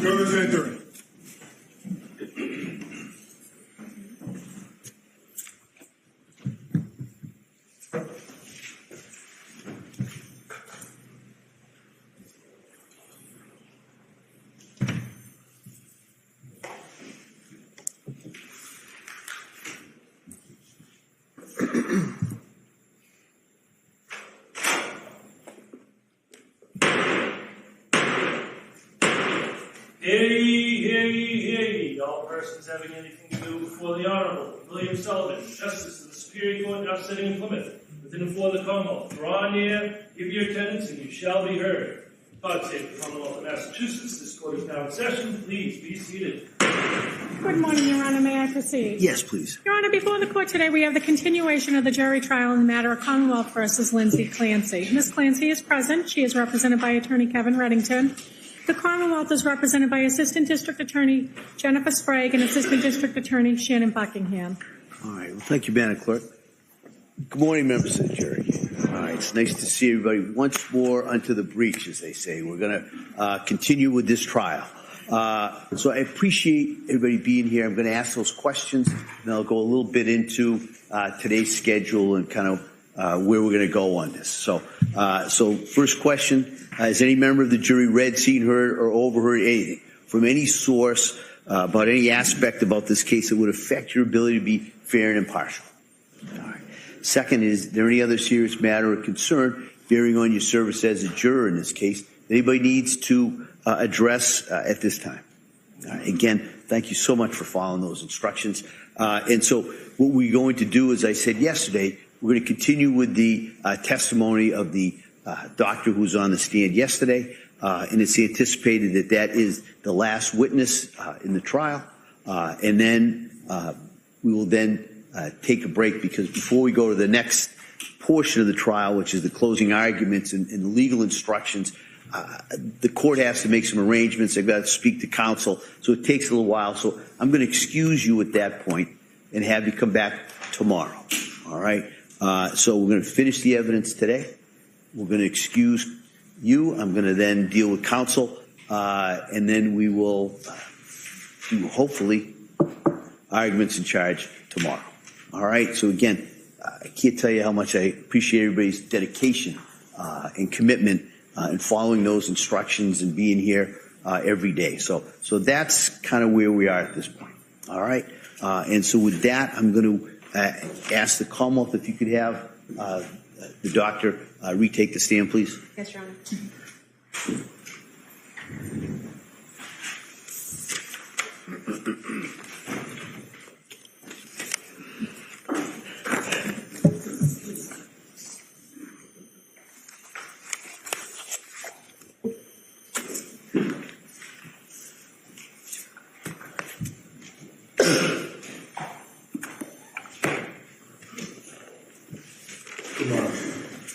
Jurors entering. Hey, all persons having anything to do before the Honorable William Sullivan, Justice of the Superior Court now sitting in Plymouth, within and for the Commonwealth. Draw near, give your attendance, and you shall be heard. God save the Commonwealth of Massachusetts. This court is now in session. Please be seated. Good morning, Your Honor. May I proceed? Yes, please. Your Honor, before the court today, we have the continuation of the jury trial in the matter of Commonwealth versus Lindsay Clancy. Ms. Clancy is present. She is represented by Attorney Kevin Reddington. The Commonwealth is represented by Assistant District Attorney Jennifer Sprague and Assistant District Attorney Shannon Buckingham. All right. Well, thank you, Madam Clerk. Good morning, members of the jury. All right. It's nice to see everybody once more unto the breach, as they say. We're going to continue with this trial. So I appreciate everybody being here. I'm going to ask those questions, and I'll go a little bit into today's schedule and kind of where we're going to go on this. So first question. Has any member of the jury read, seen, heard, or overheard anything from any source about any aspect about this case that would affect your ability to be fair and impartial? All right. Second, is there any other serious matter or concern bearing on your service as a juror in this case that anybody needs to address at this time? All right. Again, thank you so much for following those instructions. And so what we're going to do, as I said yesterday, we're going to continue with the testimony of the doctor who was on the stand yesterday, and it's anticipated that that is the last witness in the trial, and then we will then take a break, because before we go to the next portion of the trial, which is the closing arguments and the legal instructions, the court has to make some arrangements. They've got to speak to counsel, so it takes a little while. So I'm going to excuse you at that point and have you come back tomorrow. All right? So we're going to finish the evidence today. We're going to excuse you. I'm going to then deal with counsel, and then we will do, hopefully, arguments in charge tomorrow. All right? So, again, I can't tell you how much I appreciate everybody's dedication and commitment in following those instructions and being here every day. So that's kind of where we are at this point. All right? And so with that, I'm going to ask the Commonwealth if you could have the doctor retake the stand, please. Yes, Your Honor.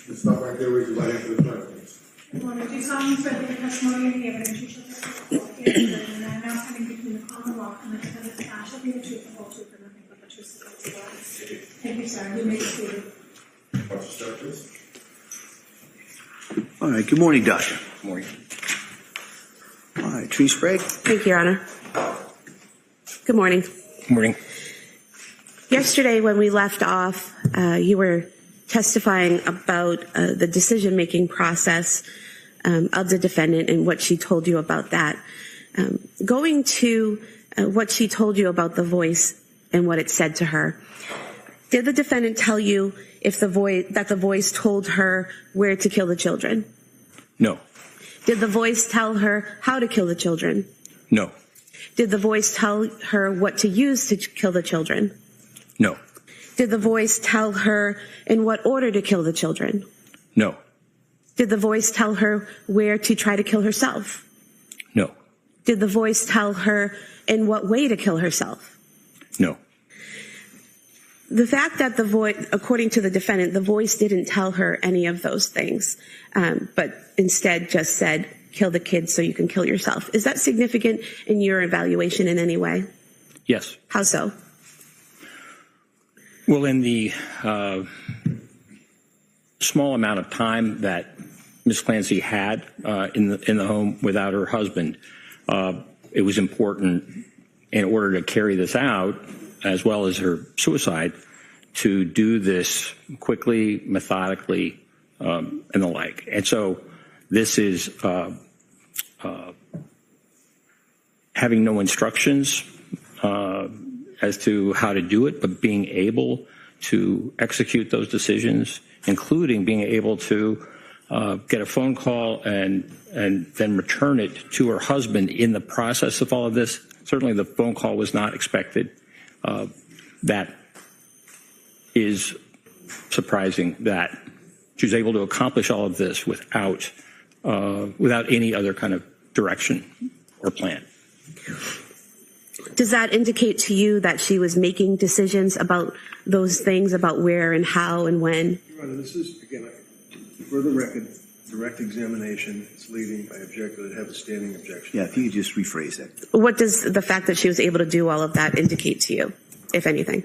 It's not like there is right after the president. Your Honor, do solemnly swear that the testimony and the evidence you shall testify and I now standing between the Commonwealth and the defendant's I shall be the truth, the whole truth, and nothing but the truth. Thank you, sir. You may be seated. Start, please. All right. Good morning, doctor. Good morning. All right. Tree Sprague. Thank you, Your Honor. Good morning. Good morning. Yesterday, when we left off, you were testifying about the decision-making process of the defendant and what she told you about that. Going to what she told you about the voice and what it said to her, did the defendant tell you if that the voice told her where to kill the children? No. Did the voice tell her how to kill the children? No. Did the voice tell her what to use to kill the children? No. Did the voice tell her in what order to kill the children? No. Did the voice tell her where to try to kill herself? No. Did the voice tell her in what way to kill herself? No. The fact that the voice, according to the defendant, the voice didn't tell her any of those things, but instead just said, kill the kids so you can kill yourself. Is that significant in your evaluation in any way? Yes. How so? Well, in the small amount of time that Ms. Clancy had in the home without her husband, it was important in order to carry this out, as well as her suicide, to do this quickly, methodically, and the like. And so this is having no instructions as to how to do it, but being able to execute those decisions, including being able to get a phone call and then return it to her husband in the process of all of this. Certainly the phone call was not expected. That is surprising that she was able to accomplish all of this without any other kind of direction or plan. Does that indicate to you that she was making decisions about those things, about where and how and when? Your Honor, this is, again, for the record, direct examination. It's leading. I object to it. Have a standing objection. Yeah, if you could just rephrase that. What does the fact that she was able to do all of that indicate to you, if anything?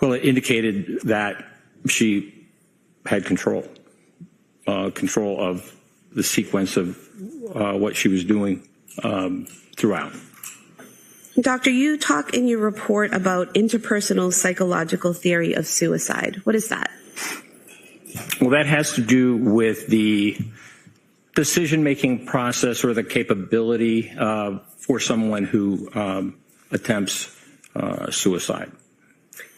Well, it indicated that she had control of the sequence of what she was doing throughout. Doctor, you talk in your report about interpersonal psychological theory of suicide. What is that? Well, that has to do with the decision-making process or the capability for someone who attempts suicide.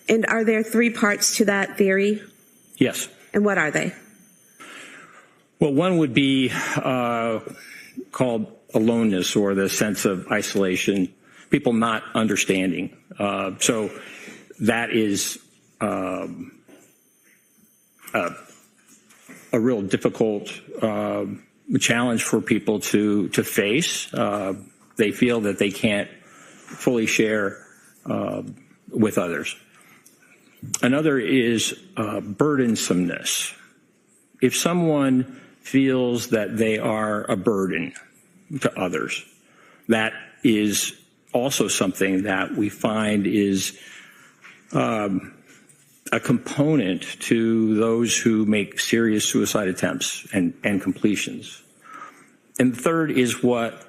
And are there 3 parts to that theory? Yes. And what are they? Well, one would be called aloneness, or the sense of isolation, people not understanding. So that is a real difficult challenge for people to face. They feel that they can't fully share with others. Another is burdensomeness. If someone feels that they are a burden to others, that is also something that we find is a component to those who make serious suicide attempts and completions. And third is what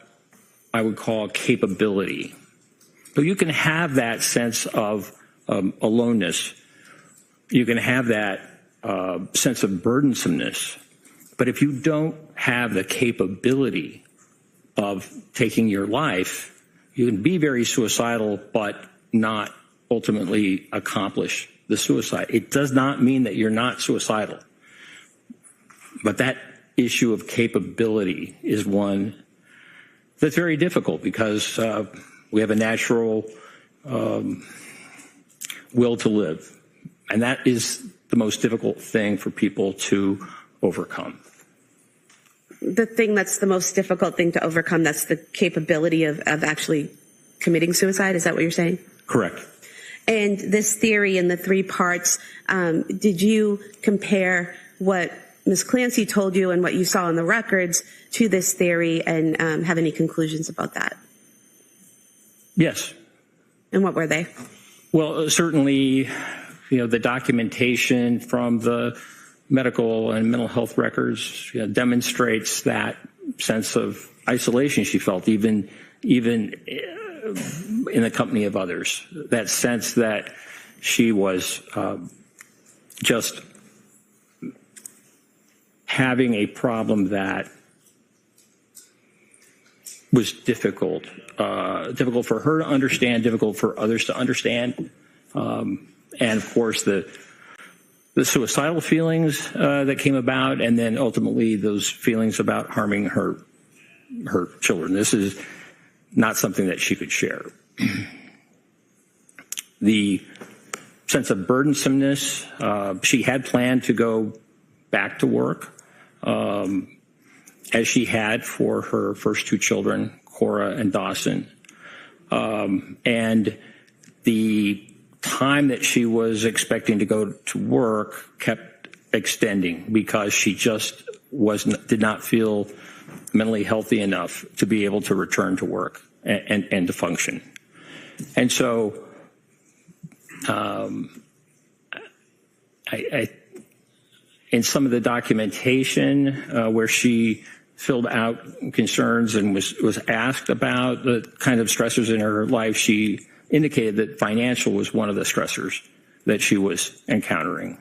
I would call capability. So you can have that sense of aloneness. You can have that sense of burdensomeness. But if you don't have the capability of taking your life, you can be very suicidal but not ultimately accomplish the suicide. It does not mean that you're not suicidal. But that issue of capability is one that's very difficult because we have a natural will to live. And that is the most difficult thing for people to overcome. The thing that's the most difficult thing to overcome, that's the capability of actually committing suicide? Is that what you're saying? Correct. And this theory in the 3 parts, did you compare what Ms. Clancy told you and what you saw in the records to this theory and have any conclusions about that? Yes. And what were they? Well, certainly, the documentation from the medical and mental health records demonstrates that sense of isolation she felt, even in the company of others. That sense that she was just having a problem that was difficult for her to understand, difficult for others to understand, and of course the suicidal feelings that came about, and then ultimately those feelings about harming her children. This is not something that she could share. The sense of burdensomeness, she had planned to go back to work, as she had for her first 2 children, Cora and Dawson. And the time that she was expecting to go to work kept extending because she just did not feel mentally healthy enough to be able to return to work and to function. And so in some of the documentation where she filled out concerns and was asked about the kind of stressors in her life, she indicated that financial was one of the stressors that she was encountering.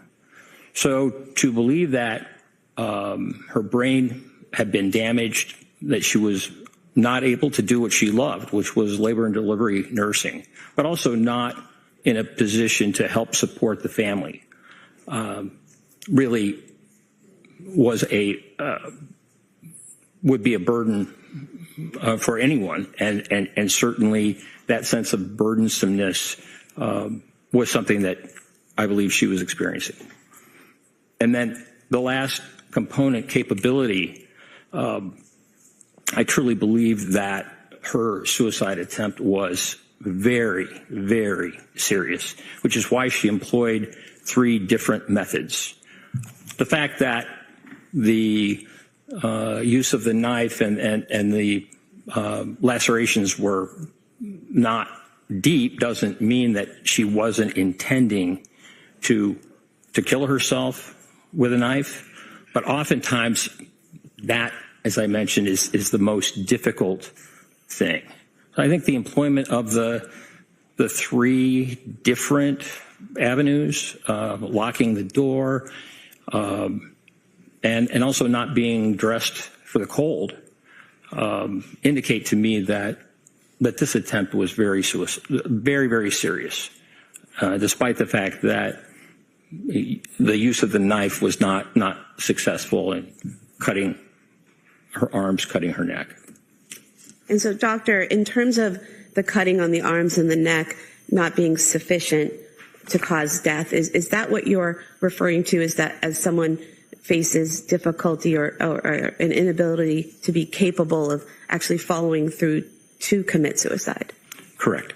So to believe that her brain had been damaged, that she was not able to do what she loved, which was labor and delivery nursing, but also not in a position to help support the family, really was would be a burden for anyone, and certainly that sense of burdensomeness was something that I believe she was experiencing. And then the last component, capability, I truly believe that her suicide attempt was very, very serious, which is why she employed 3 different methods. The fact that the use of the knife and the lacerations were not deep doesn't mean that she wasn't intending to kill herself with a knife, but oftentimes that, as I mentioned, is the most difficult thing. So I think the employment of the 3 different avenues, locking the door, and also not being dressed for the cold, indicate to me that this attempt was very, very serious, despite the fact that the use of the knife was not successful in cutting her arms, cutting her neck. And so, doctor, in terms of the cutting on the arms and the neck not being sufficient to cause death, is that what you're referring to? Is that as someone faces difficulty or an inability to be capable of actually following through to commit suicide? Correct.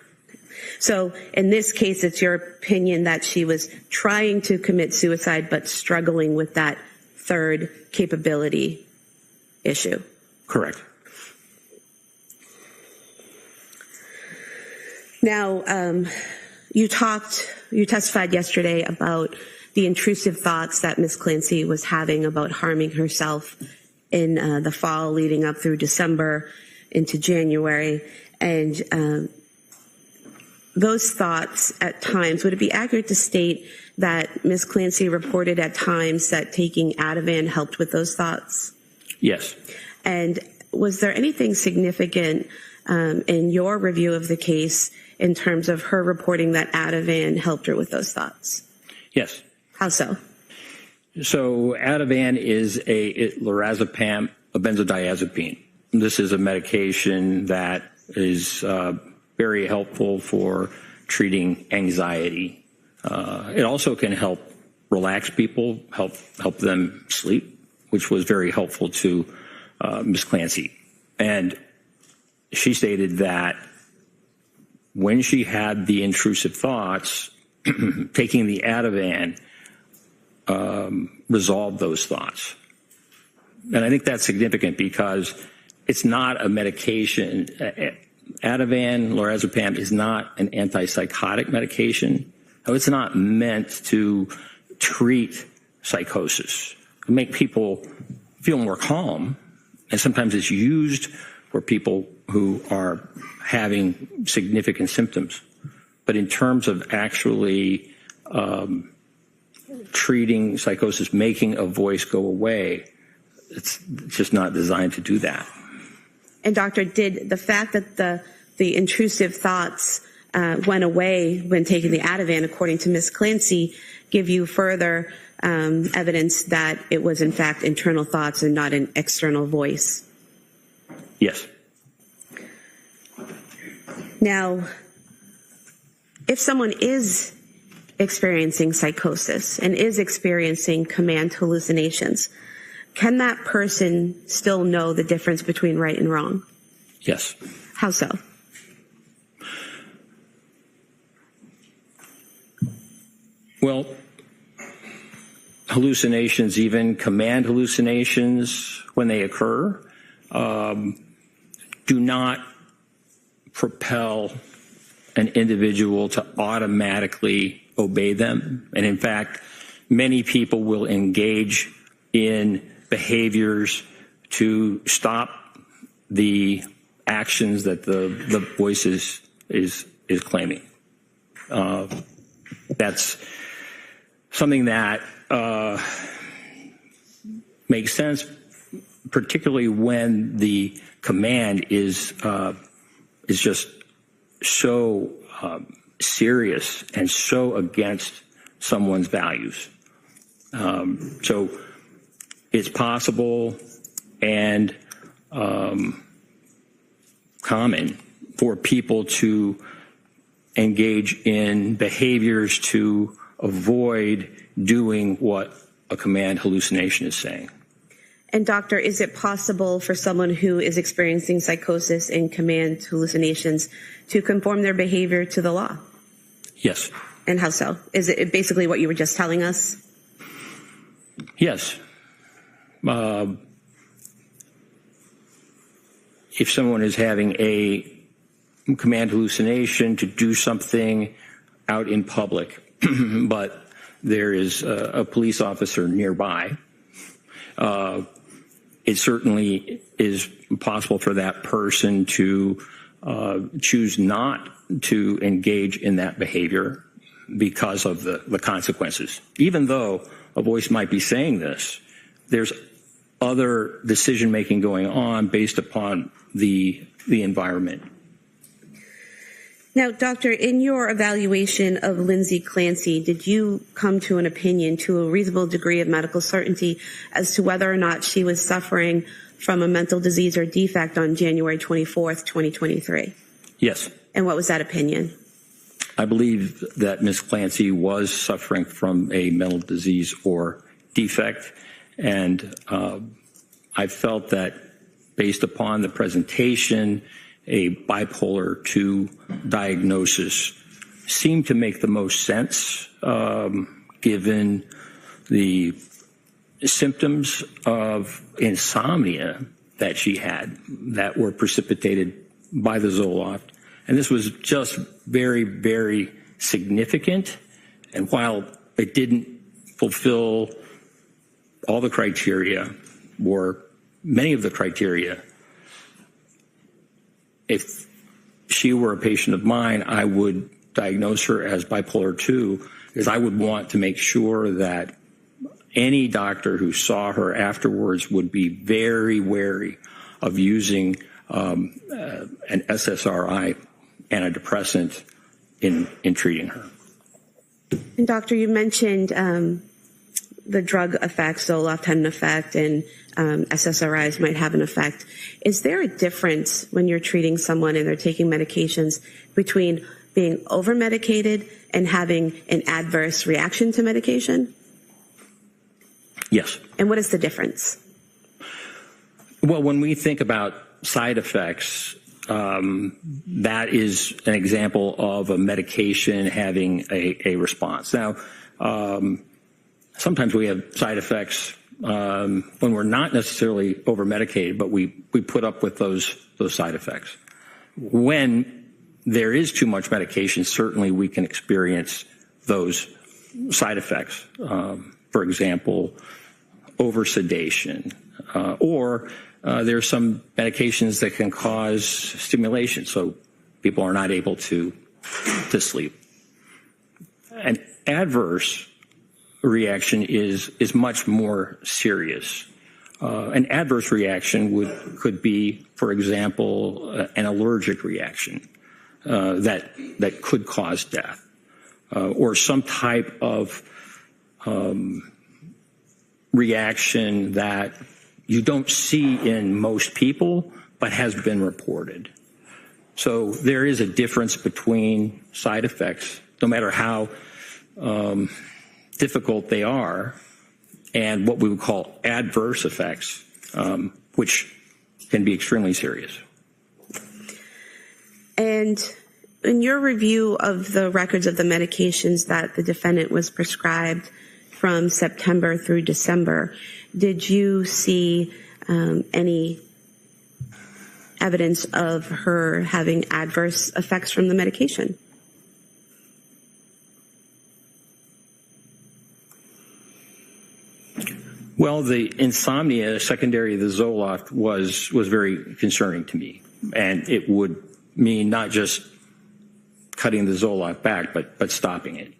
So in this case, it's your opinion that she was trying to commit suicide but struggling with that 3rd capability issue? Correct. Now, you testified yesterday about the intrusive thoughts that Ms. Clancy was having about harming herself in the fall leading up through December into January. And those thoughts at times, would it be accurate to state that Ms. Clancy reported at times that taking Ativan helped with those thoughts? Yes. And was there anything significant in your review of the case in terms of her reporting that Ativan helped her with those thoughts? Yes. How so? So Ativan is a lorazepam, a benzodiazepine. This is a medication that is very helpful for treating anxiety. It also can help relax people, help them sleep, which was very helpful to Ms. Clancy. And she stated that when she had the intrusive thoughts, taking the Ativan resolved those thoughts. And I think that's significant because it's not a medication. Ativan, lorazepam, is not an antipsychotic medication. It's not meant to treat psychosis, to make people feel more calm. And sometimes it's used for people who are having significant symptoms. But in terms of actually treating psychosis, making a voice go away, it's just not designed to do that. And doctor, did the fact that the intrusive thoughts went away when taking the Ativan, according to Ms. Clancy, give you further evidence that it was in fact internal thoughts and not an external voice? Yes. Now, if someone is experiencing psychosis and is experiencing command hallucinations, can that person still know the difference between right and wrong? Yes. How so? Well, hallucinations, even command hallucinations, when they occur, do not propel an individual to automatically obey them. And in fact, many people will engage in behaviors to stop the actions that the voice is claiming. That's something that makes sense, particularly when the command is just so serious and so against someone's values. So it's possible and common for people to engage in behaviors to avoid doing what a command hallucination is saying. And doctor, is it possible for someone who is experiencing psychosis and command hallucinations to conform their behavior to the law? Yes. And how so? Is it basically what you were just telling us? Yes. If someone is having a command hallucination to do something out in public, but there is a police officer nearby, it certainly is possible for that person to choose not to engage in that behavior because of the consequences. Even though a voice might be saying this, there's other decision-making going on based upon the environment. Now, doctor, in your evaluation of Lindsay Clancy, did you come to an opinion to a reasonable degree of medical certainty as to whether or not she was suffering from a mental disease or defect on January 24th, 2023? Yes. And what was that opinion? I believe that Ms. Clancy was suffering from a mental disease or defect, and I felt that based upon the presentation, a bipolar 2 diagnosis seemed to make the most sense given the symptoms of insomnia that she had that were precipitated by the Zoloft. And this was just very, very significant. And while it didn't fulfill all the criteria or many of the criteria, if she were a patient of mine, I would diagnose her as bipolar 2 because I would want to make sure that any doctor who saw her afterwards would be very wary of using an SSRI antidepressant in treating her. And doctor, you mentioned the drug effects, Zoloft had an effect, and SSRIs might have an effect. Is there a difference when you're treating someone and they're taking medications between being over-medicated and having an adverse reaction to medication? Yes. And what is the difference? Well, when we think about side effects, that is an example of a medication having a response. Now, sometimes we have side effects when we're not necessarily over-medicated, but we put up with those side effects. When there is too much medication, certainly we can experience those side effects. For example, over-sedation, or there's some medications that can cause stimulation, so people are not able to sleep. An adverse reaction is much more serious. An adverse reaction could be, for example, an allergic reaction that could cause death, or some type of reaction that you don't see in most people but has been reported. So there is a difference between side effects, no matter how difficult they are, and what we would call adverse effects, which can be extremely serious. And in your review of the records of the medications that the defendant was prescribed from September through December, did you see any evidence of her having adverse effects from the medication? Well, the insomnia secondary to the Zoloft was very concerning to me, and it would mean not just cutting the Zoloft back, but stopping it.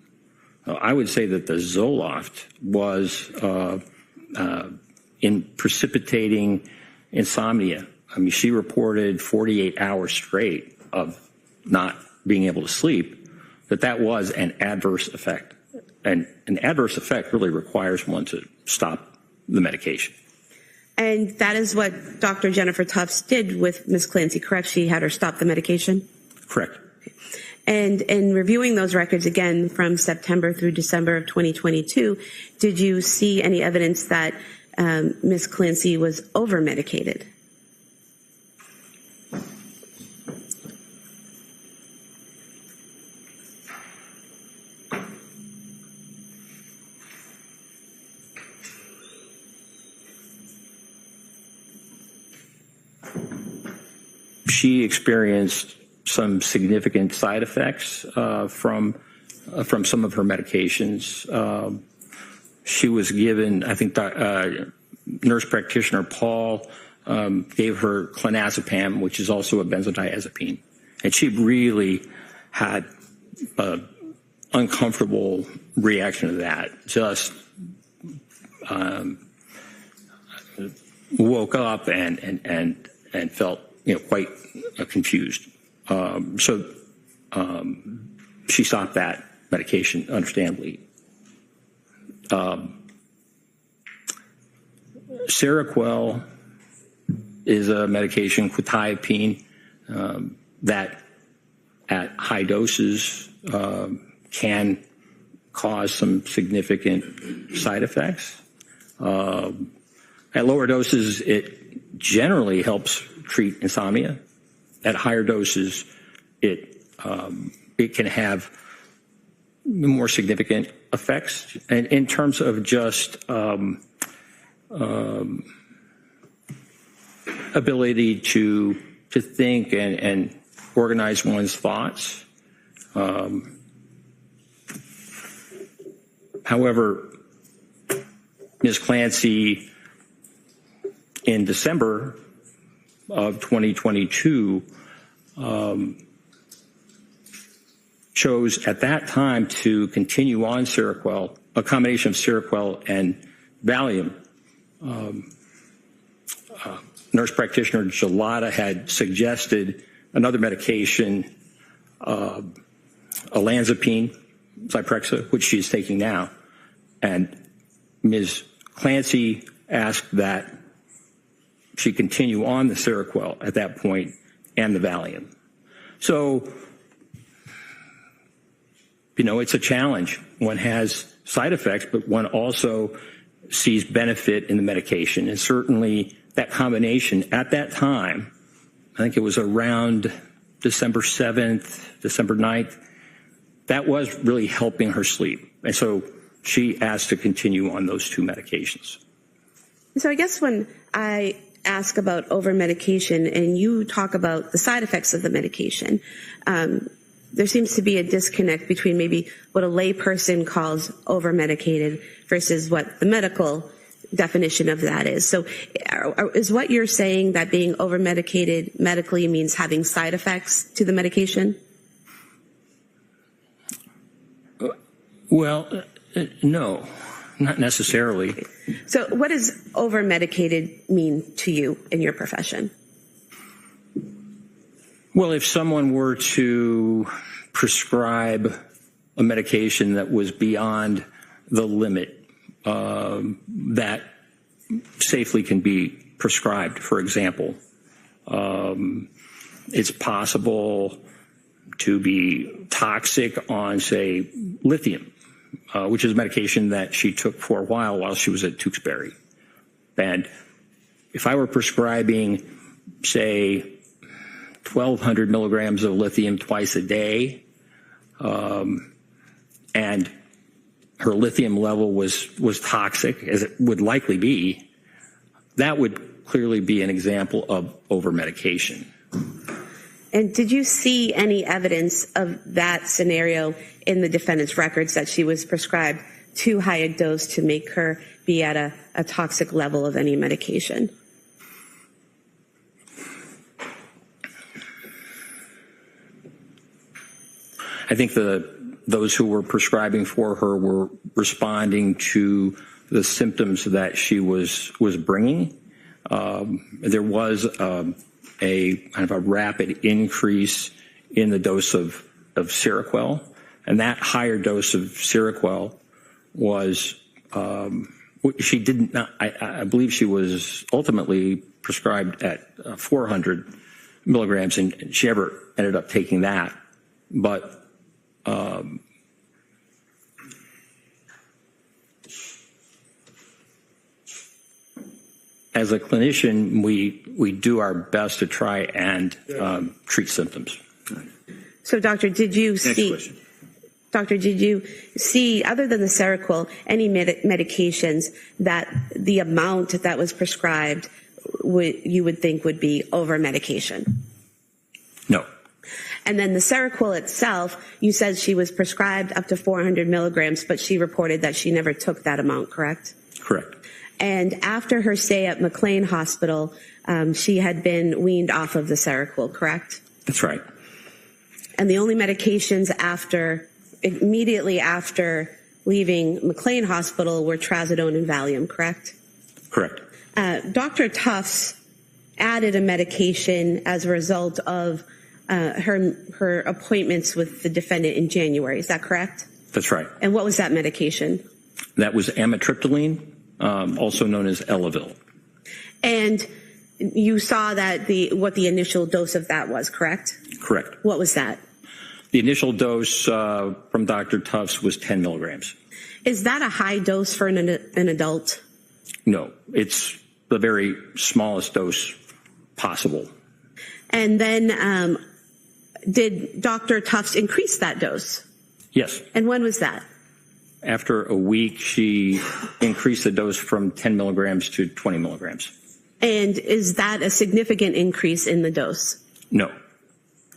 I would say that the Zoloft was in precipitating insomnia. I mean, she reported 48 hours straight of not being able to sleep, that was an adverse effect. And an adverse effect really requires one to stop the medication. And that is what Dr. Jennifer Tufts did with Ms. Clancy, correct? She had her stop the medication? Correct. And in reviewing those records again from September through December of 2022, did you see any evidence that Ms. Clancy was over-medicated? She experienced some significant side effects from some of her medications. She was given, I think, nurse practitioner Paul gave her clonazepam, which is also a benzodiazepine, and she really had an uncomfortable reaction to that. Just woke up and felt quite confused. So she stopped that medication, understandably. Seroquel is a medication, quetiapine, that at high doses can cause some significant side effects. At lower doses, it generally helps treat insomnia. At higher doses, it can have more significant effects. And in terms of just ability to think and organize one's thoughts. However, Ms. Clancy, in December of 2022, chose at that time to continue on Seroquel, a combination of Seroquel and Valium. Nurse practitioner Gelada had suggested another medication, olanzapine, Zyprexa, which she is taking now. And Ms. Clancy asked that she continue on the Seroquel at that point and the Valium. So, it's a challenge. One has side effects, but one also sees benefit in the medication. And certainly that combination at that time, I think it was around December 7th, December 9th, that was really helping her sleep. And so she asked to continue on those two medications. So I guess when I ask about over-medication and you talk about the side effects of the medication, there seems to be a disconnect between maybe what a lay person calls over-medicated versus what the medical definition of that is. So is what you're saying that being over-medicated medically means having side effects to the medication? Well, no, not necessarily. So what does over-medicated mean to you in your profession? Well, if someone were to prescribe a medication that was beyond the limit that safely can be prescribed, for example, it's possible to be toxic on, say, lithium, which is a medication that she took for a while she was at Tewksbury. And if I were prescribing, say, 1,200 milligrams of lithium twice a day, and her lithium level was toxic, as it would likely be, that would clearly be an example of over-medication. And did you see any evidence of that scenario in the defendant's records, that she was prescribed too high a dose to make her be at a toxic level of any medication? I think those who were prescribing for her were responding to the symptoms that she was bringing. There was a kind of a rapid increase in the dose of Seroquel, and that higher dose of Seroquel was she did not. I believe she was ultimately prescribed at 400 milligrams, and she never ended up taking that, but. As a clinician, we do our best to try and treat symptoms. So, Doctor, did you Next see? question. Doctor, did you see, other than the Seroquel, any medications that the amount that was prescribed you would think would be over medication? No. And then the Seroquel itself, you said she was prescribed up to 400 milligrams, but she reported that she never took that amount, correct? Correct. And after her stay at McLean Hospital, she had been weaned off of the Seroquel, correct? That's right. And the only medications immediately after leaving McLean Hospital were trazodone and Valium, correct? Correct. Dr. Tufts added a medication as a result of her appointments with the defendant in January. Is that correct? That's right. And what was that medication? That was amitriptyline, also known as Elavil. And you saw that what the initial dose of that was, correct? Correct. What was that? The initial dose from Dr. Tufts was 10 milligrams. Is that a high dose for an adult? No, it's the very smallest dose possible. And then did Dr. Tufts increase that dose? Yes. And when was that? After a week, she increased the dose from 10 milligrams to 20 milligrams. And is that a significant increase in the dose? No.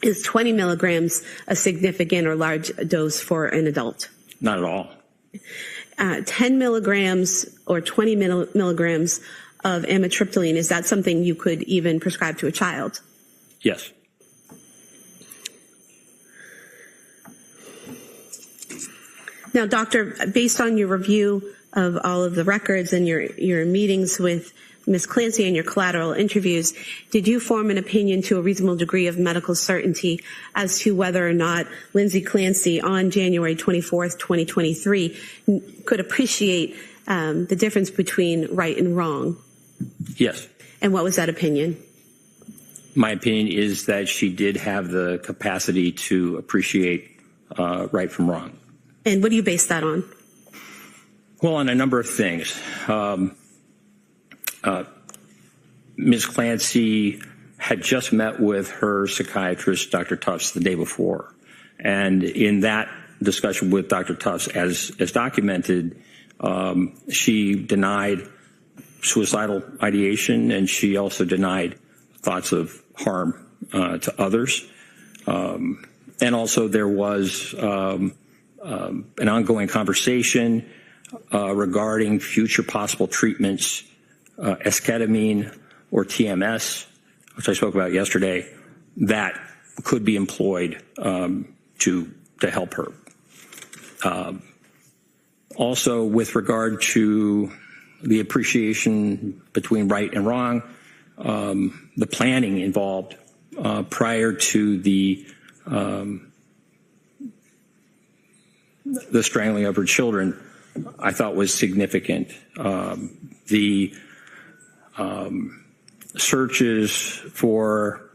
Is 20 milligrams a significant or large dose for an adult? Not at all. 10 milligrams or 20 milligrams of amitriptyline, is that something you could even prescribe to a child? Yes. Now, doctor, based on your review of all of the records and your meetings with Ms. Clancy and your collateral interviews, did you form an opinion to a reasonable degree of medical certainty as to whether or not Lindsay Clancy on January 24th, 2023 could appreciate the difference between right and wrong? Yes. And what was that opinion? My opinion is that she did have the capacity to appreciate right from wrong. And what do you base that on? Well, on a number of things. Ms. Clancy had just met with her psychiatrist, Dr. Tufts, the day before. And in that discussion with Dr. Tufts, as documented, she denied suicidal ideation, and she also denied thoughts of harm to others. And also there was an ongoing conversation regarding future possible treatments, esketamine or TMS, which I spoke about yesterday, that could be employed to help her. Also, with regard to the appreciation between right and wrong, the planning involved prior to the strangling of her children, I thought was significant. The searches for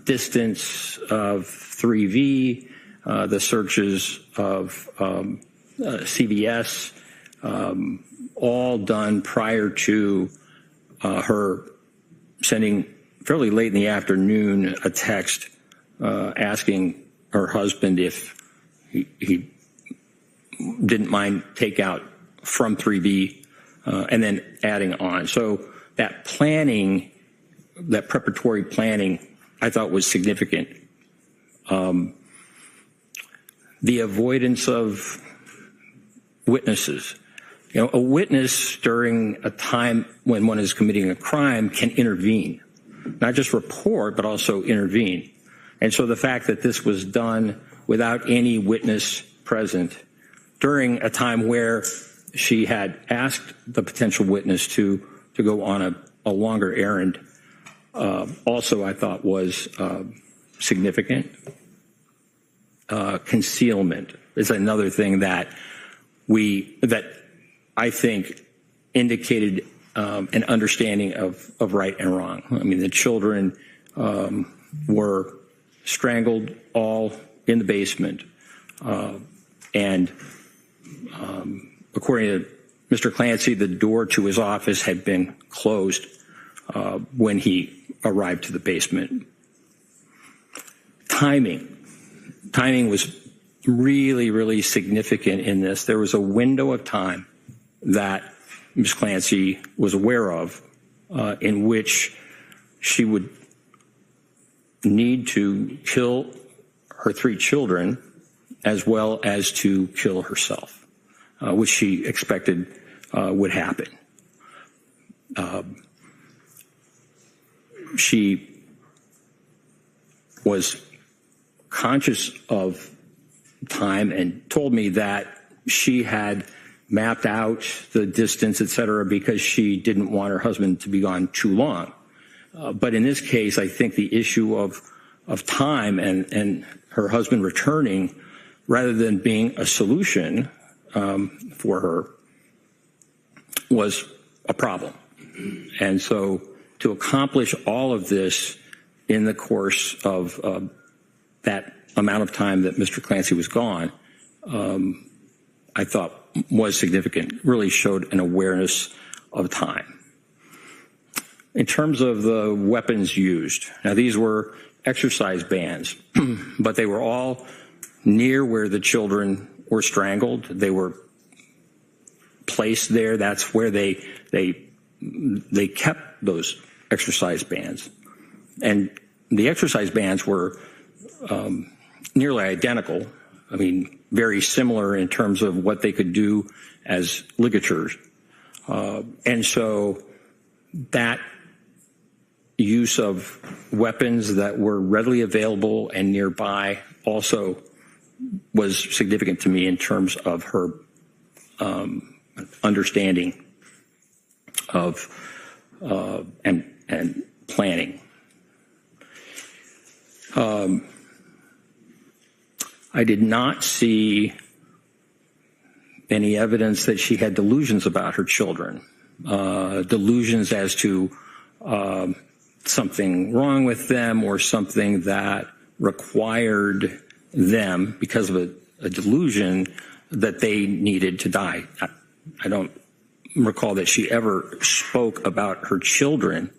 distance of 3V, the searches of CVS, all done prior to her sending fairly late in the afternoon a text asking her husband if he didn't mind takeout from 3B and then adding on. So that planning, that preparatory planning, I thought was significant. The avoidance of witnesses, A witness during a time when one is committing a crime can intervene, not just report, but also intervene. And so the fact that this was done without any witness present during a time where she had asked the potential witness to go on a longer errand, also I thought was significant. Concealment is another thing that I think indicated an understanding of right and wrong. I mean, the children were strangled all in the basement, and according to Mr. Clancy, the door to his office had been closed when he arrived to the basement. Timing was really, really significant in this. There was a window of time that Ms. Clancy was aware of in which she would need to kill her 3 children as well as to kill herself, which she expected would happen. She was conscious of time and told me that she had mapped out the distance, et cetera, because she didn't want her husband to be gone too long. But in this case, I think the issue of time and her husband returning, rather than being a solution for her, was a problem. And so to accomplish all of this in the course of that amount of time that Mr. Clancy was gone, I thought was significant, really showed an awareness of time. In terms of the weapons used, now these were exercise bands, but they were all near where the children were strangled. They were placed there. That's where they kept those exercise bands. And the exercise bands were nearly identical. I mean, very similar in terms of what they could do as ligatures. And so that use of weapons that were readily available and nearby also was significant to me in terms of her understanding of and planning. I did not see any evidence that she had delusions about her children, delusions as to something wrong with them or something that required them, because of a delusion, that they needed to die. I don't recall that she ever spoke about her children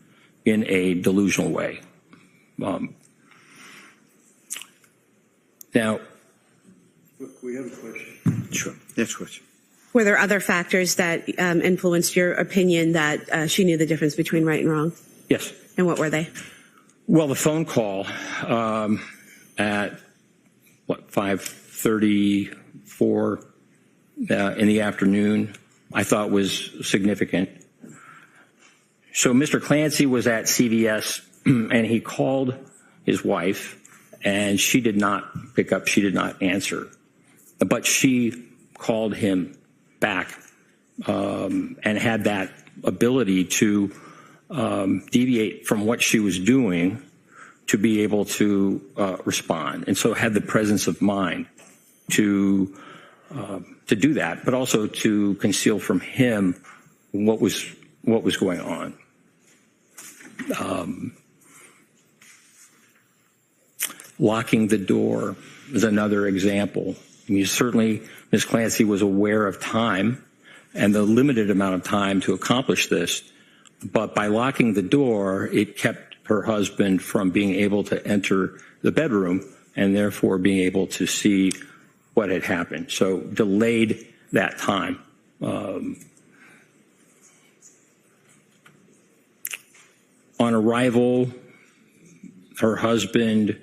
in a delusional way. Now, we have a question. Sure. Next question. Were there other factors that influenced your opinion that she knew the difference between right and wrong? yes. And what were they? Well, the phone call at 5:34 in the afternoon, I thought was significant. So Mr. Clancy was at CVS and he called his wife, and she did not pick up. She did not answer, but she called him back and had that ability to deviate from what she was doing to be able to respond, and so had the presence of mind to do that, but also to conceal from him what was going on. Locking the door is another example. I mean, certainly Ms. Clancy was aware of time and the limited amount of time to accomplish this, but by locking the door, it kept her husband from being able to enter the bedroom and therefore being able to see what had happened. So delayed that time. On arrival, her husband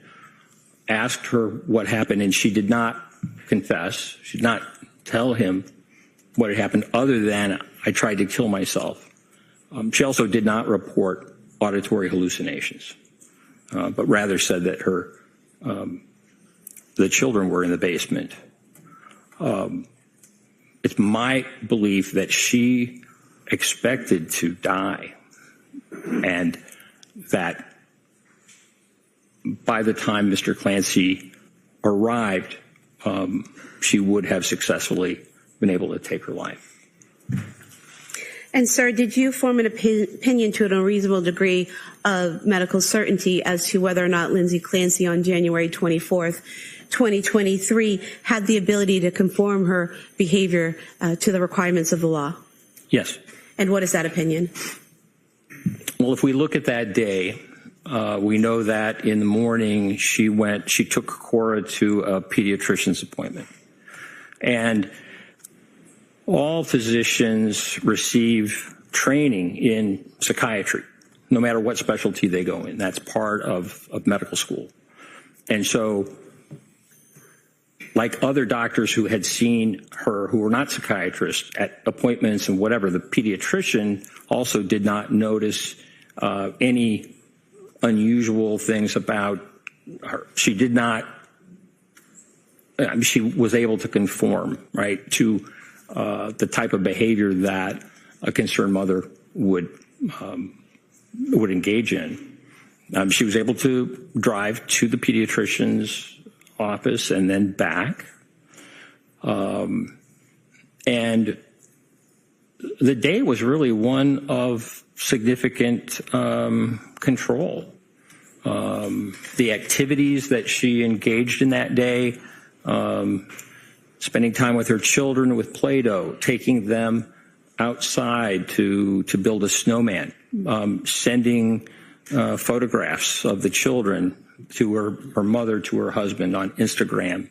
asked her what happened, and she did not confess. She did not tell him what had happened other than I tried to kill myself. She also did not report auditory hallucinations, but rather said that the children were in the basement. It's my belief that she expected to die, and that by the time Mr. Clancy arrived, she would have successfully been able to take her life. And, sir, did you form an opinion to a reasonable degree of medical certainty as to whether or not Lindsay Clancy on January 24th, 2023 had the ability to conform her behavior to the requirements of the law? Yes. And what is that opinion? Well, if we look at that day, we know that in the morning she took Cora to a pediatrician's appointment. And all physicians receive training in psychiatry, no matter what specialty they go in. That's part of medical school. And so, like other doctors who had seen her who were not psychiatrists at appointments and whatever, the pediatrician also did not notice any unusual things about her. She did not, she was able to conform, right, to the type of behavior that a concerned mother would engage in. She was able to drive to the pediatrician's office and then back. And the day was really one of significant control. The activities that she engaged in that day, spending time with her children with Play-Doh, taking them outside to build a snowman, sending photographs of the children to her mother, to her husband on Instagram,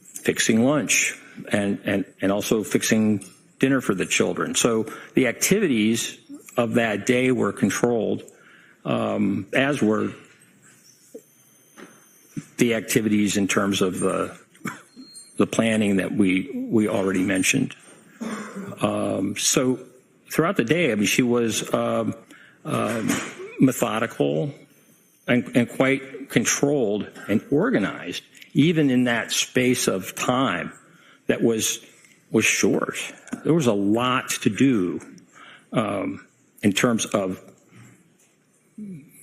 fixing lunch, and also fixing dinner for the children. So the activities of that day were controlled, as were the activities in terms of the planning that we already mentioned. So throughout the day, I mean, she was methodical and quite controlled and organized, even in that space of time that was short. There was a lot to do in terms of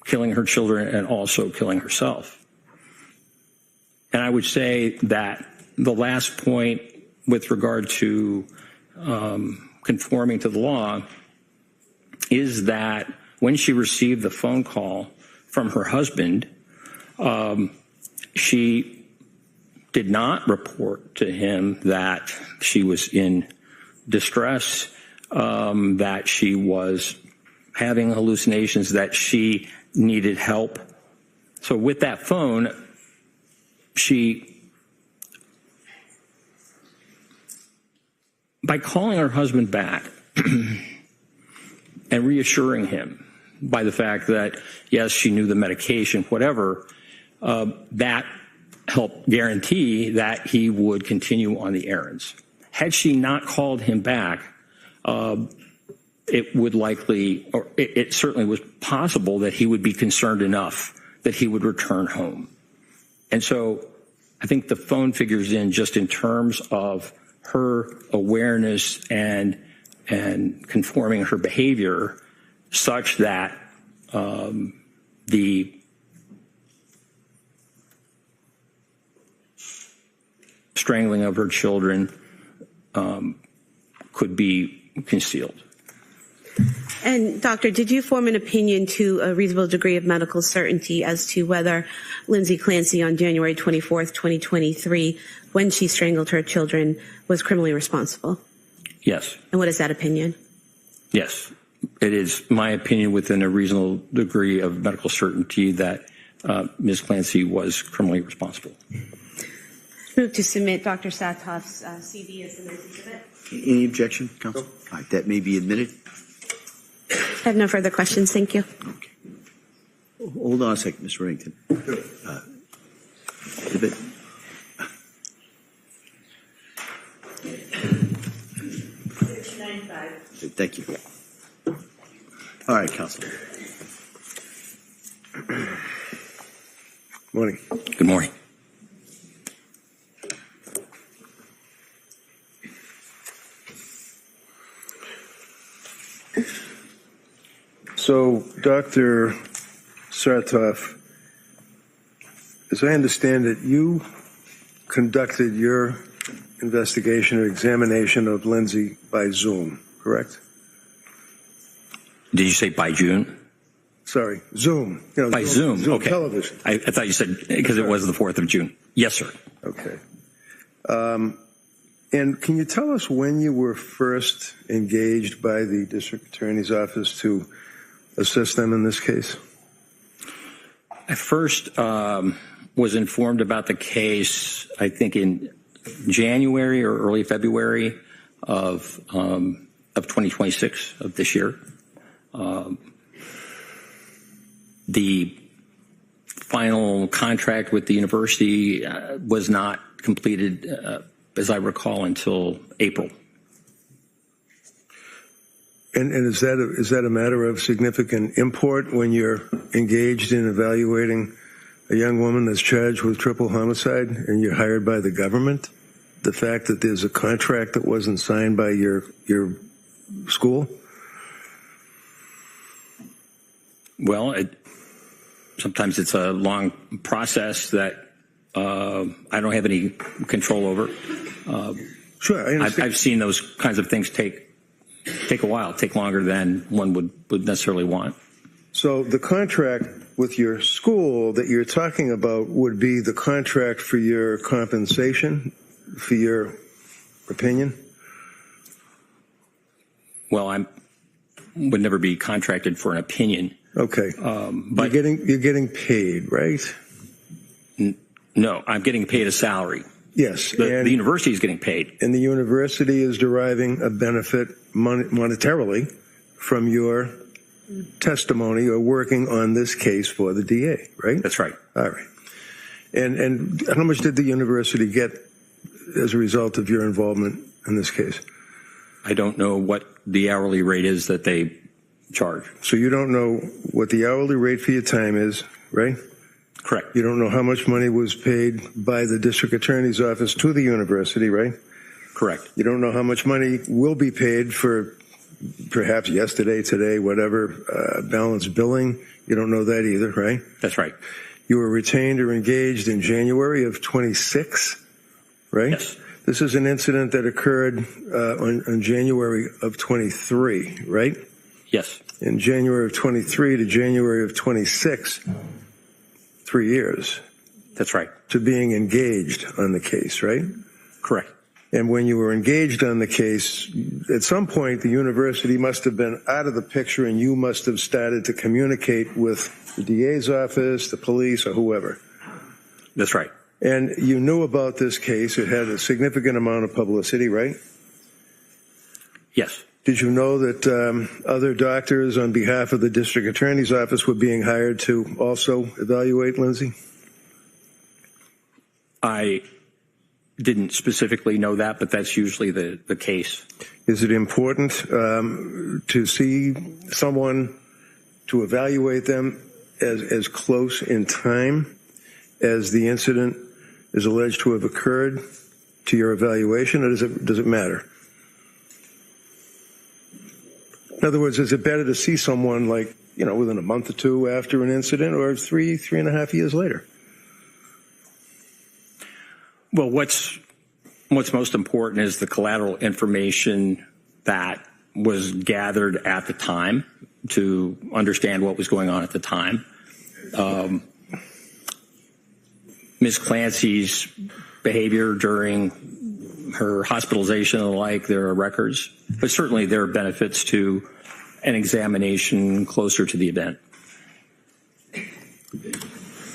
killing her children and also killing herself. And I would say that the last point with regard to conforming to the law is that when she received the phone call from her husband, she did not report to him that she was in distress, that she was having hallucinations, that she needed help. So with that phone, by calling her husband back and reassuring him by the fact that, yes, she knew the medication, whatever, that helped guarantee that he would continue on the errands. Had she not called him back, it would likely, or it certainly was possible that he would be concerned enough that he would return home. And so I think the phone figures in just in terms of her awareness and conforming her behavior such that the strangling of her children could be concealed. And, Doctor, did you form an opinion to a reasonable degree of medical certainty as to whether Lindsay Clancy on January 24th, 2023, when she strangled her children, was criminally responsible? Yes. And what is that opinion? Yes. It is my opinion within a reasonable degree of medical certainty that Ms. Clancy was criminally responsible. Move to submit Dr. Satoff's CV as an exhibit. Any objection, counsel? All right, that may be admitted. I have no further questions. Thank you. Okay. Hold on a second, Ms. Reddington. Exhibit. 9-5. Thank you. All right, Councilman. Morning. Good morning. So, Dr. Sartoff, as I understand it, you conducted your investigation or examination of Lindsay by Zoom, correct? Did you say by June? Sorry, Zoom. You know, By Zoom, okay. Television. I thought you said because it was the 4th of June. Yes, sir. Okay. And can you tell us when you were first engaged by the district attorney's office to assist them in this case? I first was informed about the case, I think, in January or early February of 2026 of this year. The final contract with the university was not completed, as I recall, until April. And is that a matter of significant import when you're engaged in evaluating a young woman that's charged with triple homicide and you're hired by the government? The fact that there's a contract that wasn't signed by your school? Well, sometimes it's a long process that I don't have any control over. Sure, I understand. I've seen those kinds of things take a while, take longer than one would necessarily want. So the contract with your school that you're talking about would be the contract for your compensation, for your opinion? Well, I would never be contracted for an opinion. Okay. But you're getting paid, right? No, I'm getting paid a salary. Yes. The university is getting paid. And the university is deriving a benefit monetarily from your testimony or working on this case for the DA, right? That's right. All right. And how much did the university get as a result of your involvement in this case? I don't know what the hourly rate is that they charge. So you don't know what the hourly rate for your time is, right? Correct. You don't know how much money was paid by the district attorney's office to the university, right? Correct. You don't know how much money will be paid for perhaps yesterday, today, whatever, balance billing. You don't know that either, right? That's right. You were retained or engaged in January of 26, right? Yes. This is an incident that occurred on January of 23, right? Yes. In January of 23 to January of 26, 3 years. That's right. To being engaged on the case, right? Correct. And when you were engaged on the case, at some point the university must have been out of the picture and you must have started to communicate with the DA's office, the police, or whoever. That's right. And you knew about this case. It had a significant amount of publicity, right? Yes. Did you know that other doctors on behalf of the district attorney's office were being hired to also evaluate Lindsay? I didn't specifically know that, but that's usually the case. Is it important to see someone, to evaluate them as close in time as the incident is alleged to have occurred to your evaluation, or does it matter? In other words, is it better to see someone like, within a month or two after an incident, or 3.5 years later? Well, what's most important is the collateral information that was gathered at the time to understand what was going on at the time. Ms. Clancy's behavior during her hospitalization and the like, there are records, but certainly there are benefits to an examination closer to the event.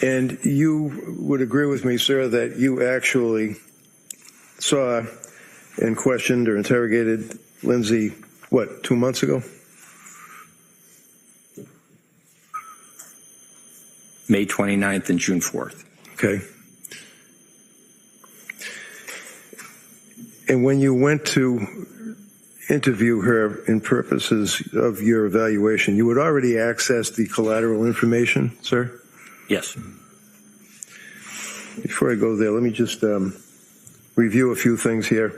And you would agree with me, sir, that you actually saw and questioned or interrogated Lindsay, 2 months ago? May 29th and June 4th. Okay. And when you went to interview her in purposes of your evaluation, you would already access the collateral information, sir? Yes. Before I go there, let me just review a few things here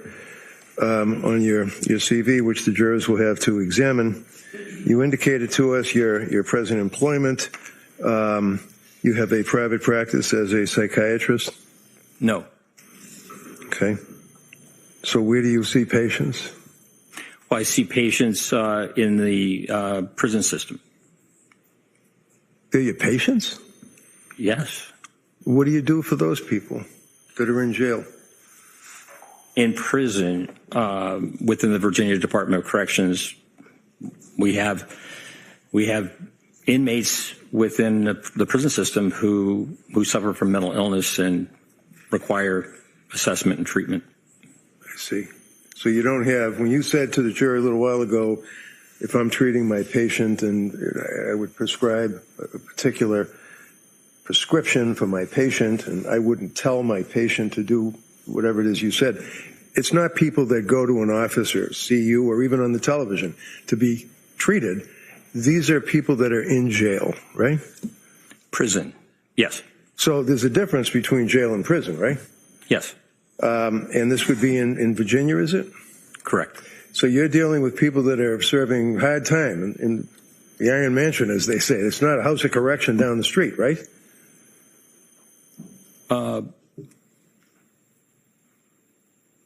on your CV, which the jurors will have to examine. You indicated to us your present employment. You have a private practice as a psychiatrist? No. Okay. So where do you see patients? Well, I see patients in the prison system. They're your patients? Yes. What do you do for those people that are in jail? In prison, within the Virginia Department of Corrections, we have inmates within the prison system who suffer from mental illness and require assessment and treatment. I see. So you don't have, when you said to the jury a little while ago, if I'm treating my patient and I would prescribe a particular prescription for my patient and I wouldn't tell my patient to do whatever it is you said, it's not people that go to an office or see you or even on the television to be treated. These are people that are in jail, right? Prison, yes. So there's a difference between jail and prison, right? Yes. And this would be in Virginia, is it? Correct. So you're dealing with people that are serving hard time in the Iron Mansion, as they say. It's not a house of correction down the street, right?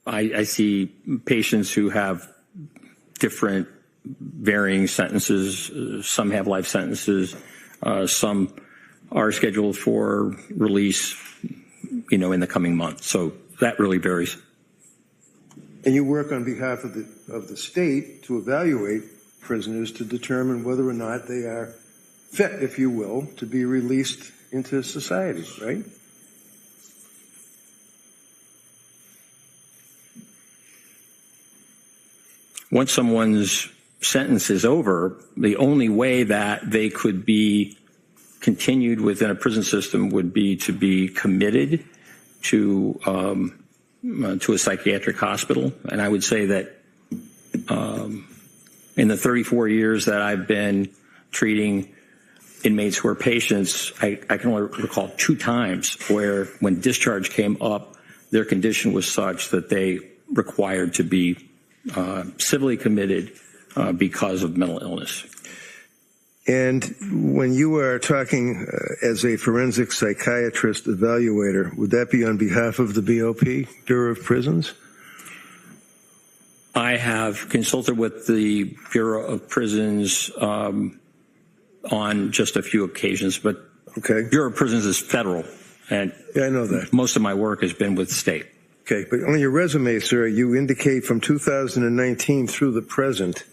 I see patients who have different varying sentences. Some have life sentences. Some are scheduled for release, in the coming months. So that really varies. And you work on behalf of the state to evaluate prisoners to determine whether or not they are fit, if you will, to be released into society, right? Once someone's sentence is over, the only way that they could be continued within a prison system would be to be committed to a psychiatric hospital. And I would say that in the 34 years that I've been treating inmates who are patients, I can only recall 2 times where when discharge came up, their condition was such that they required to be civilly committed because of mental illness. And when you are talking as a forensic psychiatrist evaluator, would that be on behalf of the BOP, Bureau of Prisons? I have consulted with the Bureau of Prisons on just a few occasions, but Okay. Bureau of Prisons is federal, and Yeah, I know that. most of my work has been with state. Okay, but on your resume, sir, you indicate from 2019 through the present,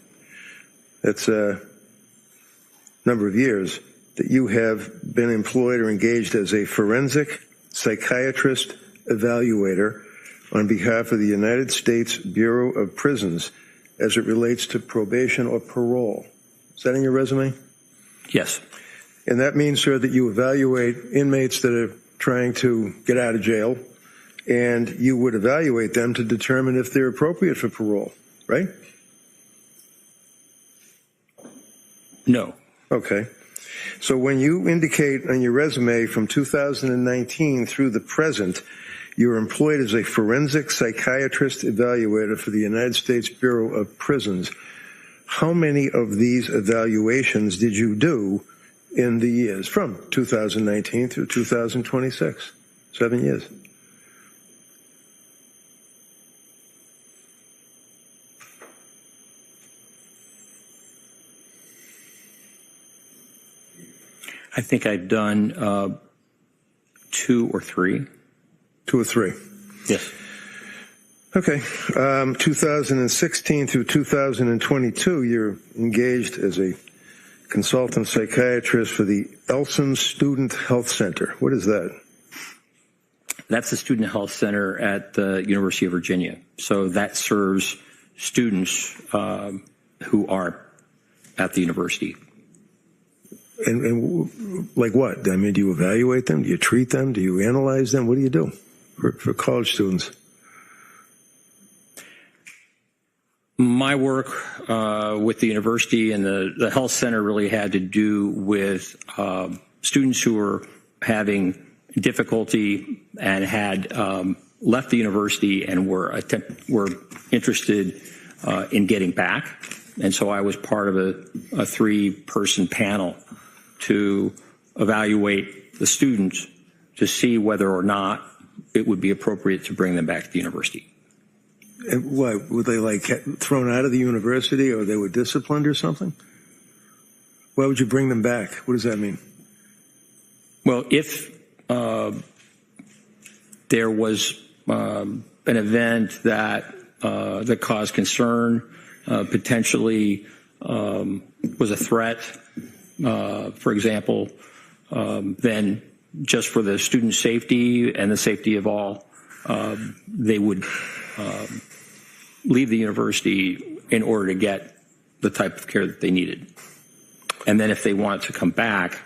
that's a number of years, that you have been employed or engaged as a forensic psychiatrist evaluator on behalf of the United States Bureau of Prisons as it relates to probation or parole. Is that in your resume? Yes. And that means, sir, that you evaluate inmates that are trying to get out of jail, and you would evaluate them to determine if they're appropriate for parole, right? No. Okay. So when you indicate on your resume from 2019 through the present, you're employed as a forensic psychiatrist evaluator for the United States Bureau of Prisons, how many of these evaluations did you do in the years from 2019 through 2026? 7 years. I think I've done 2 or 3. 2 or 3. Yes. Okay. 2016 through 2022, you're engaged as a consultant psychiatrist for the Elson Student Health Center. What is that? That's the Student Health Center at the University of Virginia. So that serves students who are at the university. And like what? I mean, do you evaluate them? Do you treat them? Do you analyze them? What do you do for college students? My work with the university and the health center really had to do with students who were having difficulty and had left the university and were interested in getting back. And so I was part of a 3-person panel to evaluate the students to see whether or not it would be appropriate to bring them back to the university. And what, were they like thrown out of the university, or they were disciplined or something? Why would you bring them back? What does that mean? Well, if there was an event that caused concern, potentially was a threat, for example, then just for the student safety and the safety of all, they would leave the university in order to get the type of care that they needed. And then if they wanted to come back,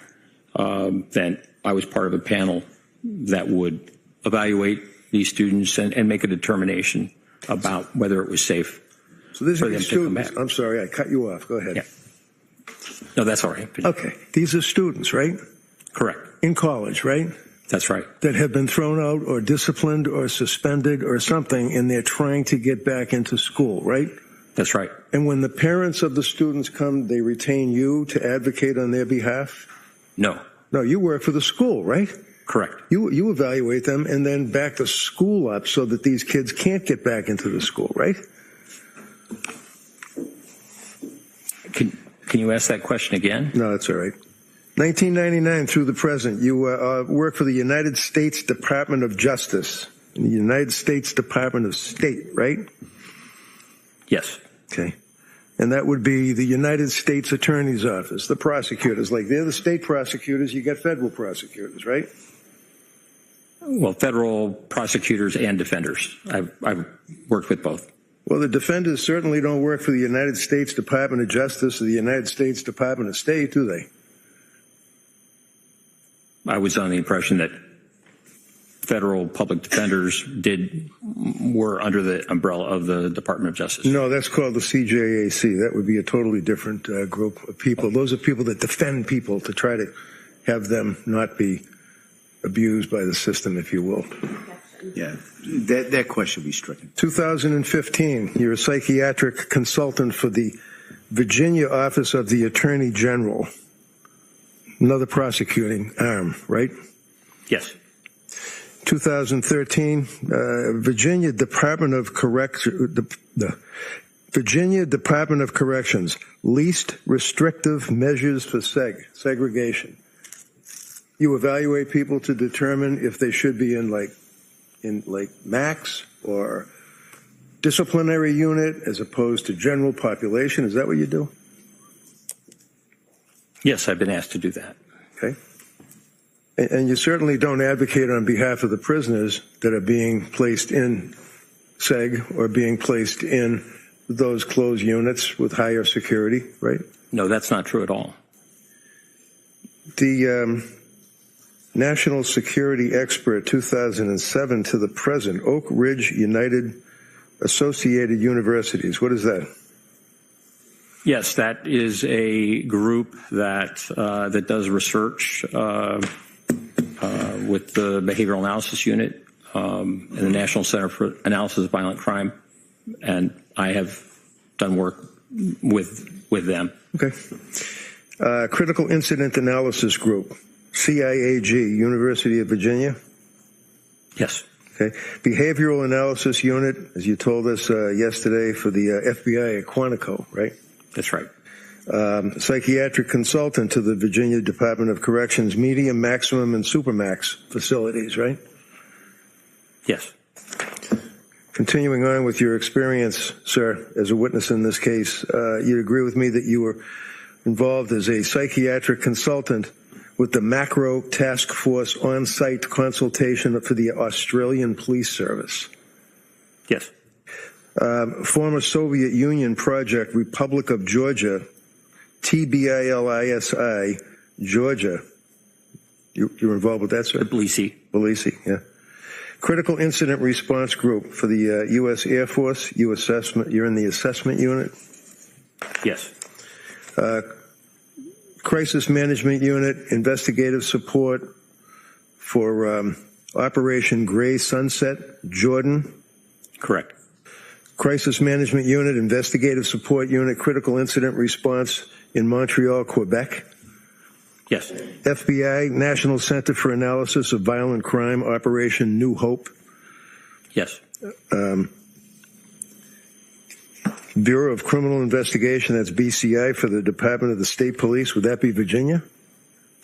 then I was part of a panel that would evaluate these students and make a determination about whether it was safe So these for are them the to come students. back. I'm sorry, I cut you off. Go ahead. Yeah. No, that's all right. Okay, these are students, right? Correct. In college, right? That's right. That have been thrown out or disciplined or suspended or something, and they're trying to get back into school, right? That's right. And when the parents of the students come, they retain you to advocate on their behalf? No. No, you work for the school, right? Correct. You evaluate them and then back the school up so that these kids can't get back into the school, right? Can you ask that question again? No, that's all right. 1999 through the present, you work for the United States Department of Justice, the United States Department of State, right? Yes. Okay. And that would be the United States Attorney's Office, the prosecutors. Like they're the state prosecutors, you got federal prosecutors, right? Well, federal prosecutors and defenders. I've worked with both. Well, the defenders certainly don't work for the United States Department of Justice or the United States Department of State, do they? I was under the impression that federal public defenders were under the umbrella of the Department of Justice. No, that's called the CJAC. That would be a totally different group of people. Those are people that defend people to try to have them not be abused by the system, if you will. Yeah, that question be stricken. 2015, you're a psychiatric consultant for the Virginia Office of the Attorney General. Another prosecuting arm, right? Yes. 2013, Virginia Department of the Virginia Department of Corrections, least restrictive measures for segregation. You evaluate people to determine if they should be in max or disciplinary unit as opposed to general population. Is that what you do? Yes, I've been asked to do that. Okay. And you certainly don't advocate on behalf of the prisoners that are being placed in seg or being placed in those closed units with higher security, right? No, that's not true at all. The National Security Expert 2007 to the present, Oak Ridge United Associated Universities. What is that? Yes, that is a group that does research with the Behavioral Analysis Unit and the National Center for Analysis of Violent Crime, and I have done work with them. Okay. Critical Incident Analysis Group, CIAG, University of Virginia. Yes. Okay. Behavioral Analysis Unit, as you told us yesterday, for the FBI at Quantico, right? That's right. Psychiatric consultant to the Virginia Department of Corrections, medium, maximum, and supermax facilities, right? Yes. Continuing on with your experience, sir, as a witness in this case, you agree with me that you were involved as a psychiatric consultant with the Macro Task Force on-site consultation for the Australian Police Service. Yes. Former Soviet Union project, Republic of Georgia, TBILISI, Georgia. You're involved with that, sir? Tbilisi. Tbilisi, yeah. Critical Incident Response Group for the U.S. Air Force. You're in the assessment unit. Yes. Crisis Management Unit, investigative support for Operation Gray Sunset, Jordan. Correct. Crisis Management Unit, investigative support unit, critical incident response in Montreal, Quebec. Yes. FBI, National Center for Analysis of Violent Crime, Operation New Hope. Yes. Bureau of Criminal Investigation, that's BCI, for the Department of the State Police. Would that be Virginia?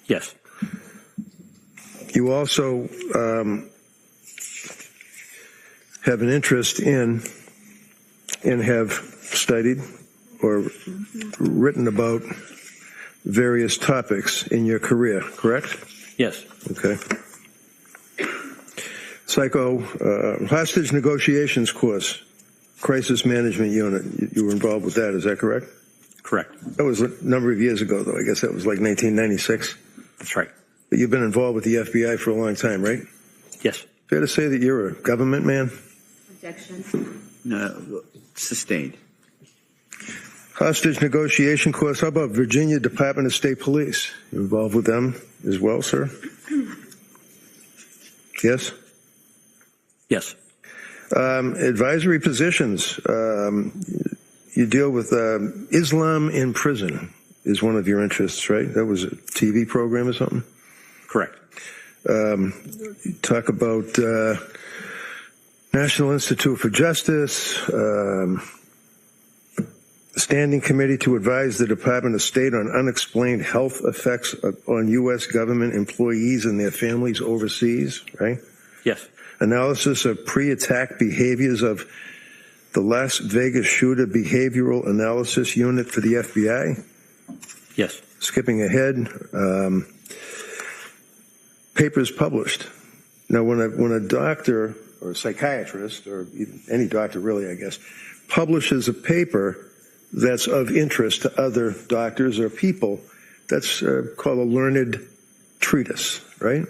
Yes. You also have an interest in and have studied or written about various topics in your career, correct? Yes. Okay. Hostage negotiations course, crisis management unit. You were involved with that, is that correct? Correct. That was a number of years ago, though. I guess that was like 1996. That's right. But you've been involved with the FBI for a long time, right? Yes. Fair to say that you're a government man? Objection. No, sustained. Hostage negotiation course. How about Virginia Department of State Police? You involved with them as well, sir? Yes? Yes. Advisory positions. You deal with Islam in prison is one of your interests, right? That was a TV program or something? Correct. You talk about National Institute for Justice, Standing Committee to advise the Department of State on unexplained health effects on U.S. government employees and their families overseas, right? Yes. Analysis of pre-attack behaviors of the Las Vegas shooter behavioral analysis unit for the FBI. Yes. Skipping ahead, papers published. Now, when a doctor or a psychiatrist, or any doctor really, I guess, publishes a paper that's of interest to other doctors or people, that's called a learned treatise, right?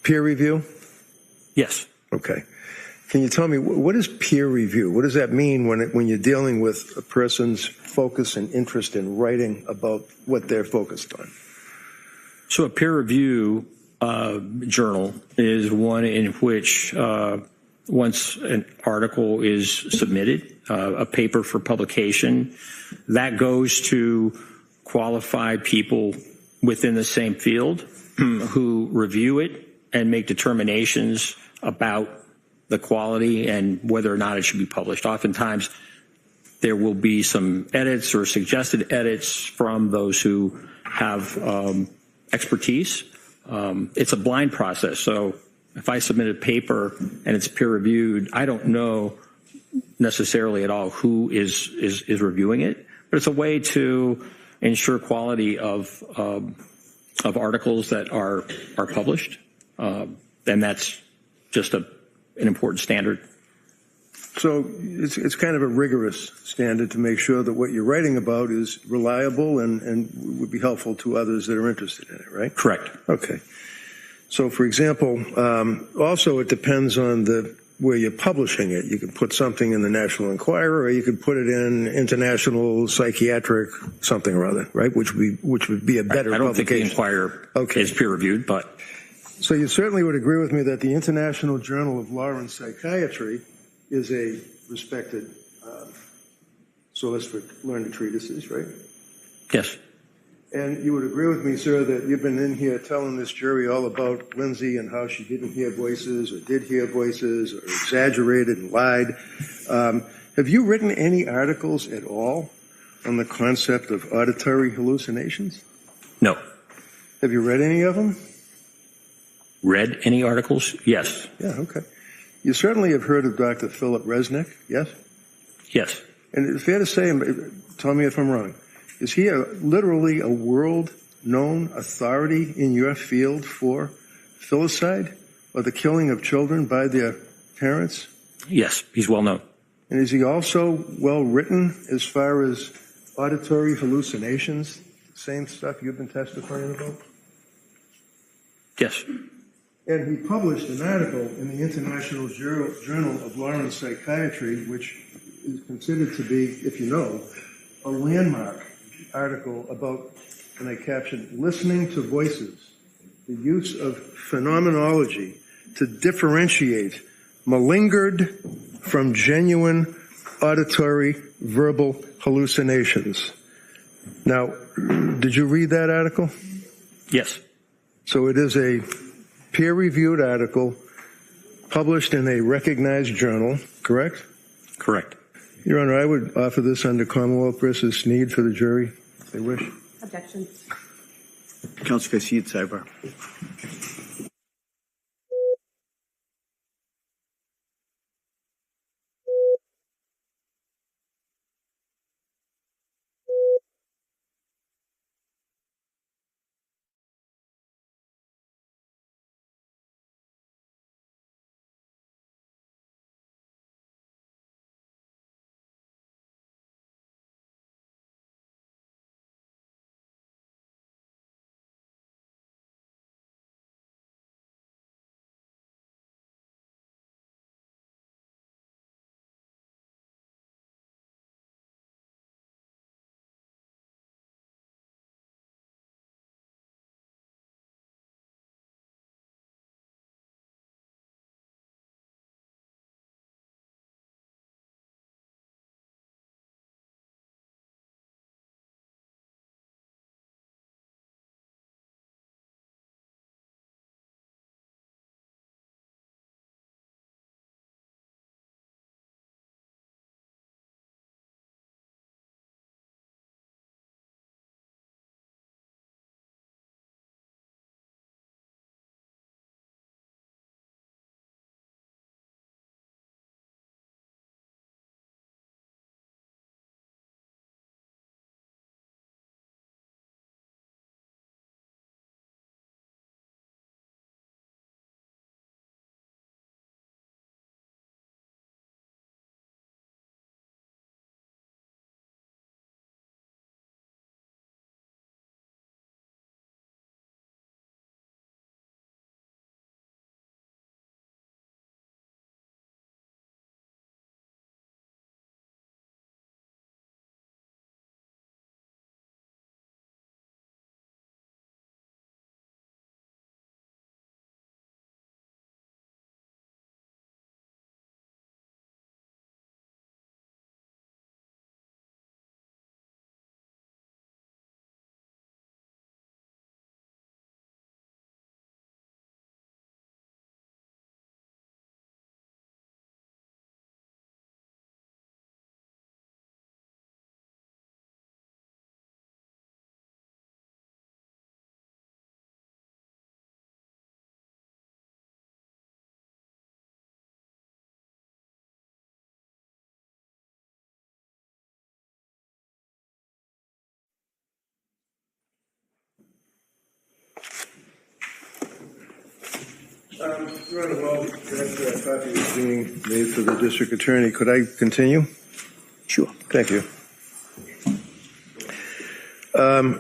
Peer review? Yes. Okay. Can you tell me, what is peer review? What does that mean when you're dealing with a person's focus and interest in writing about what they're focused on? So a peer review journal is one in which once an article is submitted, a paper for publication, that goes to qualified people within the same field who review it and make determinations about the quality and whether or not it should be published. Oftentimes, there will be some edits or suggested edits from those who have expertise. It's a blind process. So if I submit a paper and it's peer reviewed, I don't know necessarily at all who is reviewing it, but it's a way to ensure quality of articles that are published. And that's just an important standard. So it's kind of a rigorous standard to make sure that what you're writing about is reliable and would be helpful to others that are interested in it, right? Correct. Okay. So, for example, also it depends on where you're publishing it. You could put something in the National Enquirer, or you could put it in International Psychiatric something or other, right? Which would be a better publication. I don't think the Enquirer is peer reviewed, but. So you certainly would agree with me that the International Journal of Law and Psychiatry is a respected source for learned treatises, right? Yes. And you would agree with me, sir, that you've been in here telling this jury all about Lindsay and how she didn't hear voices or did hear voices or exaggerated and lied. Have you written any articles at all on the concept of auditory hallucinations? No. Have you read any of them? Read any articles? Yes. Yeah, okay. You certainly have heard of Dr. Philip Resnick, yes? Yes. And it's fair to say, tell me if I'm wrong, is he literally a world-known authority in your field for filicide or the killing of children by their parents? Yes, he's well known. And is he also well written as far as auditory hallucinations, same stuff you've been testifying about? Yes. And he published an article in the International Journal of Law and Psychiatry, which is considered to be, if you know, a landmark article about, and I captioned, listening to voices, the use of phenomenology to differentiate malingered from genuine auditory verbal hallucinations. Now, did you read that article? Yes. So it is a peer-reviewed article published in a recognized journal, correct? Correct. Your Honor, I would offer this under Commonwealth versus Sneed for the jury, if they wish. Objection. Counsel Garcia, sidebar. Your Honor, while that copy is being made for the district attorney, could I continue? Sure. Thank you.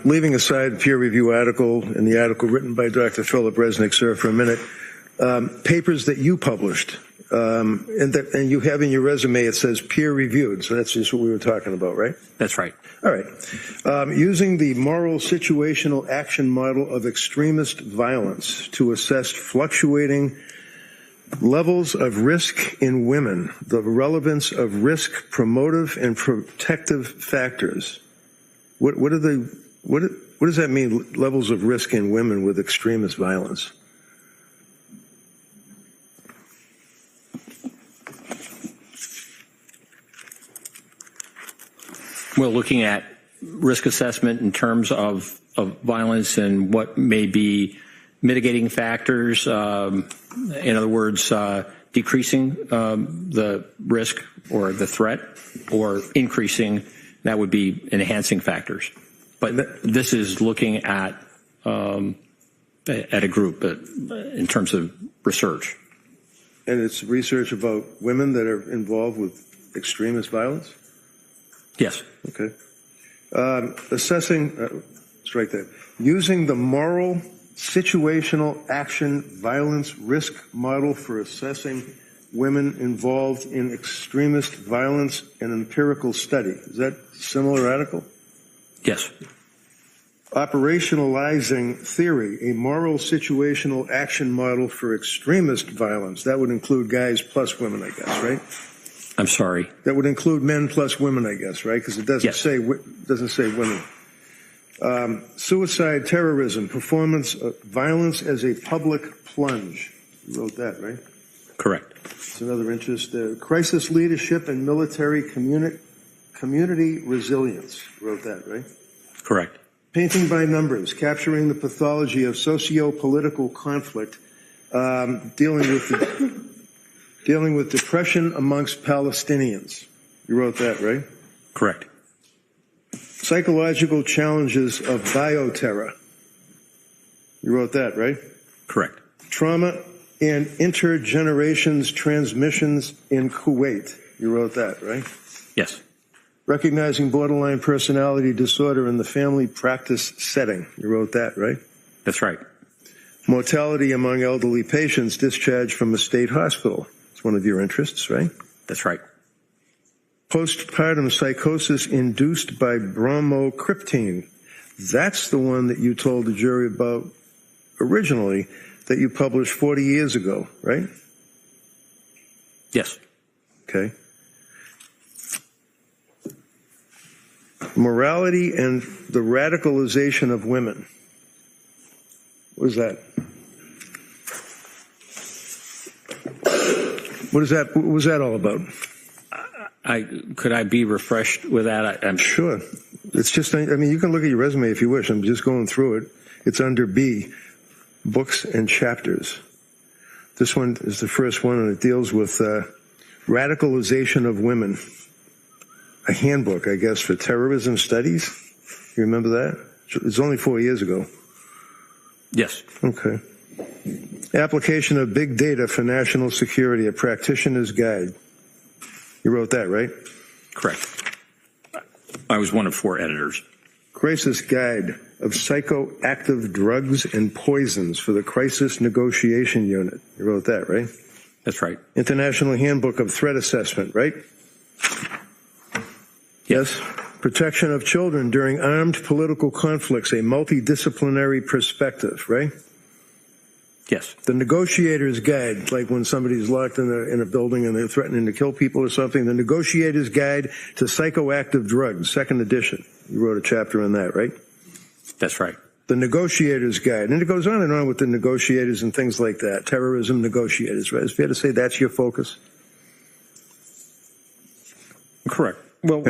Leaving aside peer review article and the article written by Dr. Philip Resnick, sir, for a minute, papers that you published, and you have in your resume, it says peer reviewed. So that's just what we were talking about, right? That's right. All right. Using the moral situational action model of extremist violence to assess fluctuating levels of risk in women, the relevance of risk promotive and protective factors. What does that mean, levels of risk in women with extremist violence? Well, looking at risk assessment in terms of violence and what may be mitigating factors, in other words, decreasing the risk or the threat, or increasing, that would be enhancing factors. But this is looking at a group in terms of research. And it's research about women that are involved with extremist violence? Yes. Okay. Assessing, strike that. Using the moral situational action violence risk model for assessing women involved in extremist violence and empirical study. Is that a similar article? Yes. Operationalizing theory, a moral situational action model for extremist violence. That would include guys plus women, I guess, right? I'm sorry. That would include men plus women, I guess, right? Because it doesn't Yes. say women. Suicide, terrorism, performance, violence as a public plunge. You wrote that, right? Correct. It's another interest. Crisis leadership and military community resilience. You wrote that, right? Correct. Painting by numbers, capturing the pathology of socio-political conflict, dealing with depression amongst Palestinians. You wrote that, right? Correct. Psychological challenges of bioterror. You wrote that, right? Correct. Trauma and intergenerations transmissions in Kuwait. You wrote that, right? Yes. Recognizing borderline personality disorder in the family practice setting. You wrote that, right? That's right. Mortality among elderly patients discharged from a state hospital. It's one of your interests, right? That's right. Postpartum psychosis induced by bromocriptine. That's the one that you told the jury about originally that you published 40 years ago, right? Yes. Okay. Morality and the radicalization of women. What is that? What was that all about? Could I be refreshed with that? I'm Sure. It's just, I mean, you can look at your resume if you wish. I'm just going through it. It's under B, books and chapters. This one is the first one, and it deals with radicalization of women. A handbook, I guess, for terrorism studies. You remember that? It's only 4 years ago. Yes. Okay. Application of big data for national security, a practitioner's guide. You wrote that, right? Correct. I was one of 4 editors. Crisis Guide of Psychoactive Drugs and Poisons for the Crisis Negotiation Unit. You wrote that, right? That's right. International Handbook of Threat Assessment, right? Yes. Protection of Children During Armed Political Conflicts, a multidisciplinary perspective, right? Yes. The Negotiator's Guide, like when somebody's locked in a building and they're threatening to kill people or something. The Negotiator's Guide to Psychoactive Drugs, 2nd edition. You wrote a chapter on that, right? That's right. The Negotiator's Guide. And it goes on and on with the negotiators and things like that. Terrorism negotiators, right? It's fair to say that's your focus? Correct. Well,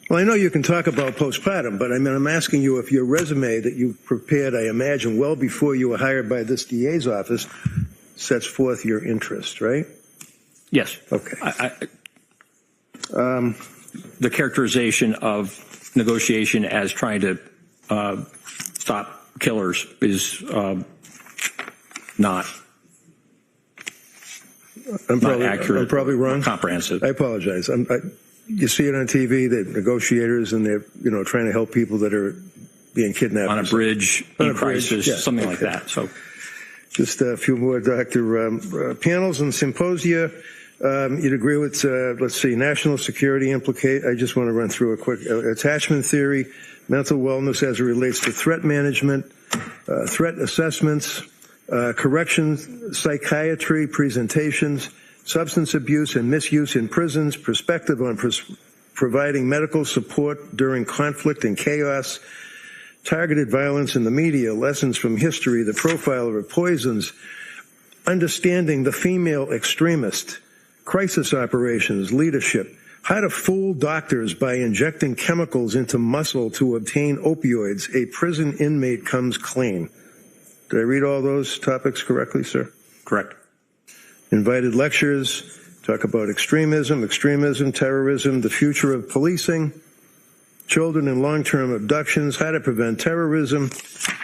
I know you can talk about postpartum, but I mean, I'm asking you if your resume that you prepared, I imagine, well before you were hired by this DA's office, sets forth your interest, right? yes. Okay. The characterization of negotiation as trying to stop killers is not accurate. I'm probably wrong. Comprehensive. I apologize. You see it on TV, the negotiators, and they're trying to help people that are being kidnapped on a bridge, in crisis, yeah. something like that. So, just a few more, Doctor. Panels and symposia. You'd agree with, let's see, national security I just want to run through a quick attachment theory, mental wellness as it relates to threat management, threat assessments, corrections, psychiatry presentations, substance abuse and misuse in prisons, perspective on providing medical support during conflict and chaos, targeted violence in the media, lessons from history, the profile of poisons, understanding the female extremist, crisis operations, leadership, how to fool doctors by injecting chemicals into muscle to obtain opioids, a prison inmate comes clean. Did I read all those topics correctly, sir? correct. Invited lectures, talk about extremism, terrorism, the future of policing, children in long-term abductions, how to prevent terrorism,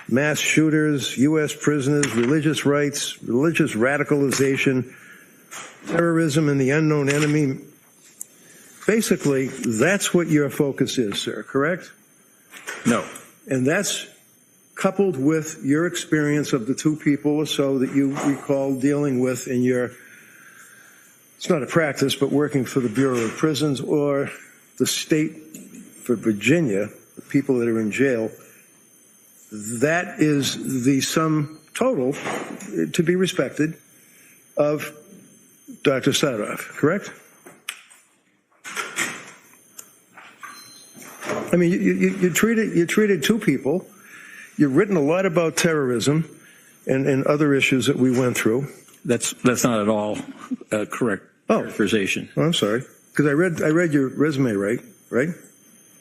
mass shooters, U.S. prisoners, religious rights, religious radicalization, terrorism and the unknown enemy. Basically, that's what your focus is, sir, correct? No. And that's coupled with your experience of the two people or so that you recall dealing with in your, it's not a practice, but working for the Bureau of Prisons or the state for Virginia, the people that are in jail, that is the sum total, to be respected, of Dr. Sadoff, correct? I mean, you treated two people. You've written a lot about terrorism and other issues that we went through. That's not at all correct characterization. Oh, I'm sorry, because I read your resume right?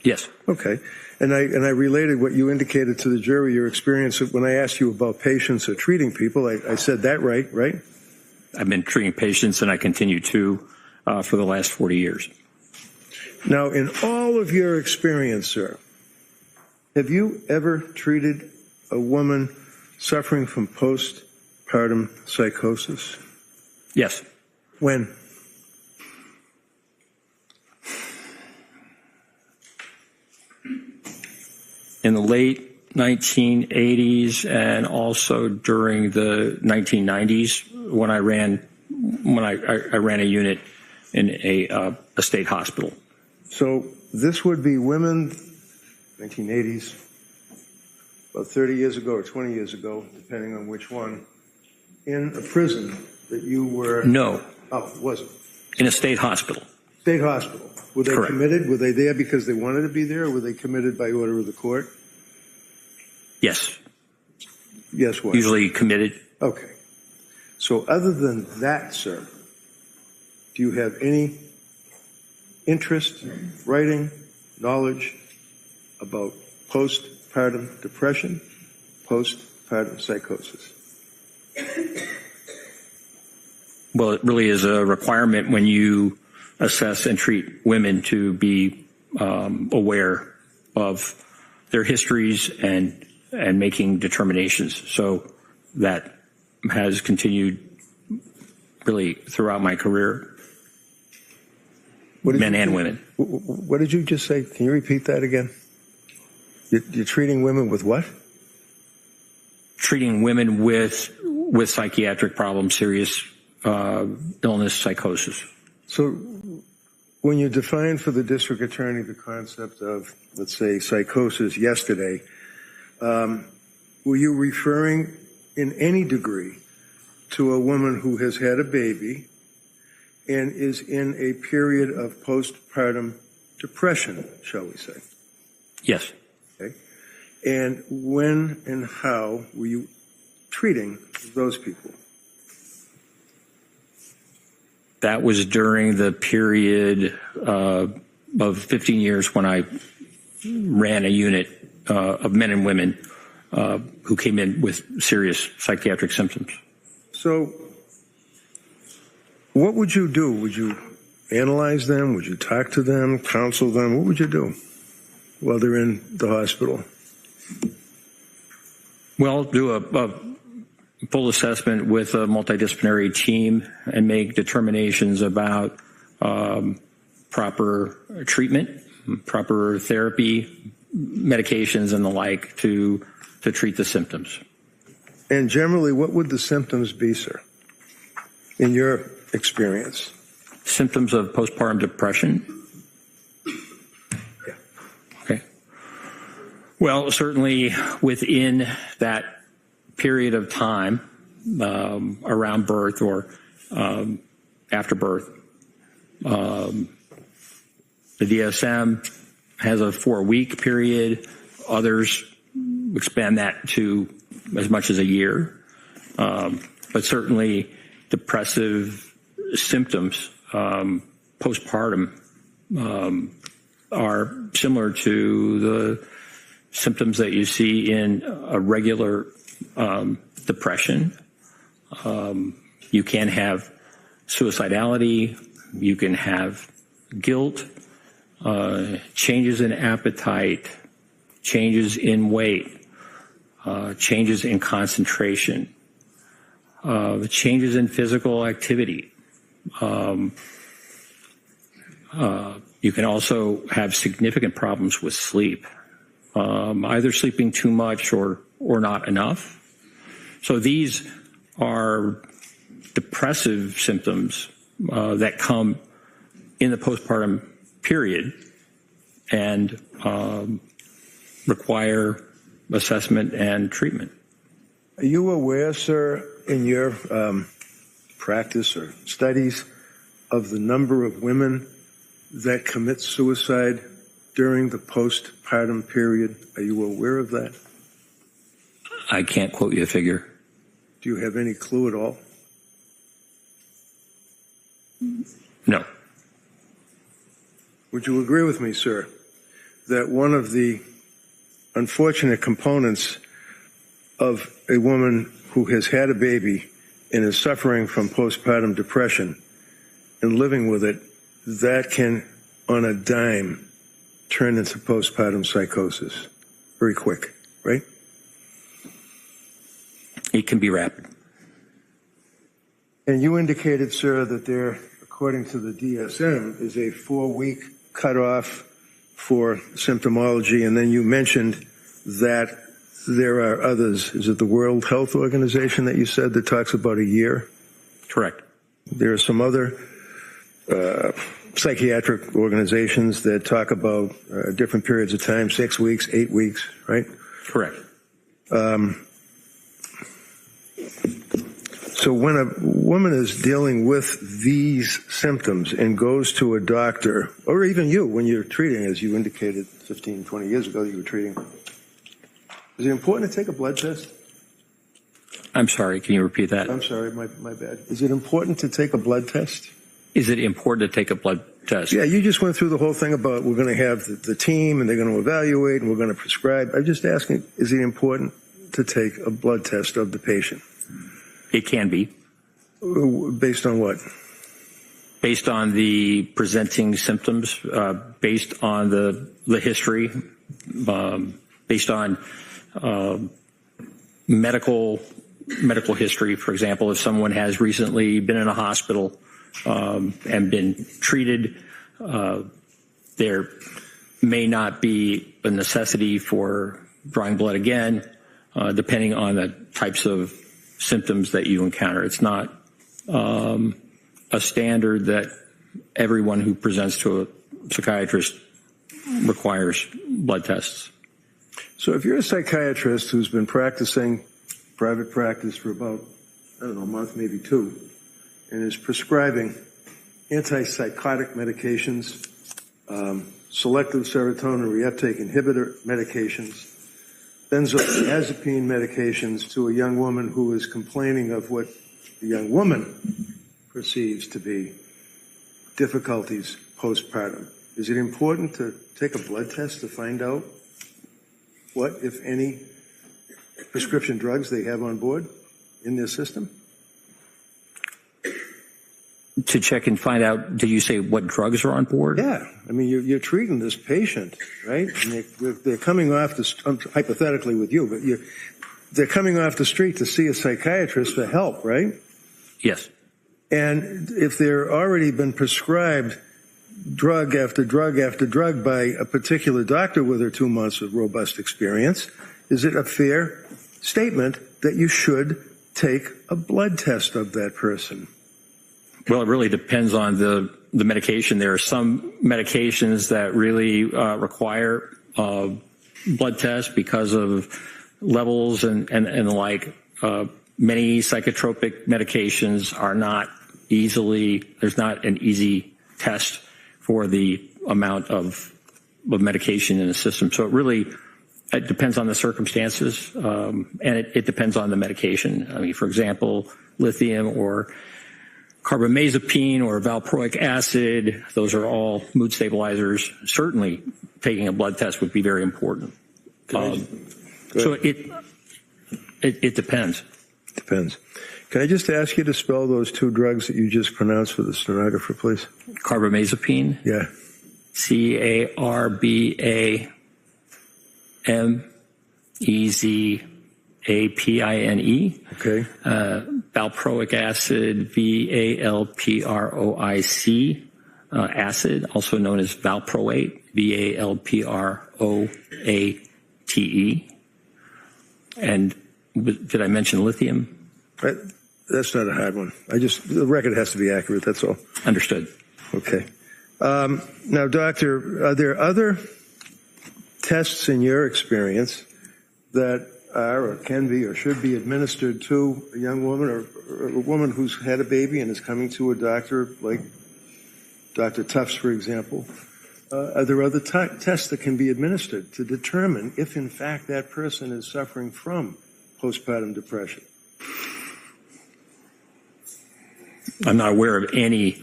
Yes. Okay, and I related what you indicated to the jury, your experience when I asked you about patients or treating people. I said that right? I've been treating patients, and I continue to for the last 40 years. Now, in all of your experience, sir, have you ever treated a woman suffering from postpartum psychosis? Yes. When? In the late 1980s and also during the 1990s when I ran a unit in a state hospital. So this would be women, 1980s, about 30 years ago or 20 years ago, depending on which one, in a prison that you were... No. Oh, it wasn't? In a state hospital. State hospital. Were they Correct. committed? Were they there because they wanted to be there, or were they committed by order of the court? Yes. Yes, what? Usually committed. Okay. So other than that, sir, do you have any interest, writing, knowledge about postpartum depression, postpartum psychosis? Well, it really is a requirement when you assess and treat women to be aware of their histories and making determinations. So that has continued really throughout my career, men and women. What did you just say? Can you repeat that again? You're treating women with what? Treating women with psychiatric problems, serious illness, psychosis. So when you defined for the district attorney the concept of, let's say, psychosis yesterday, were you referring in any degree to a woman who has had a baby and is in a period of postpartum depression, shall we say? Yes. Okay. And when and how were you treating those people? That was during the period of 15 years when I ran a unit of men and women who came in with serious psychiatric symptoms. So what would you do? Would you analyze them? Would you talk to them, counsel them? What would you do while they're in the hospital? Well, do a full assessment with a multidisciplinary team and make determinations about proper treatment, proper therapy, medications, and the like to treat the symptoms. And generally, what would the symptoms be, sir, in your experience? Symptoms of postpartum depression? Yeah. Okay. Well, certainly within that period of time around birth or after birth, the DSM has a 4-week period. Others expand that to as much as a year. But certainly depressive symptoms postpartum are similar to the symptoms that you see in a regular depression. You can have suicidality. You can have guilt, changes in appetite, changes in weight, changes in concentration, changes in physical activity. You can also have significant problems with sleep, either sleeping too much or or not enough. So these are depressive symptoms that come in the postpartum period and require assessment and treatment. Are you aware, sir, in your practice or studies of the number of women that commit suicide during the postpartum period? Are you aware of that? I can't quote you a figure. Do you have any clue at all? No. Would you agree with me, sir, that one of the unfortunate components of a woman who has had a baby and is suffering from postpartum depression and living with it, that can, on a dime, turn into postpartum psychosis very quick, right? It can be rapid. And you indicated, sir, that there, according to the DSM, is a 4-week cutoff for symptomology, and then you mentioned that there are others. Is it the World Health Organization that you said that talks about a year? Correct. There are some other psychiatric organizations that talk about different periods of time, 6 weeks, 8 weeks, right? Correct. So when a woman is dealing with these symptoms and goes to a doctor, or even you, when you're treating, as you indicated 15, 20 years ago, you were treating, is it important to take a blood test? I'm sorry, can you repeat that? I'm sorry, my bad. Is it important to take a blood test? Is it important to take a blood test? Yeah, you just went through the whole thing about we're going to have the team and they're going to evaluate and we're going to prescribe. I'm just asking, is it important to take a blood test of the patient? It can be. Based on what? Based on the presenting symptoms, based on the history, based on medical history. For example, if someone has recently been in a hospital and been treated, there may not be a necessity for drawing blood again, depending on the types of symptoms that you encounter. It's not a standard that everyone who presents to a psychiatrist requires blood tests. So if you're a psychiatrist who's been practicing private practice for about, I don't know, a month, maybe 2, and is prescribing antipsychotic medications, selective serotonin reuptake inhibitor medications, benzodiazepine medications to a young woman who is complaining of what the young woman perceives to be difficulties postpartum. Is it important to take a blood test to find out what, if any, prescription drugs they have on board in their system? To check and find out, did you say what drugs are on board? Yeah. I mean, you're treating this patient, right? And they're coming off hypothetically with you, but they're coming off the street to see a psychiatrist for help, right? Yes. And if they're already been prescribed drug after drug after drug by a particular doctor with her 2 months of robust experience, is it a fair statement that you should take a blood test of that person? Well, it really depends on the medication. There are some medications that really require blood tests because of levels and the like. Many psychotropic medications are not there's not an easy test for the amount of medication in the system. So it depends on the circumstances, and it depends on the medication. I mean, for example, lithium or carbamazepine or valproic acid, those are all mood stabilizers. Certainly taking a blood test would be very important. So it depends. Depends. Can I just ask you to spell those 2 drugs that you just pronounced for the stenographer, please? Carbamazepine. Yeah. Carbamazepine. Okay. Valproic acid, VALPROIC acid, also known as valproate, VALPROATE. And did I mention lithium? That's not a hard one. The record has to be accurate, that's all. Understood. Okay. Now, doctor, are there other tests in your experience that are or can be or should be administered to a young woman or a woman who's had a baby and is coming to a doctor like Dr. Tufts, for example? Are there other tests that can be administered to determine if, in fact, that person is suffering from postpartum depression? I'm not aware of any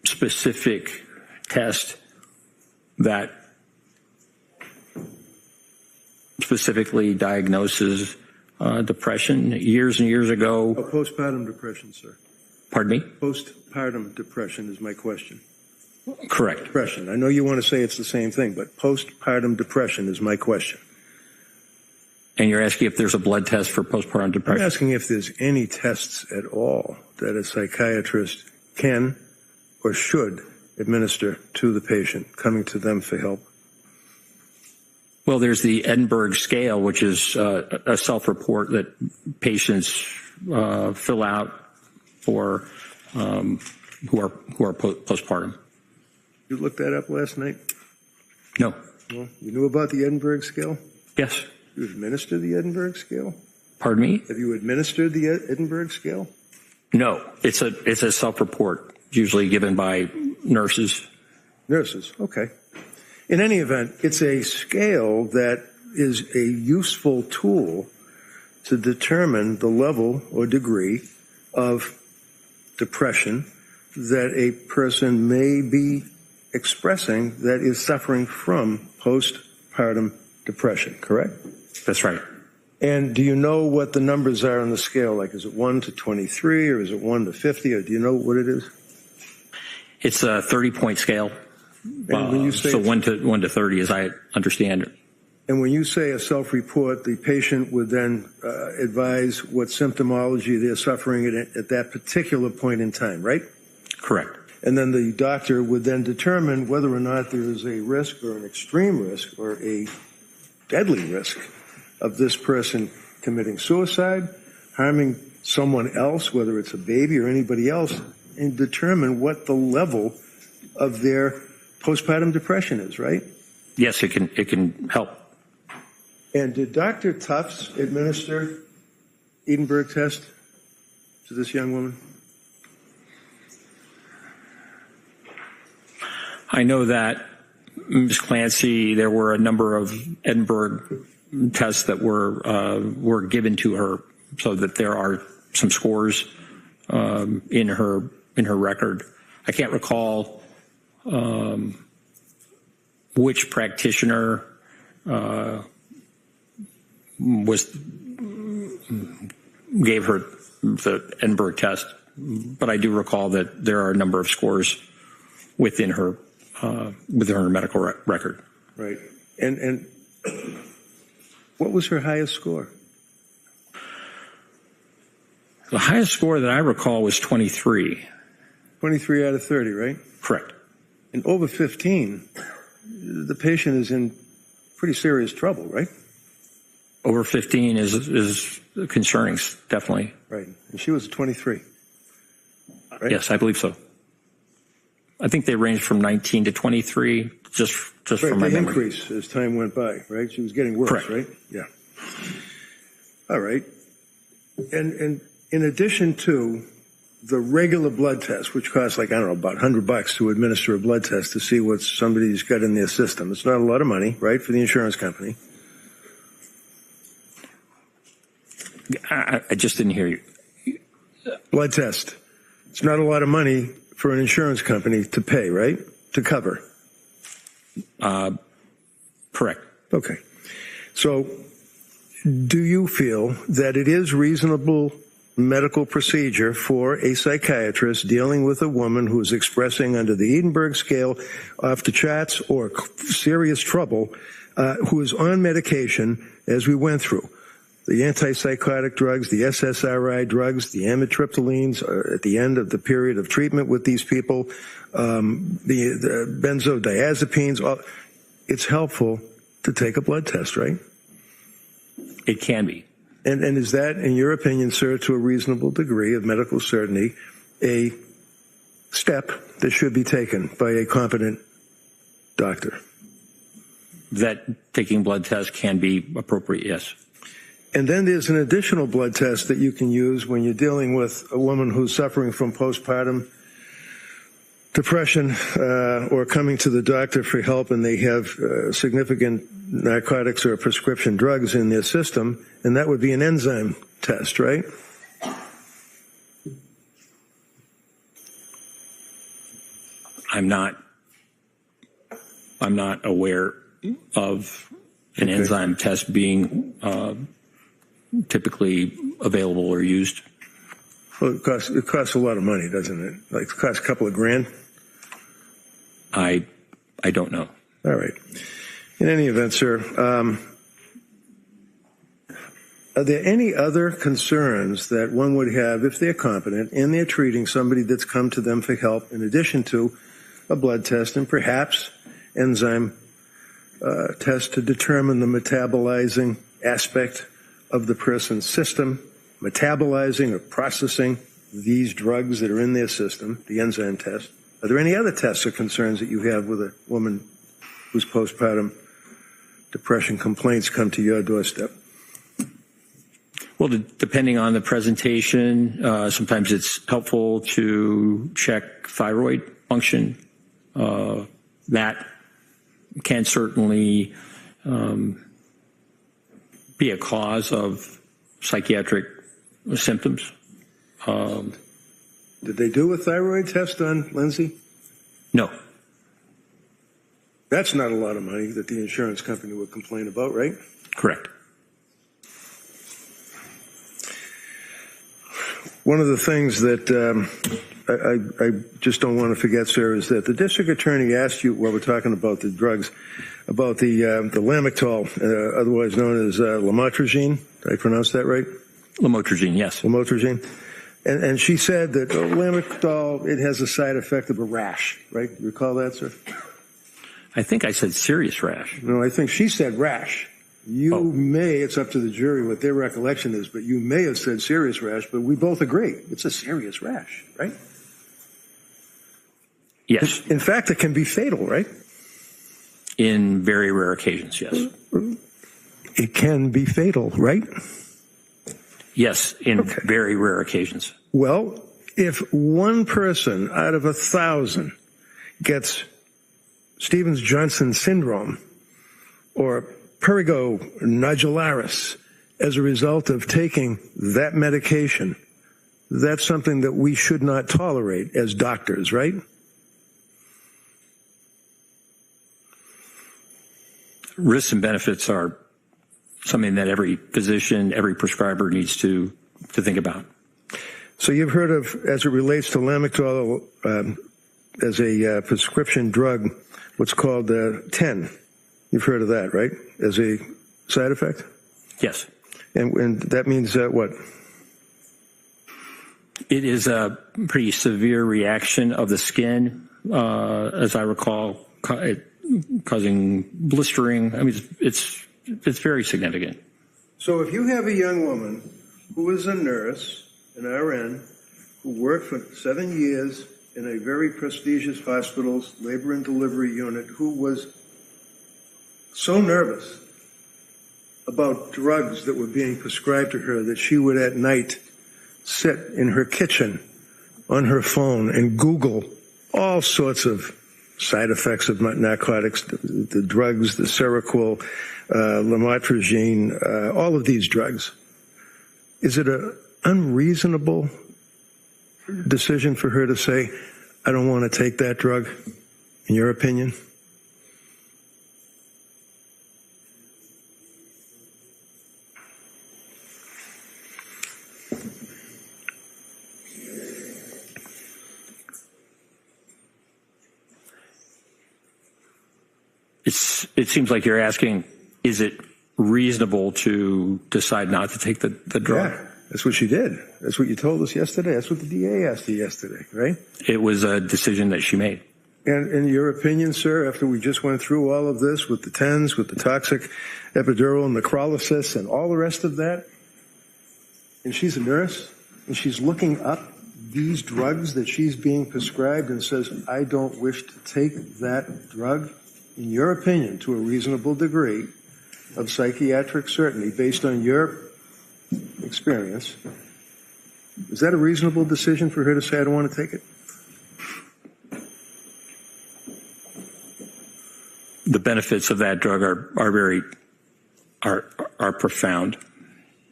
specific test that specifically diagnoses depression. Years and years ago. Postpartum depression, sir. Pardon me? Postpartum depression is my question. Correct. Depression. I know you want to say it's the same thing, but postpartum depression is my question. And you're asking if there's a blood test for postpartum depression? I'm asking if there's any tests at all that a psychiatrist can or should administer to the patient coming to them for help. Well, there's the Edinburgh scale, which is a self-report that patients fill out for who are postpartum. You looked that up last night? No. Well, you knew about the Edinburgh scale? Yes. You administer the Edinburgh scale? Pardon me? Have you administered the Edinburgh scale? No. It's a self-report, usually given by nurses. Nurses, okay. In any event, it's a scale that is a useful tool to determine the level or degree of depression that a person may be expressing that is suffering from postpartum depression, correct? That's right. And do you know what the numbers are on the scale? Like, is it 1 to 23 or is it 1 to 50, or do you know what it is? It's a 30-point scale. And when you say so 1 to 30, as I understand it. And when you say a self-report, the patient would then advise what symptomology they're suffering at that particular point in time, right? Correct. And then the doctor would then determine whether or not there is a risk or an extreme risk or a deadly risk of this person committing suicide, harming someone else, whether it's a baby or anybody else, and determine what the level of their postpartum depression is, right? Yes, it can help. And did Dr. Tufts administer Edinburgh test to this young woman? I know that Ms. Clancy, there were a number of Edinburgh tests that were given to her, so that there are some scores in her record. I can't recall which practitioner gave her the Edinburgh test, but I do recall that there are a number of scores within her medical record. Right. And what was her highest score? The highest score that I recall was 23. 23 out of 30, right? Correct. And over 15, the patient is in pretty serious trouble, right? Over 15 is concerning, definitely. Right. And she was 23. Right? Yes, I believe so. I think they ranged from 19 to 23, just right, from my they memory. increased as time went by, right? She was getting worse, Correct. right? Yeah. All right. And in addition to the regular blood test, which costs like, I don't know, about $100 to administer a blood test to see what somebody's got in their system. It's not a lot of money, right, for the insurance company. I just didn't hear you. Blood test. It's not a lot of money for an insurance company to pay, right? To cover. Correct. Okay. So do you feel that it is reasonable medical procedure for a psychiatrist dealing with a woman who is expressing under the Edinburgh scale off the charts or serious trouble, who is on medication, as we went through? The antipsychotic drugs, the SSRI drugs, the amitriptylines are at the end of the period of treatment with these people, the benzodiazepines. It's helpful to take a blood test, right? It can be. And is that, in your opinion, sir, to a reasonable degree of medical certainty, a step that should be taken by a competent doctor? That taking blood tests can be appropriate, yes. And then there's an additional blood test that you can use when you're dealing with a woman who's suffering from postpartum depression or coming to the doctor for help, and they have significant narcotics or prescription drugs in their system, and that would be an enzyme test, right? I'm not aware of an enzyme test being typically available or used. Well, it costs a lot of money, doesn't it? Like, it costs a couple of grand? I don't know. All right. In any event, sir, are there any other concerns that one would have if they're competent and they're treating somebody that's come to them for help, in addition to a blood test and perhaps enzyme test to determine the metabolizing aspect of the person's system, metabolizing or processing these drugs that are in their system, the enzyme test? Are there any other tests or concerns that you have with a woman whose postpartum depression complaints come to your doorstep? Well, depending on the presentation, sometimes it's helpful to check thyroid function. That can certainly be a cause of psychiatric symptoms. Did they do a thyroid test on Lindsay? No. That's not a lot of money that the insurance company would complain about, right? Correct. One of the things that I just don't want to forget, sir, is that the district attorney asked you, while we're talking about the drugs, about the Lamictal, otherwise known as lamotrigine. Did I pronounce that right? Lamotrigine, yes. Lamotrigine. And she said that Lamictal, it has a side effect of a rash, right? You recall that, sir? I think I said serious rash. No, I think she said rash. You may, it's up to the jury what their recollection is, but you may have said serious rash, but we both agree. It's a serious rash, right? Yes. In fact, it can be fatal, right? In very rare occasions, yes. It can be fatal, right? Yes, in very rare occasions. Well, if one person out of 1,000 gets Stevens-Johnson syndrome or prurigo nodularis as a result of taking that medication, that's something that we should not tolerate as doctors, right? Risks and benefits are something that every physician, every prescriber needs to think about. So you've heard of, as it relates to Lamictal as a prescription drug, what's called 10. You've heard of that, right? As a side effect? Yes. And that means what? It is a pretty severe reaction of the skin, as I recall, causing blistering. I mean, it's very significant. So if you have a young woman who is a nurse, an RN, who worked for 7 years in a very prestigious hospital's labor and delivery unit, who was so nervous about drugs that were being prescribed to her that she would at night sit in her kitchen on her phone and Google all sorts of side effects of narcotics, the drugs, the Seroquel, lamotrigine, all of these drugs. Is it an unreasonable decision for her to say, I don't want to take that drug, in your opinion? It seems like you're asking, is it reasonable to decide not to take the drug? Yeah, that's what she did. That's what you told us yesterday. That's what the DA asked you yesterday, right? It was a decision that she made. And in your opinion, sir, after we just went through all of this with the 10s, with the toxic epidural and necrolysis and all the rest of that. And she's a nurse, and she's looking up these drugs that she's being prescribed and says, I don't wish to take that drug, in your opinion, to a reasonable degree of psychiatric certainty based on your experience. Is that a reasonable decision for her to say, I don't want to take it? The benefits of that drug are profound,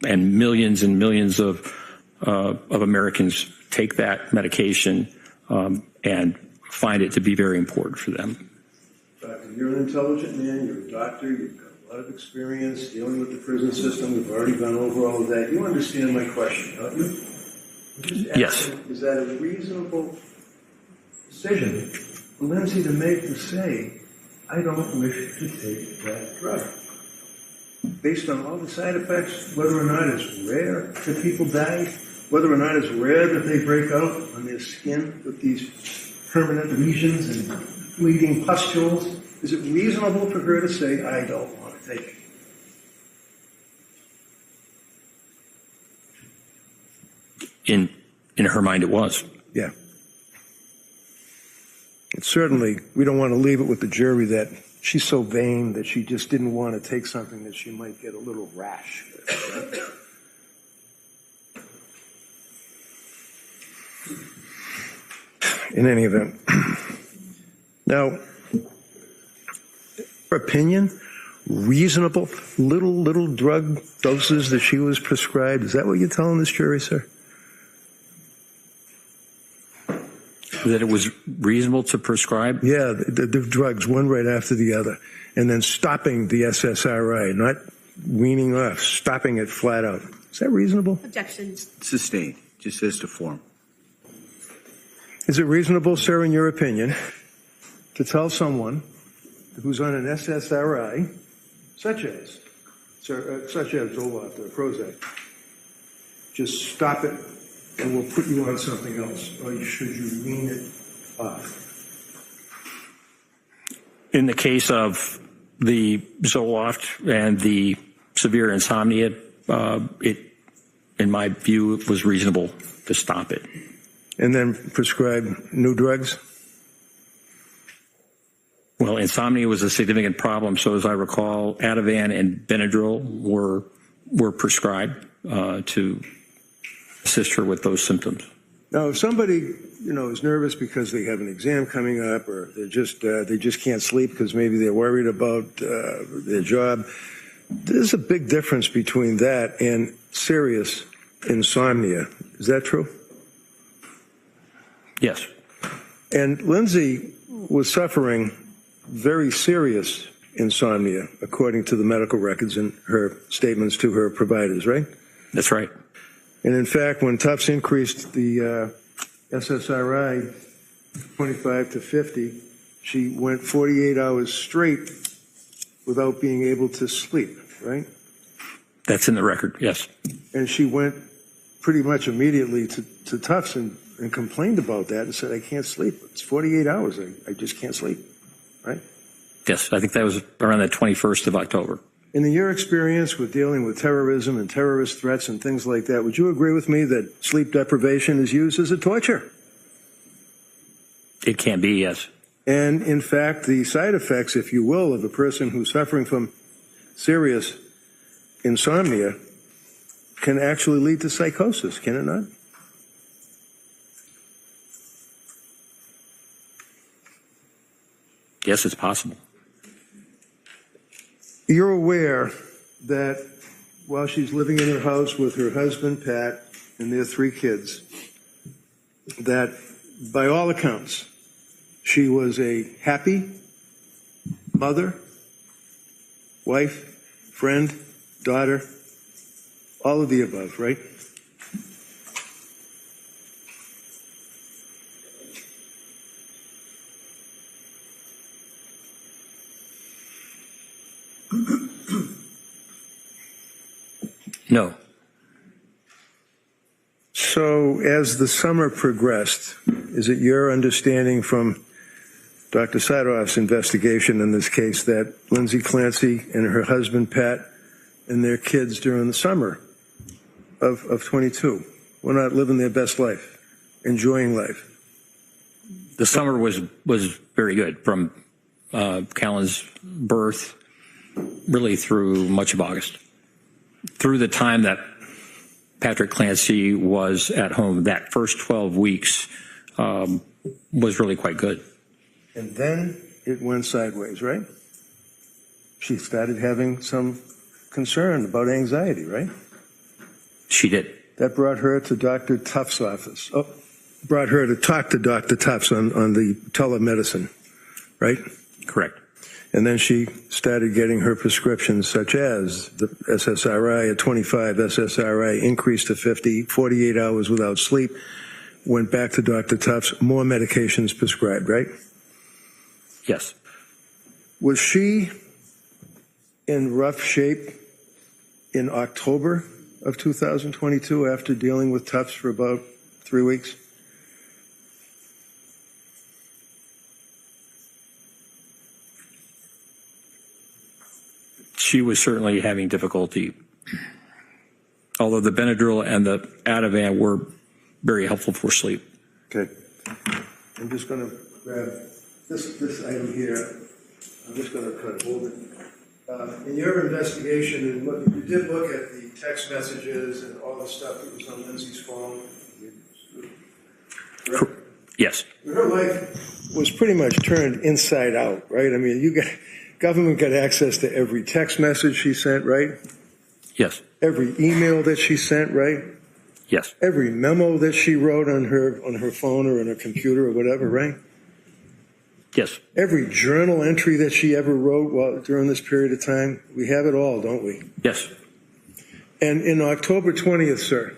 and millions of Americans take that medication and find it to be very important for them. Doctor, you're an intelligent man. You're a doctor. You've got a lot of experience dealing with the prison system. We've already gone over all of that. You understand my question, don't you? Yes. Is that a reasonable decision for Lindsay to make to say, I don't wish to take that drug? Based on all the side effects, whether or not it's rare that people die, whether or not it's rare that they break out on their skin with these permanent lesions and bleeding pustules, is it reasonable for her to say, I don't want to take it? In her mind, it was. Yeah. And certainly, we don't want to leave it with the jury that she's so vain that she just didn't want to take something that she might get a little rash with, right? In any event. Now, her opinion, reasonable little drug doses that she was prescribed, is that what you're telling this jury, sir? That it was reasonable to prescribe? Yeah, the drugs, one right after the other, and then stopping the SSRI, not weaning off, stopping it flat out. Is that reasonable? Objection. Sustained, just as to form. Is it reasonable, sir, in your opinion, to tell someone who's on an SSRI, such as Zoloft or Prozac, just stop it and we'll put you on something else, or should you wean it off? In the case of the Zoloft and the severe insomnia, in my view, it was reasonable to stop it. And then prescribe new drugs? Well, insomnia was a significant problem, so as I recall, Ativan and Benadryl were prescribed to assist her with those symptoms. Now, if somebody, is nervous because they have an exam coming up, or they just can't sleep because maybe they're worried about their job, there's a big difference between that and serious insomnia. Is that true? Yes. And Lindsay was suffering very serious insomnia, according to the medical records and her statements to her providers, right? That's right. And in fact, when Tufts increased the SSRI 25 to 50, she went 48 hours straight without being able to sleep, right? That's in the record, yes. And she went pretty much immediately to Tufts and complained about that and said, I can't sleep. It's 48 hours. I just can't sleep, right? Yes, I think that was around the 21st of October. And in your experience with dealing with terrorism and terrorist threats and things like that, would you agree with me that sleep deprivation is used as a torture? It can be, yes. And in fact, the side effects, if you will, of a person who's suffering from serious insomnia can actually lead to psychosis, can it not? Yes, it's possible. You're aware that while she's living in her house with her husband, Pat, and their 3 kids, that by all accounts, she was a happy mother, wife, friend, daughter, all of the above, right? No. So as the summer progressed, is it your understanding from Dr. Sadoff's investigation in this case that Lindsay Clancy and her husband, Pat, and their kids during the summer of 22 were not living their best life, enjoying life. The summer was very good from Callan's birth really through much of August. Through the time that Patrick Clancy was at home, that first 12 weeks was really quite good. And then it went sideways, right? She started having some concern about anxiety, right? She did. That brought her to Dr. Tufts' office. Oh, brought her to talk to Dr. Tufts on the telemedicine, right? Correct. And then she started getting her prescriptions, such as the SSRI at 25, SSRI increased to 50, 48 hours without sleep, went back to Dr. Tufts, more medications prescribed, right? Yes. Was she in rough shape in October of 2022 after dealing with Tufts for about 3 weeks? She was certainly having difficulty, although the Benadryl and the Ativan were very helpful for sleep. Okay. I'm just going to grab this item here. I'm just going to kind of hold it. In your investigation, and you did look at the text messages and all the stuff that was on Lindsay's phone. Right? Yes. Her life was pretty much turned inside out, right? I mean, government got access to every text message she sent, right? Yes. Every email that she sent, right? Yes. Every memo that she wrote on her phone or on her computer or whatever, right? Yes. Every journal entry that she ever wrote during this period of time, we have it all, don't we? Yes. And in October 20th, sir,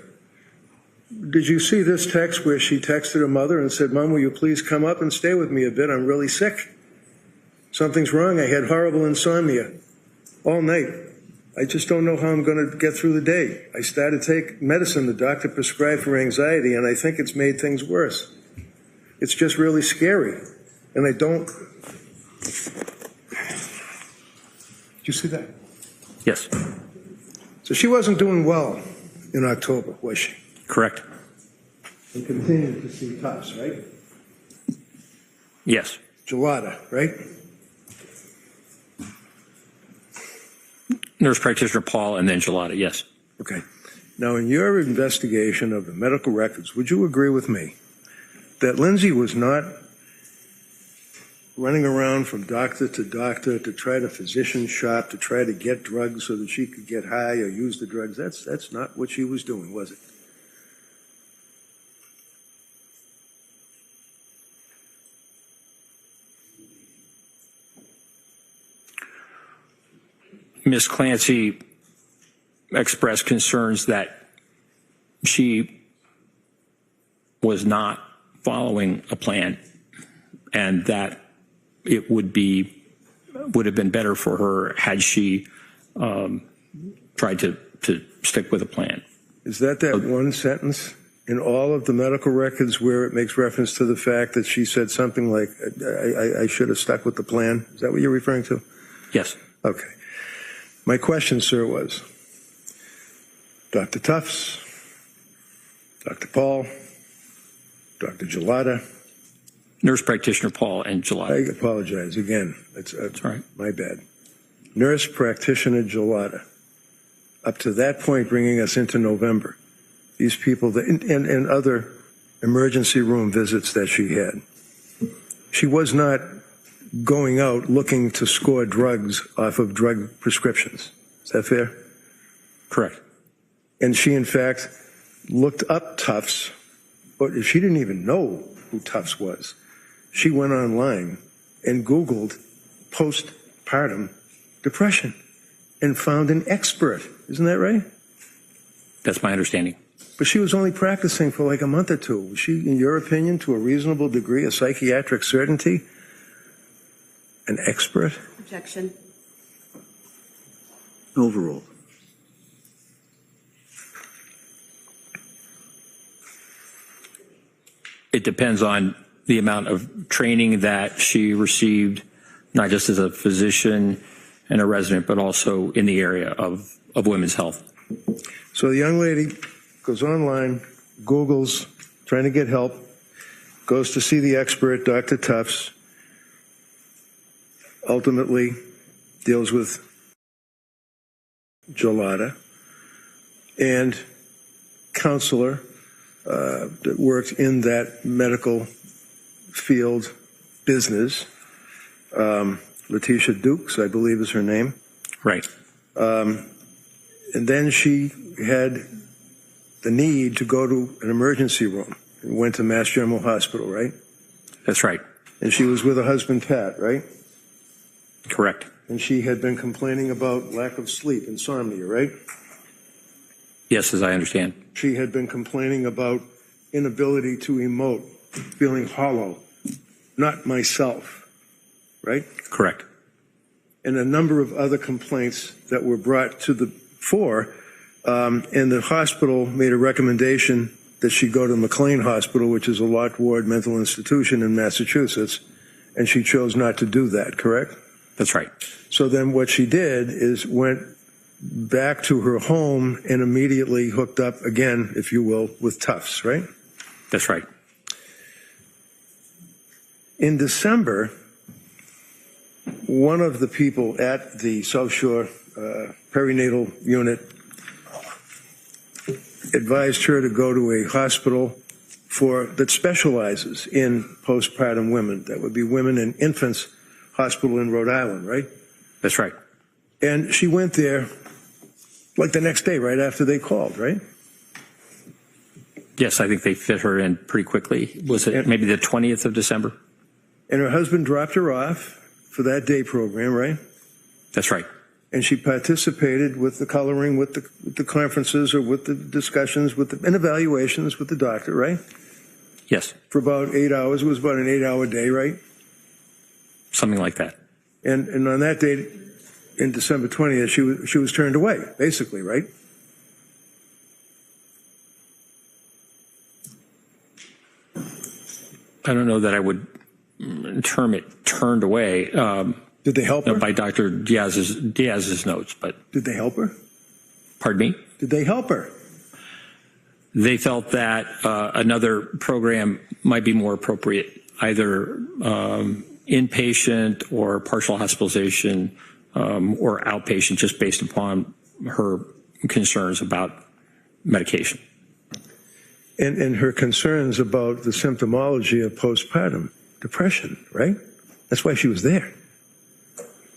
did you see this text where she texted her mother and said, "Mom, will you please come up and stay with me a bit? I'm really sick. Something's wrong. I had horrible insomnia all night. I just don't know how I'm going to get through the day. I started to take medicine the doctor prescribed for anxiety, and I think it's made things worse. It's just really scary. And I don't..." Did you see that? Yes. So she wasn't doing well in October, was she? Correct. And continued to see Tufts, right? Yes. Gelada, right? Nurse practitioner Paul and then Gelada, yes. Okay. Now, in your investigation of the medical records, would you agree with me that Lindsay was not running around from doctor to doctor to try to physician shop to try to get drugs so that she could get high or use the drugs? That's not what she was doing, was it? Ms. Clancy expressed concerns that she was not following a plan and that it would have been better for her had she tried to stick with a plan. Is that one sentence in all of the medical records where it makes reference to the fact that she said something like, I should have stuck with the plan? Is that what you're referring to? Yes. Okay. My question, sir, was Dr. Tufts, Dr. Paul, Dr. Gelada. Nurse practitioner Paul and Gelada. I apologize again. It's all right. My bad. Nurse practitioner Gelada. Up to that point, bringing us into November, these people and other emergency room visits that she had. She was not going out looking to score drugs off of drug prescriptions. Is that fair? Correct. And she, in fact, looked up Tufts, but she didn't even know who Tufts was. She went online and Googled postpartum depression and found an expert. Isn't that right? That's my understanding. But she was only practicing for like a month or two. Was she, in your opinion, to a reasonable degree, a psychiatric certainty, an expert? Objection. Overruled. It depends on the amount of training that she received, not just as a physician and a resident, but also in the area of women's health. So the young lady goes online, Googles, trying to get help, goes to see the expert, Dr. Tufts, ultimately deals with gelada, and counselor that worked in that medical field business, Letitia Dukes, I believe is her name. Right. And then she had the need to go to an emergency room and went to Mass General Hospital, right? That's right. And she was with her husband, Pat, right? Correct. And she had been complaining about lack of sleep, insomnia, right? Yes, as I understand. She had been complaining about inability to emote, feeling hollow, not myself, right? Correct. And a number of other complaints that were brought to the fore. And the hospital made a recommendation that she go to McLean Hospital, which is a locked ward mental institution in Massachusetts, and she chose not to do that, correct? That's right. So then what she did is went back to her home and immediately hooked up again, if you will, with Tufts, right? That's right. In December, one of the people at the South Shore perinatal unit advised her to go to a hospital that specializes in postpartum women. That would be Women and Infants Hospital in Rhode Island, right? That's right. And she went there like the next day, right after they called, right? Yes, I think they fit her in pretty quickly. Was it maybe the 20th of December? And her husband dropped her off for that day program, right? That's right. And she participated with the coloring, with the conferences, or with the discussions, and evaluations with the doctor, right? Yes. For about 8 hours. It was about an 8-hour day, right? Something like that. And on that day, in December 20th, she was turned away, basically, right? I don't know that I would term it turned away. Did they help her? By Dr. Diaz's notes, but did they help her? Pardon me? Did they help her? They felt that another program might be more appropriate, either inpatient or partial hospitalization or outpatient, just based upon her concerns about medication. And her concerns about the symptomology of postpartum depression, right? That's why she was there.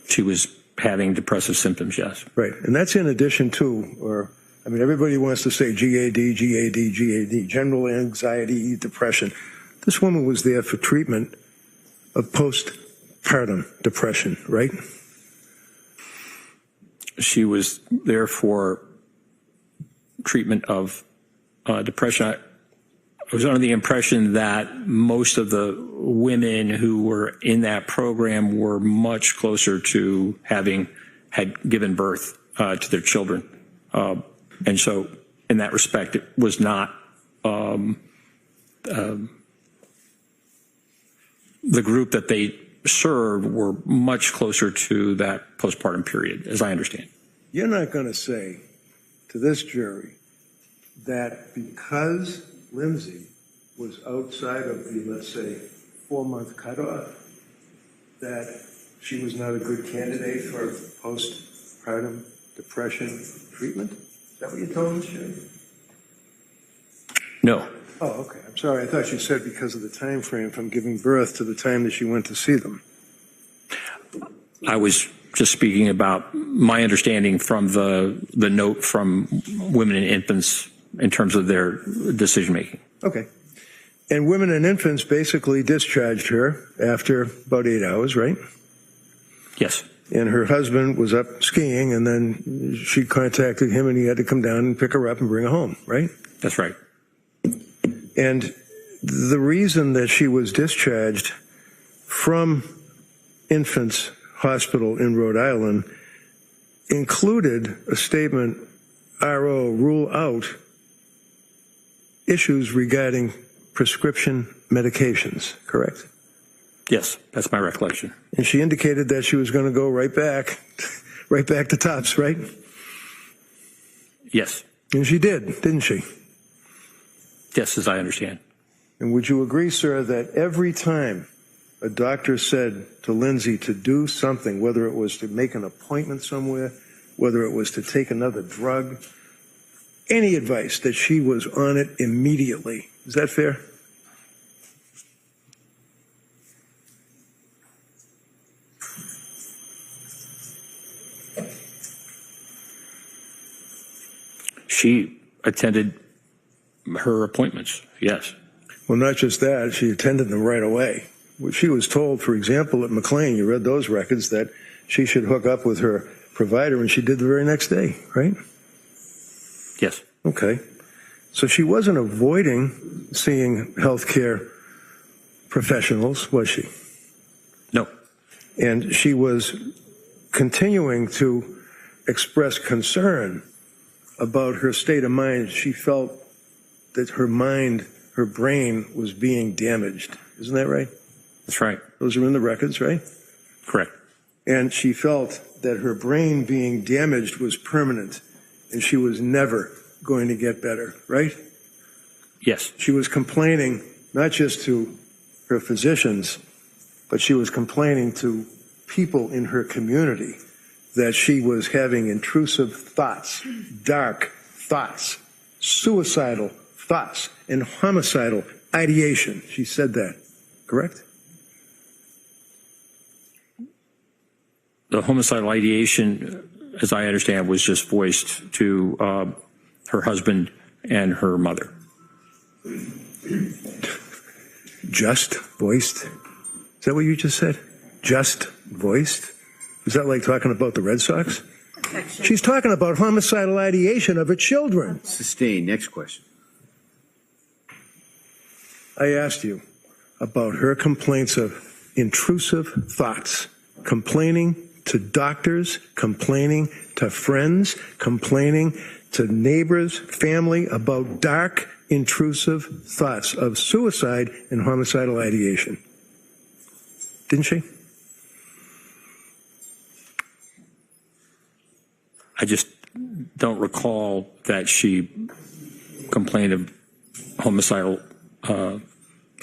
She was having depressive symptoms, yes. Right. And that's in addition to, everybody wants to say GAD, GAD, GAD, general anxiety, depression. This woman was there for treatment of postpartum depression, right? She was there for treatment of depression. I was under the impression that most of the women who were in that program were much closer to had given birth to their children. And so in that respect, it was not the group that they served were much closer to that postpartum period, as I understand. You're not going to say to this jury that because Lindsay was outside of the, let's say, 4-month cutoff, that she was not a good candidate for postpartum depression treatment? Is that what you told us, Jerry? No. Oh, okay. I'm sorry. I thought you said because of the time frame from giving birth to the time that she went to see them. I was just speaking about my understanding from the note from Women and Infants in terms of their decision making. Okay. And Women and Infants basically discharged her after about 8 hours, right? Yes. And her husband was up skiing, and then she contacted him, and he had to come down and pick her up and bring her home, right? That's right. And the reason that she was discharged from Infants Hospital in Rhode Island included a statement, RO, rule out issues regarding prescription medications, correct? Yes, that's my recollection. And she indicated that she was going to go right back to TOPS, right? Yes. And she did, didn't she? Yes, as I understand. And would you agree, sir, that every time a doctor said to Lindsay to do something, whether it was to make an appointment somewhere, whether it was to take another drug, any advice, that she was on it immediately? Is that fair? She attended her appointments, yes. Well, not just that, she attended them right away. She was told, for example, at McLean, you read those records, that she should hook up with her provider, and she did the very next day, right? Yes. Okay. So she wasn't avoiding seeing healthcare professionals, was she? No. And she was continuing to express concern about her state of mind. She felt that her mind, her brain was being damaged. Isn't that right? That's right. Those are in the records, right? Correct. And she felt that her brain being damaged was permanent and she was never going to get better, right? Yes. She was complaining not just to her physicians, but she was complaining to people in her community that she was having intrusive thoughts, dark thoughts, suicidal thoughts, and homicidal ideation. She said that, correct? The homicidal ideation, as I understand, was just voiced to her husband and her mother. Just voiced? Is that what you just said? Just voiced? Is that like talking about the Red Sox? She's talking about homicidal ideation of her children. Sustained. Next question. I asked you about her complaints of intrusive thoughts, complaining to doctors, complaining to friends, complaining to neighbors, family about dark, intrusive thoughts of suicide and homicidal ideation. Didn't she? I just don't recall that she complained of homicidal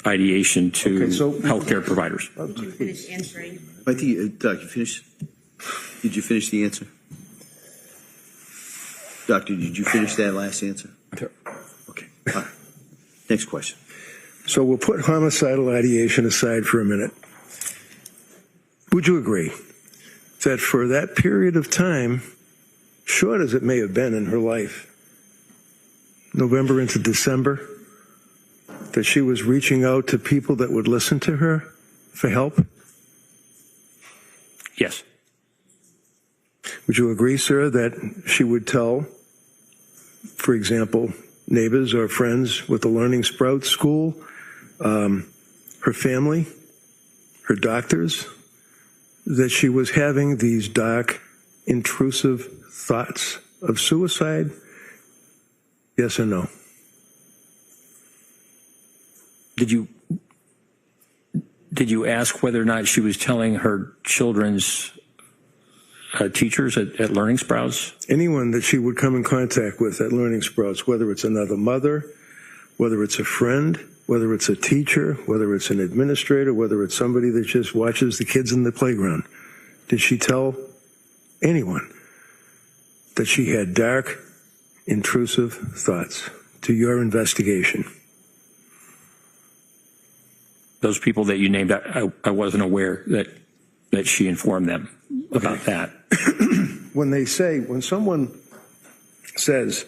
ideation to healthcare providers. Finish answering. I think, Doc, you finished? Did you finish the answer? Doctor, did you finish that last answer? Sure. Okay. All right. Next question. So we'll put homicidal ideation aside for a minute. Would you agree that for that period of time, short as it may have been in her life, November into December, that she was reaching out to people that would listen to her for help? Yes. Would you agree, sir, that she would tell, for example, neighbors or friends with the Learning Sprouts School, her family, her doctors, that she was having these dark, intrusive thoughts of suicide? Yes or no? Did you ask whether or not she was telling her children's teachers at Learning Sprouts? Anyone that she would come in contact with at Learning Sprouts, whether it's another mother, whether it's a friend, whether it's a teacher, whether it's an administrator, whether it's somebody that just watches the kids in the playground, did she tell anyone that she had dark, intrusive thoughts to your investigation? Those people that you named, I wasn't aware that she informed them about that. When someone says,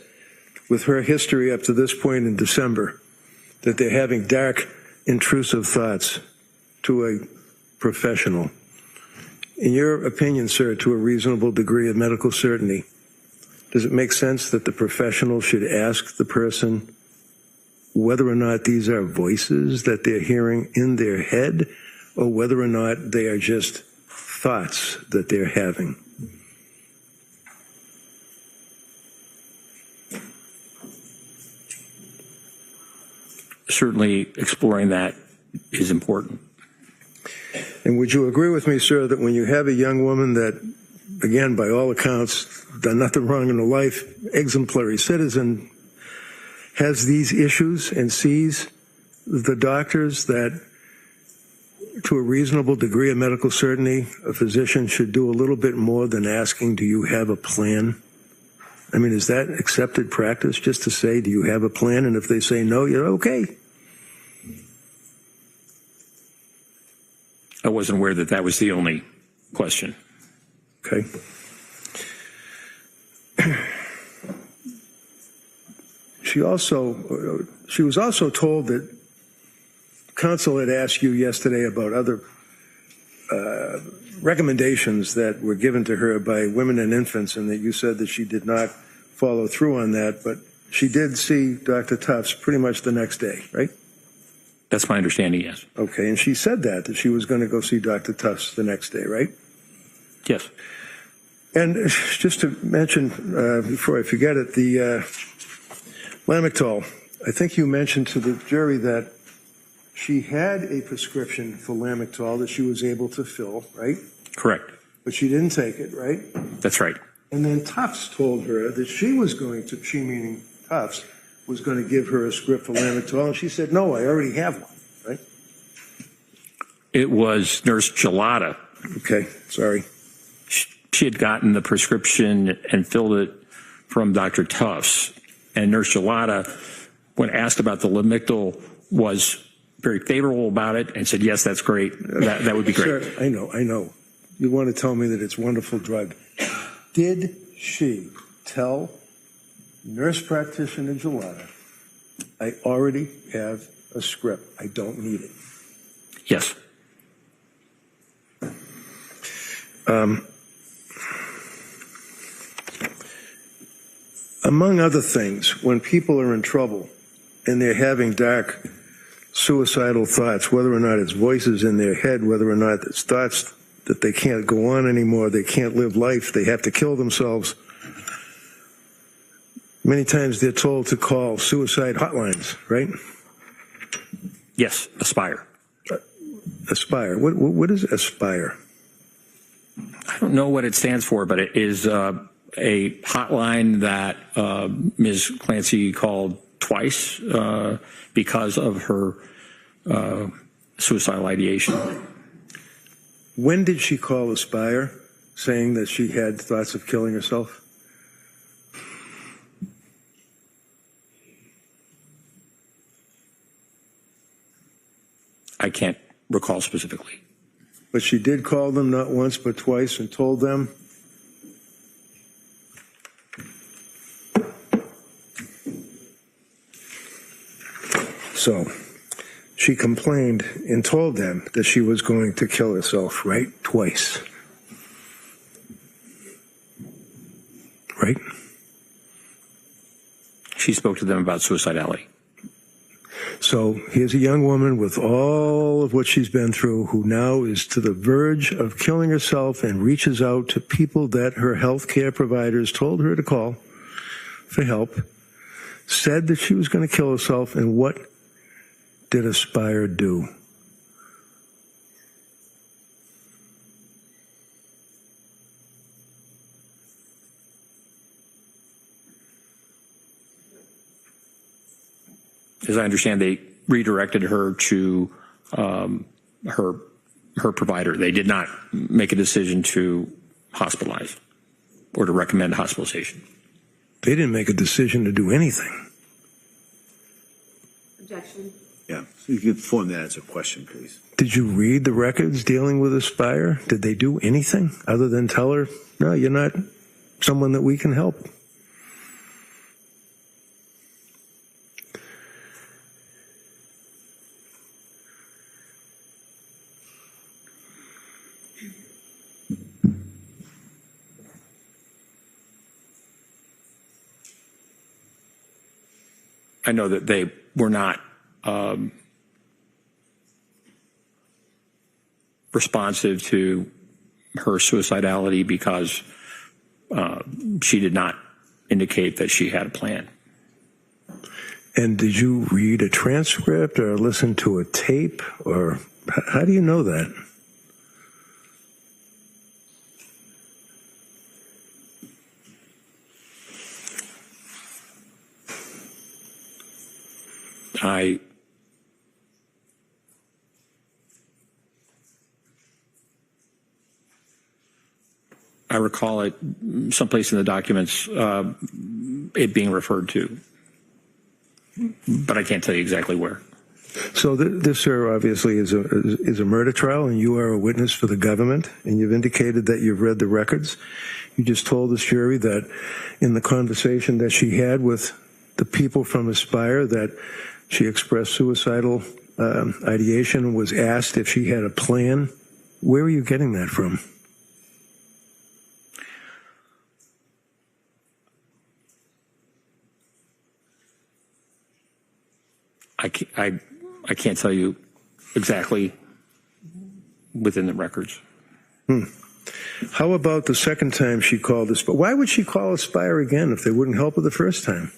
with her history up to this point in December, that they're having dark, intrusive thoughts to a professional, in your opinion, sir, to a reasonable degree of medical certainty, does it make sense that the professional should ask the person whether or not these are voices that they're hearing in their head, or whether or not they are just thoughts that they're having? certainly exploring that is important. And would you agree with me, sir, that when you have a young woman that, again, by all accounts, done nothing wrong in her life, exemplary citizen, has these issues and sees the doctors that, to a reasonable degree of medical certainty, a physician should do a little bit more than asking, do you have a plan? I mean, is that accepted practice, just to say, do you have a plan? And if they say no, you're okay. I wasn't aware that that was the only question. Okay. She was also told that counsel had asked you yesterday about other recommendations that were given to her by women and infants, and that you said that she did not follow through on that, but she did see Dr. Tufts pretty much the next day, right? That's my understanding, yes. Okay, and she said that she was going to go see Dr. Tufts the next day, right? Yes. And just to mention, before I forget it, the Lamictal, I think you mentioned to the jury that she had a prescription for Lamictal that she was able to fill, right? Correct. But she didn't take it, right? That's right. And then Tufts told her that she was going to, she meaning Tufts, was going to give her a script for Lamictal, and she said, no, I already have one, right? It was Nurse Gelada. Okay, sorry. She had gotten the prescription and filled it from Dr. Tufts. And Nurse Gelada, when asked about the Lamictal, was very favorable about it and said, yes, that's great. That would be great. Sir, I know. You want to tell me that it's a wonderful drug. Did she tell nurse practitioner Gelada, I already have a script. I don't need it? Yes. Among other things, when people are in trouble and they're having dark suicidal thoughts, whether or not it's voices in their head, whether or not it's thoughts that they can't go on anymore, they can't live life, they have to kill themselves, many times they're told to call suicide hotlines, right? Yes, Aspire. Aspire. What is Aspire? I don't know what it stands for, but it is a hotline that Ms. Clancy called twice because of her suicidal ideation. When did she call Aspire, saying that she had thoughts of killing herself? I can't recall specifically. But she did call them not once but twice and told them. So she complained and told them that she was going to kill herself, right? Twice. Right? She spoke to them about suicidality. So here's a young woman with all of what she's been through who now is to the verge of killing herself and reaches out to people that her health care providers told her to call for help, said that she was going to kill herself, and what did Aspire do? As I understand, they redirected her to her provider. They did not make a decision to hospitalize or to recommend hospitalization. They didn't make a decision to do anything. Objection. Yeah, so you can form that as a question, please. Did you read the records dealing with Aspire? Did they do anything other than tell her, no, you're not someone that we can help? I know that they were not responsive to her suicidality because she did not indicate that she had a plan. And did you read a transcript or listen to a tape, or how do you know that? I recall it someplace in the documents, it being referred to, but I can't tell you exactly where. So this, sir, obviously is a murder trial, and you are a witness for the government, and you've indicated that you've read the records. You just told this jury that in the conversation that she had with the people from Aspire that she expressed suicidal ideation and was asked if she had a plan. Where are you getting that from? I can't tell you exactly within the records. How about the second time she called Aspire? Why would she call Aspire again if they wouldn't help her the first time?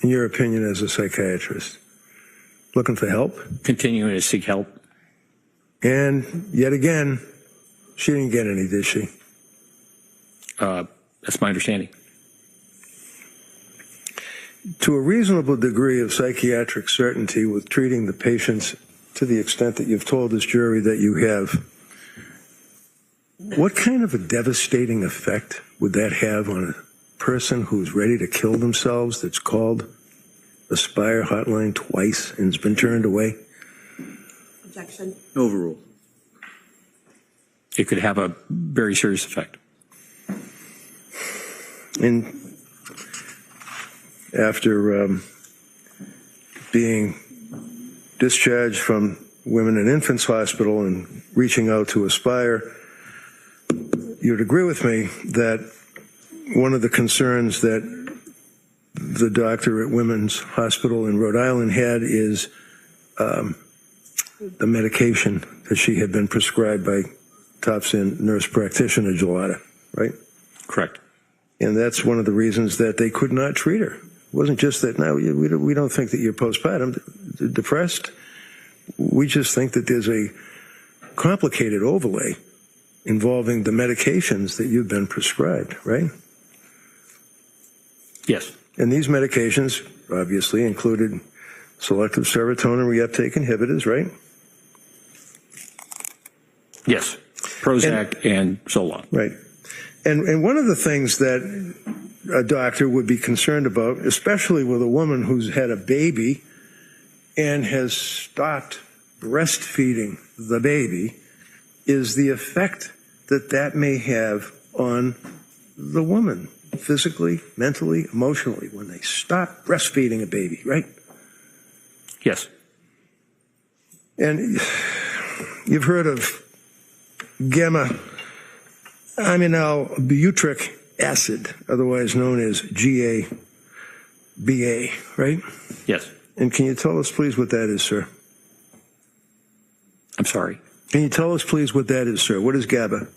In your opinion as a psychiatrist? Looking for help? Continuing to seek help. And yet again, she didn't get any, did she? That's my understanding. To a reasonable degree of psychiatric certainty with treating the patients to the extent that you've told this jury that you have, what kind of a devastating effect would that have on a person who's ready to kill themselves that's called Aspire hotline twice and has been turned away? Objection. Overruled. It could have a very serious effect. And after being discharged from Women and Infants Hospital and reaching out to Aspire, you'd agree with me that one of the concerns that the doctor at Women's Hospital in Rhode Island had is the medication that she had been prescribed by top-end nurse practitioner Gelada, right? Correct. And that's one of the reasons that they could not treat her. It wasn't just that, no, we don't think that you're postpartum depressed. We just think that there's a complicated overlay involving the medications that you've been prescribed, right? Yes. And these medications obviously included selective serotonin reuptake inhibitors, right? Yes. Prozac and Zoloft. Right. And one of the things that a doctor would be concerned about, especially with a woman who's had a baby and has stopped breastfeeding the baby, is the effect that that may have on the woman, physically, mentally, emotionally, when they stop breastfeeding a baby, right? Yes. And you've heard of gamma aminobutyric acid, otherwise known as GABA, right? Yes. And can you tell us, please, what that is, sir? I'm sorry. Can you tell us, please, what that is, sir? What is GABA?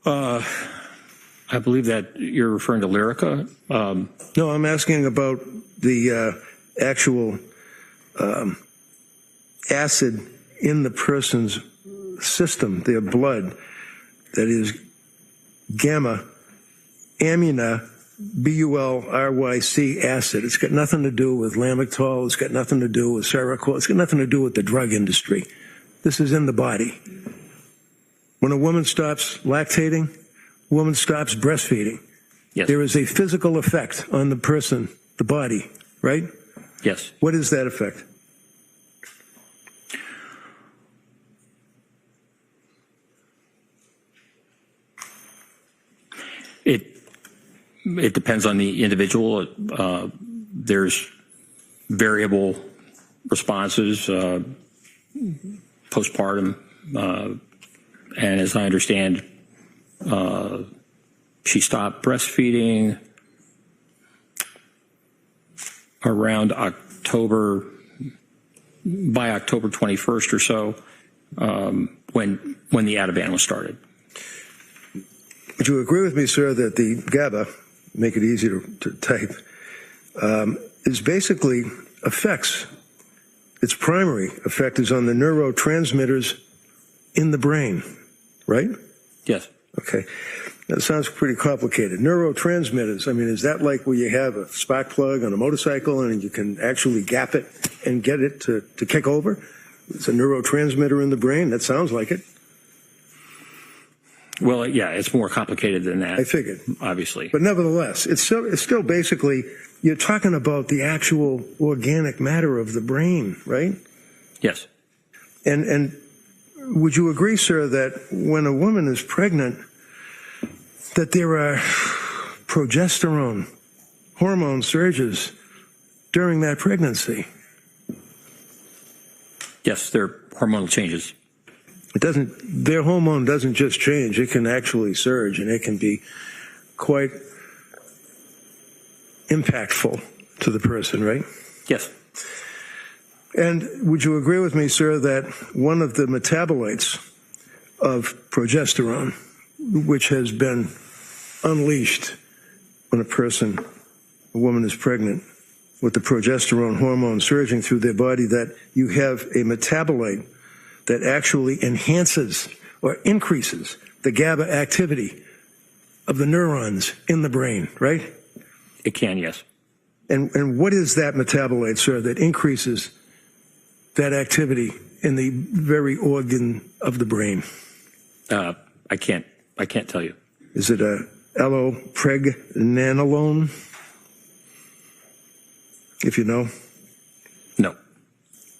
I believe that you're referring to Lyrica. No, I'm asking about the actual acid in the person's system, their blood, that is gamma amina bulyc acid. It's got nothing to do with lamictal. It's got nothing to do with Seroquel. It's got nothing to do with the drug industry. This is in the body. When a woman stops lactating, a woman stops breastfeeding. Yes. There is a physical effect on the person, the body, right? Yes. What is that effect? It depends on the individual. There's variable responses postpartum, and as I understand, she stopped breastfeeding around October, by October 21st or so, when the Ativan was started. Would you agree with me, sir, that the GABA, make it easy to type, is basically affects, its primary effect is on the neurotransmitters in the brain, right? Yes. Okay. That sounds pretty complicated. Neurotransmitters, I mean, is that like where you have a spark plug on a motorcycle and you can actually gap it and get it to kick over? It's a neurotransmitter in the brain? That sounds like it. Well, yeah, it's more complicated than that. I figured. Obviously. But nevertheless, it's still basically, you're talking about the actual organic matter of the brain, right? Yes. And would you agree, sir, that when a woman is pregnant, that there are progesterone hormone surges during that pregnancy? Yes, there are hormonal changes. Their hormone doesn't just change, it can actually surge, and it can be quite impactful to the person, right? Yes. And would you agree with me, sir, that one of the metabolites of progesterone, which has been unleashed when a woman is pregnant, with the progesterone hormone surging through their body, that you have a metabolite that actually enhances or increases the GABA activity of the neurons in the brain, right? It can, yes. And what is that metabolite, sir, that increases that activity in the very organ of the brain? I can't tell you. Is it a allopregnanolone? If you know. No.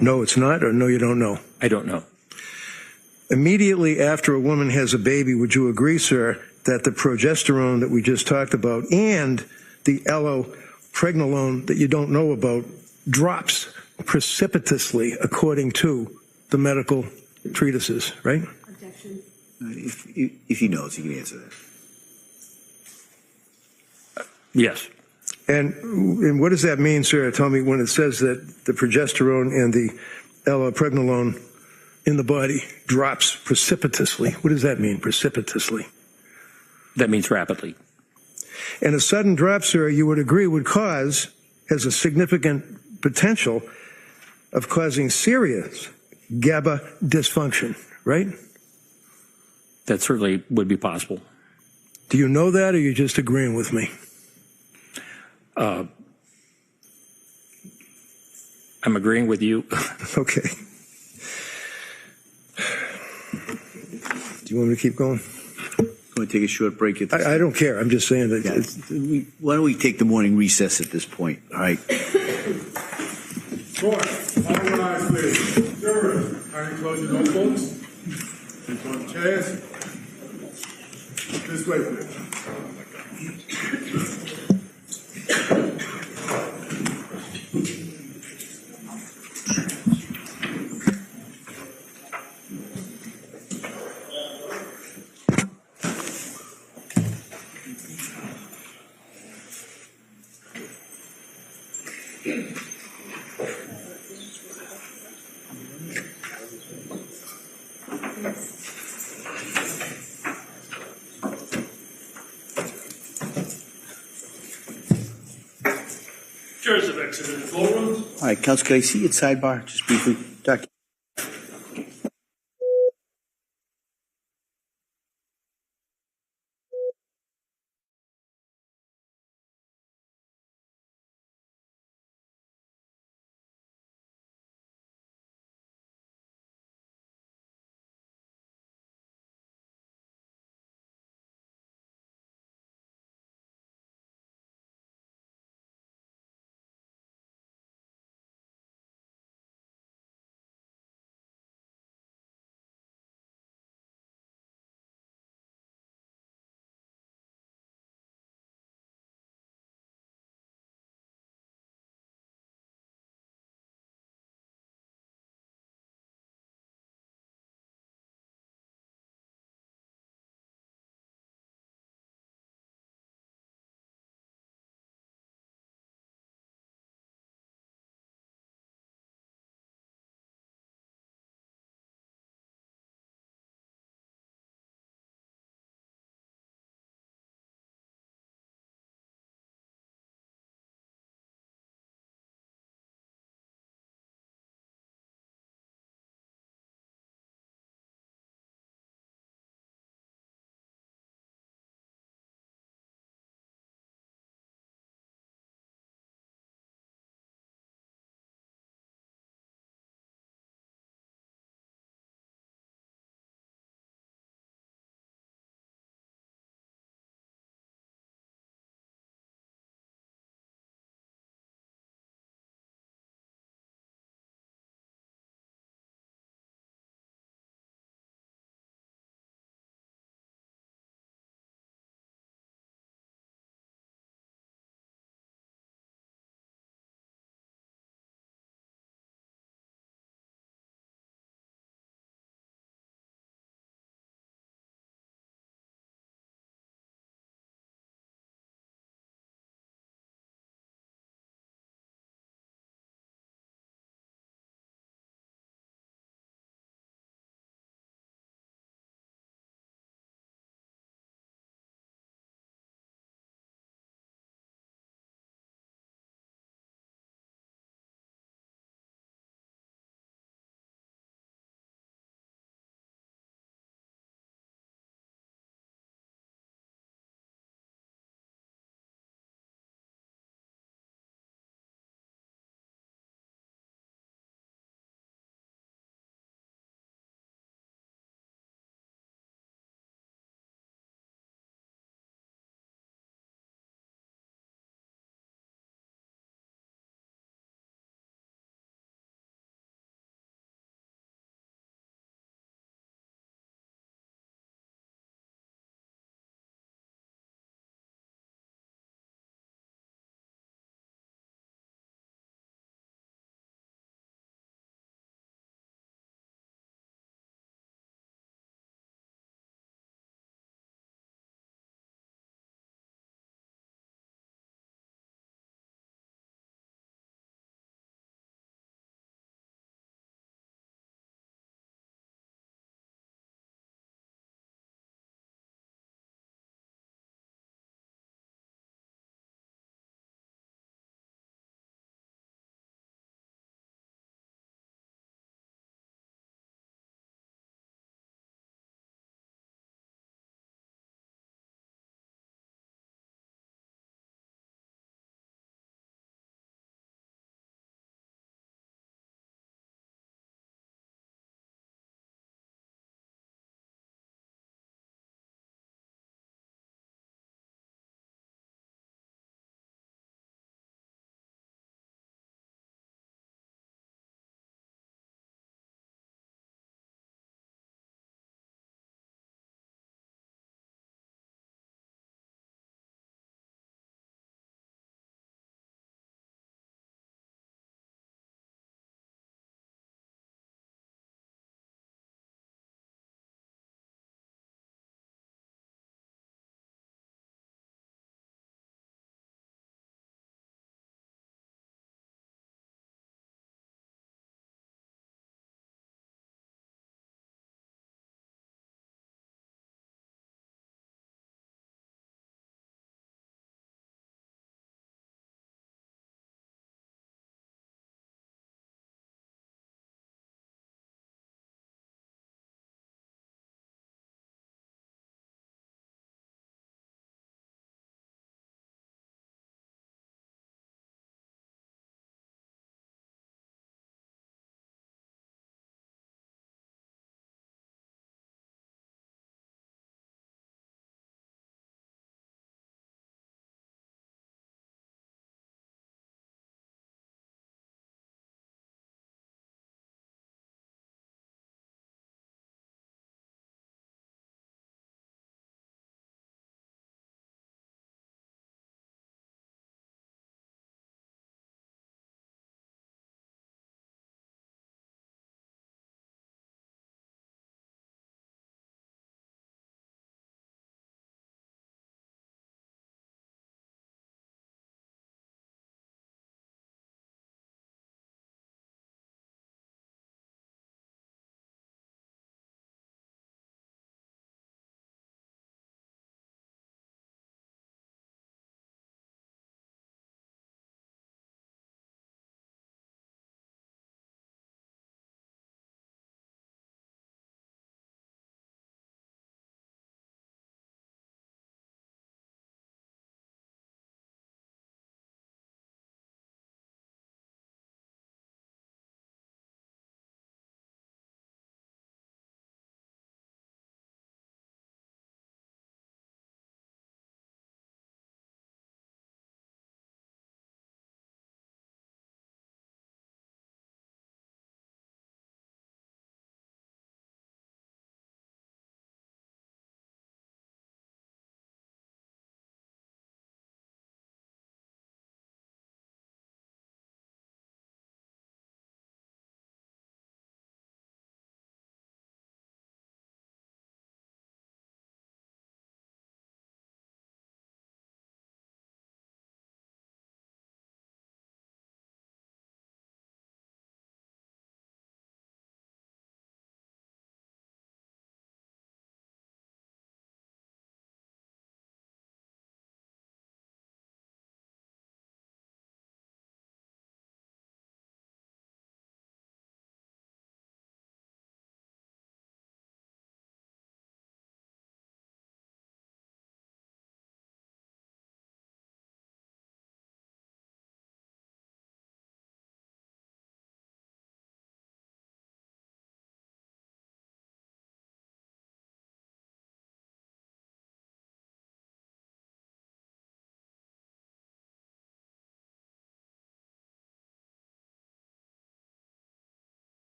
No, it's not, or no, you don't know? I don't know. Immediately after a woman has a baby, would you agree, sir, that the progesterone that we just talked about and the allopregnanolone that you don't know about drops precipitously according to the medical treatises, right? Objection. If he knows, he can answer that. Yes. And what does that mean, sir? Tell me, when it says that the progesterone and the allopregnanolone in the body drops precipitously. What does that mean, precipitously? That means rapidly. And a sudden drop, sir, you would agree has a significant potential of causing serious GABA dysfunction, right? That certainly would be possible. Do you know that, or are you just agreeing with me? I'm agreeing with you. Okay. Do you want me to keep going? Want to take a short break? I don't care. I'm just saying that. Yeah, why don't we take the morning recess at this point? All right. Court, all rise, please. Jurors, kindly close your notebooks. Please go to chairs. This way, please. Jurors have exited the courtroom. All right, Counsel, can I see you at sidebar just briefly? Dr.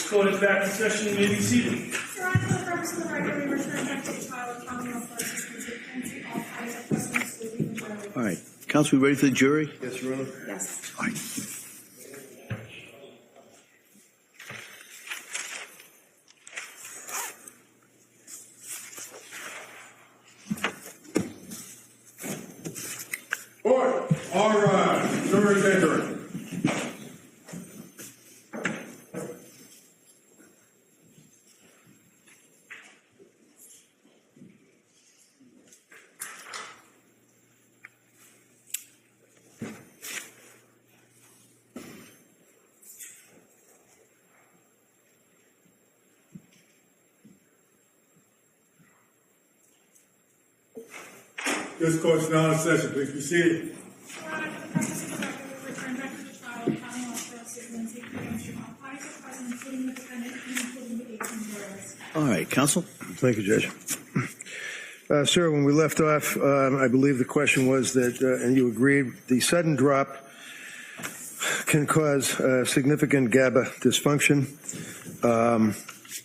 Court is back in session and may be seated. Your Honor, for the purpose of the record, we return back to the trial of Commonwealth versus Lindsay Clancy. All parties are present, excluding the jury. All right. Counsel, we ready for the jury? Yes, Your Honor. Yes. All right. Court, all rise. Jury's entering. This court is now in session. Please be seated. Your Honor, for the purpose of the record, we return back to the trial of Commonwealth versus Lindsay Clancy. All parties are present, including the defendant and including the 18 jurors. All right. Counsel? Thank you, Judge. Sir, when we left off, I believe the question was that, and you agreed, the sudden drop can cause significant GABA dysfunction.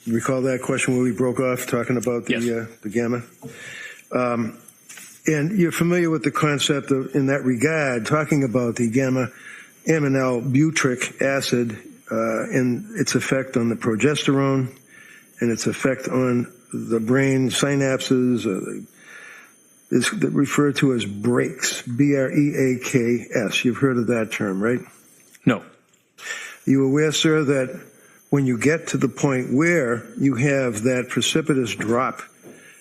You recall that question where we broke off talking about the, Yes. The gamma? And you're familiar with the concept of, in that regard, talking about the gamma-aminal butyric acid and its effect on the progesterone and its effect on the brain synapses is referred to as breaks, B-R-E-A-K-S. You've heard of that term, right? No. You aware, sir, that when you get to the point where you have that precipitous drop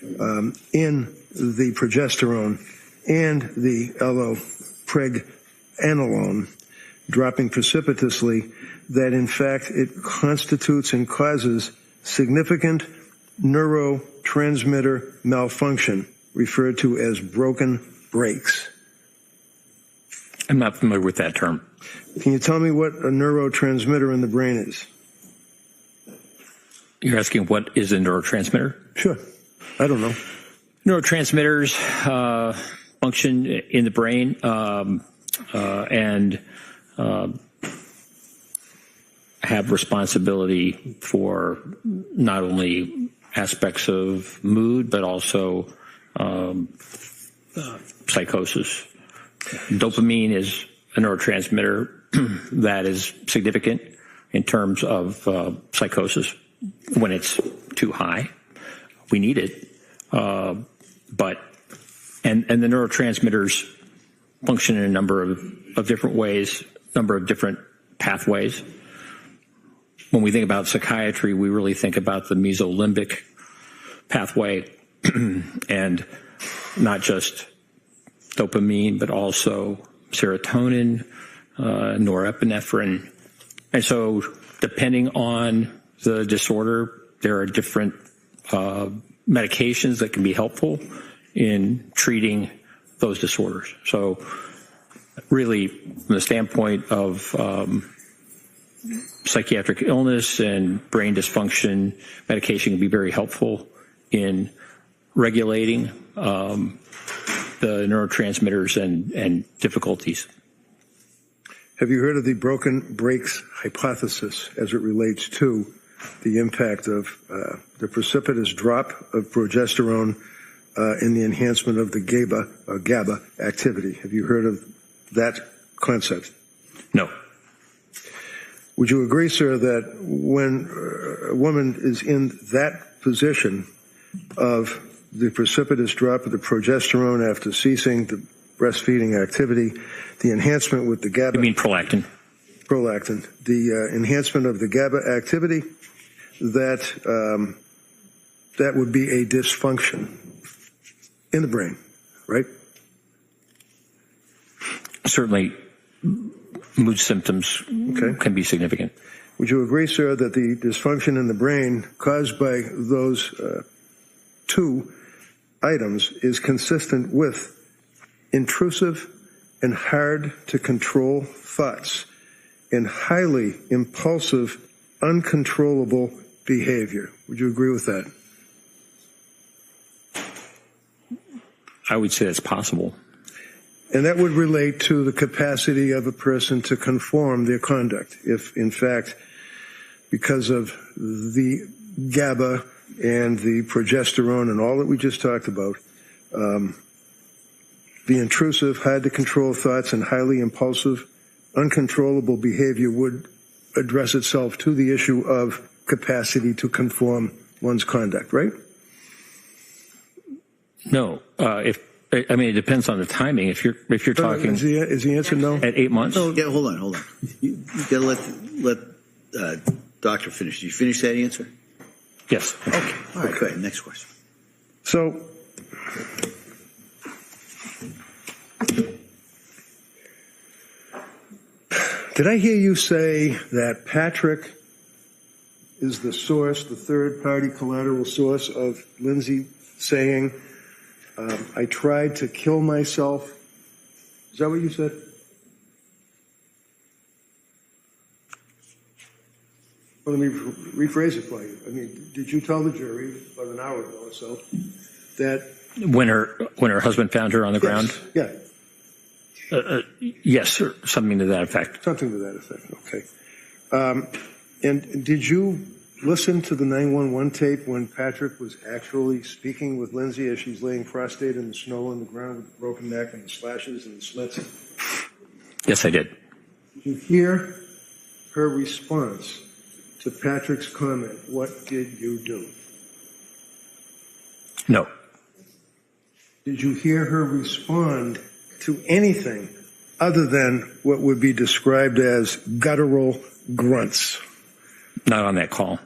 in the progesterone and the allopregnanolone dropping precipitously, that in fact it constitutes and causes significant neurotransmitter malfunction, referred to as broken brakes? I'm not familiar with that term. Can you tell me what a neurotransmitter in the brain is? You're asking what is a neurotransmitter? Sure. I don't know. Neurotransmitters function in the brain and have responsibility for not only aspects of mood, but also psychosis. Dopamine is a neurotransmitter that is significant in terms of psychosis when it's too high. We need it. But the neurotransmitters function in a number of different ways, number of different pathways. When we think about psychiatry, we really think about the mesolimbic pathway and not just dopamine, but also serotonin, norepinephrine. And so depending on the disorder, there are different medications that can be helpful in treating those disorders. So really, from the standpoint of psychiatric illness and brain dysfunction, medication can be very helpful in regulating the neurotransmitters and difficulties. Have you heard of the broken brakes hypothesis as it relates to the impact of the precipitous drop of progesterone in the enhancement of the GABA activity? Have you heard of that concept? No. Would you agree, sir, that when a woman is in that position of the precipitous drop of the progesterone after ceasing the breastfeeding activity, the enhancement with the GABA... You mean prolactin? Prolactin. The enhancement of the GABA activity, that would be a dysfunction in the brain, right? Certainly, mood symptoms can be significant. Would you agree, sir, that the dysfunction in the brain caused by those two items is consistent with intrusive and hard to control thoughts and highly impulsive, uncontrollable behavior? Would you agree with that? I would say it's possible. And that would relate to the capacity of a person to conform their conduct. If, in fact, because of the GABA and the progesterone and all that we just talked about, the intrusive, hard-to-control thoughts and highly impulsive, uncontrollable behavior would address itself to the issue of capacity to conform one's conduct, right? No. It depends on the timing. If you're talking, is the answer no? At 8 months? Yeah, hold on. You got to let doctor finish. Did you finish that answer? Yes. Okay. All right. Go ahead. Next question. So, did I hear you say that Patrick is the source, the third-party collateral source of Lindsay saying, I tried to kill myself? Is that what you said? Well, let me rephrase it for you. I mean, did you tell the jury about an hour ago or so that when her husband found her on the ground? Yeah. Yes, or something to that effect. Something to that effect, okay. And did you listen to the 911 tape when Patrick was actually speaking with Lindsay as she's laying prostrate in the snow on the ground with the broken neck and the slashes and the slits? Yes, I did. Did you hear her response to Patrick's comment, what did you do? No. Did you hear her respond to anything other than what would be described as guttural grunts? Not on that call.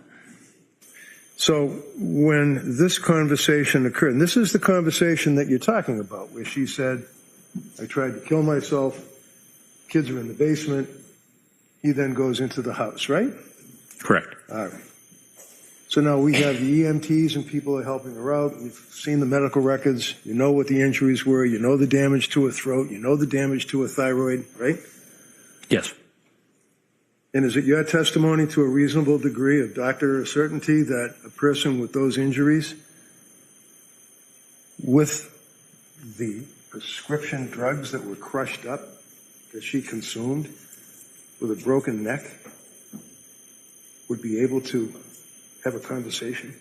So when this conversation occurred, and this is the conversation that you're talking about, where she said, I tried to kill myself, kids are in the basement, he then goes into the house, right? Correct. All right. So now we have the EMTs and people are helping her out. You've seen the medical records. You know what the injuries were. You know the damage to her throat. You know the damage to her thyroid, right? Yes. And is it your testimony to a reasonable degree of doctor certainty that a person with those injuries, with the prescription drugs that were crushed up, that she consumed, with a broken neck, would be able to have a conversation?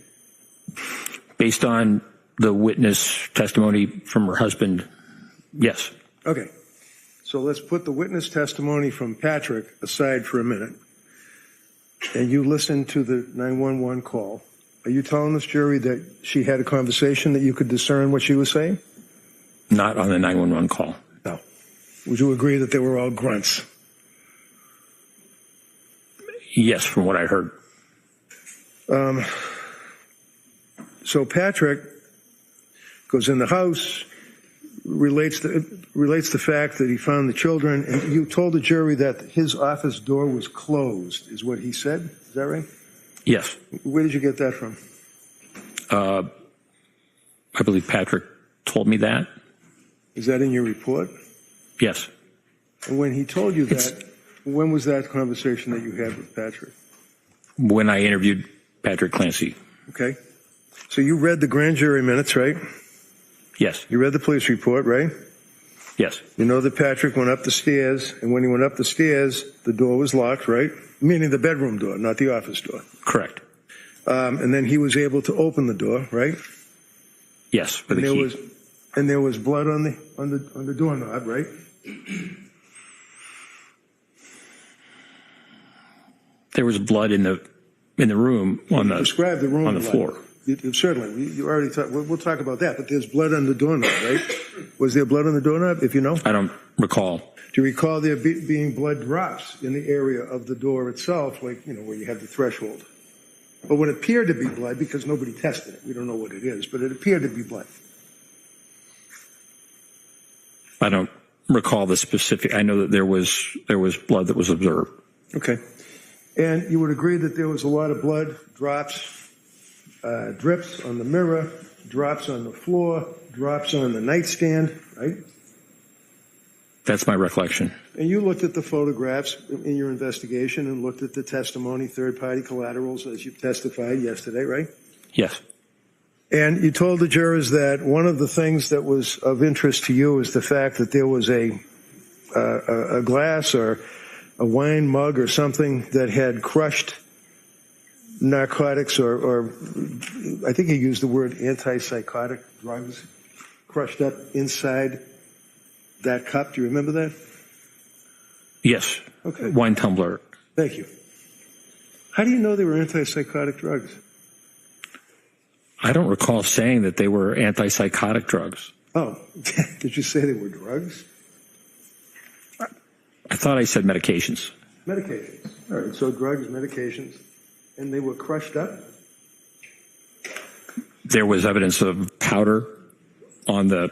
Based on the witness testimony from her husband, yes. Okay. So let's put the witness testimony from Patrick aside for a minute. And you listened to the 911 call. Are you telling this jury that she had a conversation that you could discern what she was saying? Not on the 911 call. No. Would you agree that they were all grunts? Yes, from what I heard. So Patrick goes in the house, relates the fact that he found the children, and you told the jury that his office door was closed, is what he said. Is that right? Yes. Where did you get that from? I believe Patrick told me that. Is that in your report? Yes. And when he told you that, when was that conversation that you had with Patrick? When I interviewed Patrick Clancy. Okay. So you read the grand jury minutes, right? Yes. You read the police report, right? Yes. You know that Patrick went up the stairs, and when he went up the stairs, the door was locked, right? Meaning the bedroom door, not the office door. Correct. And then he was able to open the door, right? Yes. And there was blood on the doorknob, right? There was blood in the room Describe the room on the floor. Certainly, you already talked. We'll talk about that. But there's blood on the doorknob, right? Was there blood on the doorknob? If you know, I don't recall. Do you recall there being blood drops in the area of the door itself, like where you have the threshold? But what appeared to be blood, because nobody tested it, we don't know what it is, but it appeared to be blood. I don't recall the specific. I know that there was blood that was observed. Okay. And you would agree that there was a lot of blood, drops, drips on the mirror, drops on the floor, drops on the nightstand, right? That's my recollection. And you looked at the photographs in your investigation and looked at the testimony, third-party collaterals, as you testified yesterday, right? Yes. And you told the jurors that one of the things that was of interest to you is the fact that there was a glass or a wine mug or something that had crushed narcotics or I think he used the word antipsychotic drugs crushed up inside that cup. Do you remember that? Yes. Okay. Wine tumbler. Thank you. How do you know they were antipsychotic drugs? I don't recall saying that they were antipsychotic drugs. Oh, did you say they were drugs? I thought I said medications. Medications. All right, so drugs, medications, and they were crushed up? There was evidence of powder on the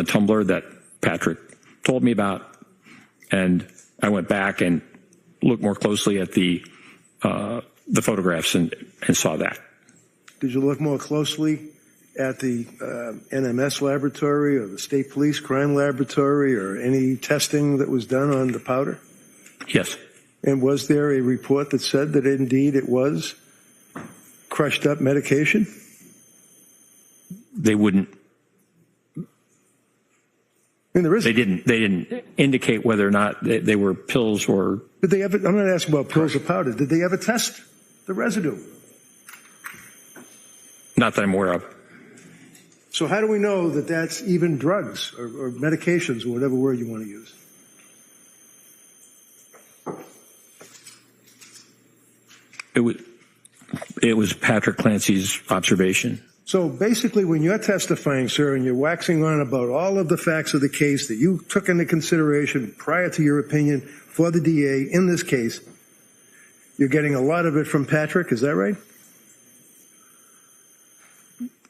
tumbler that Patrick told me about, and I went back and looked more closely at the photographs and saw that. Did you look more closely at the NMS laboratory or the state police crime laboratory or any testing that was done on the powder? Yes. And was there a report that said that indeed it was crushed up medication? They wouldn't. I mean, They didn't indicate whether or not they were pills or. Did they ever? I'm not asking about pills or powder. Did they ever test the residue? Not that I'm aware of. So how do we know that that's even drugs or medications or whatever word you want to use? It was Patrick Clancy's observation. So basically, when you're testifying, sir, and you're waxing on about all of the facts of the case that you took into consideration prior to your opinion for the DA in this case, you're getting a lot of it from Patrick, is that right?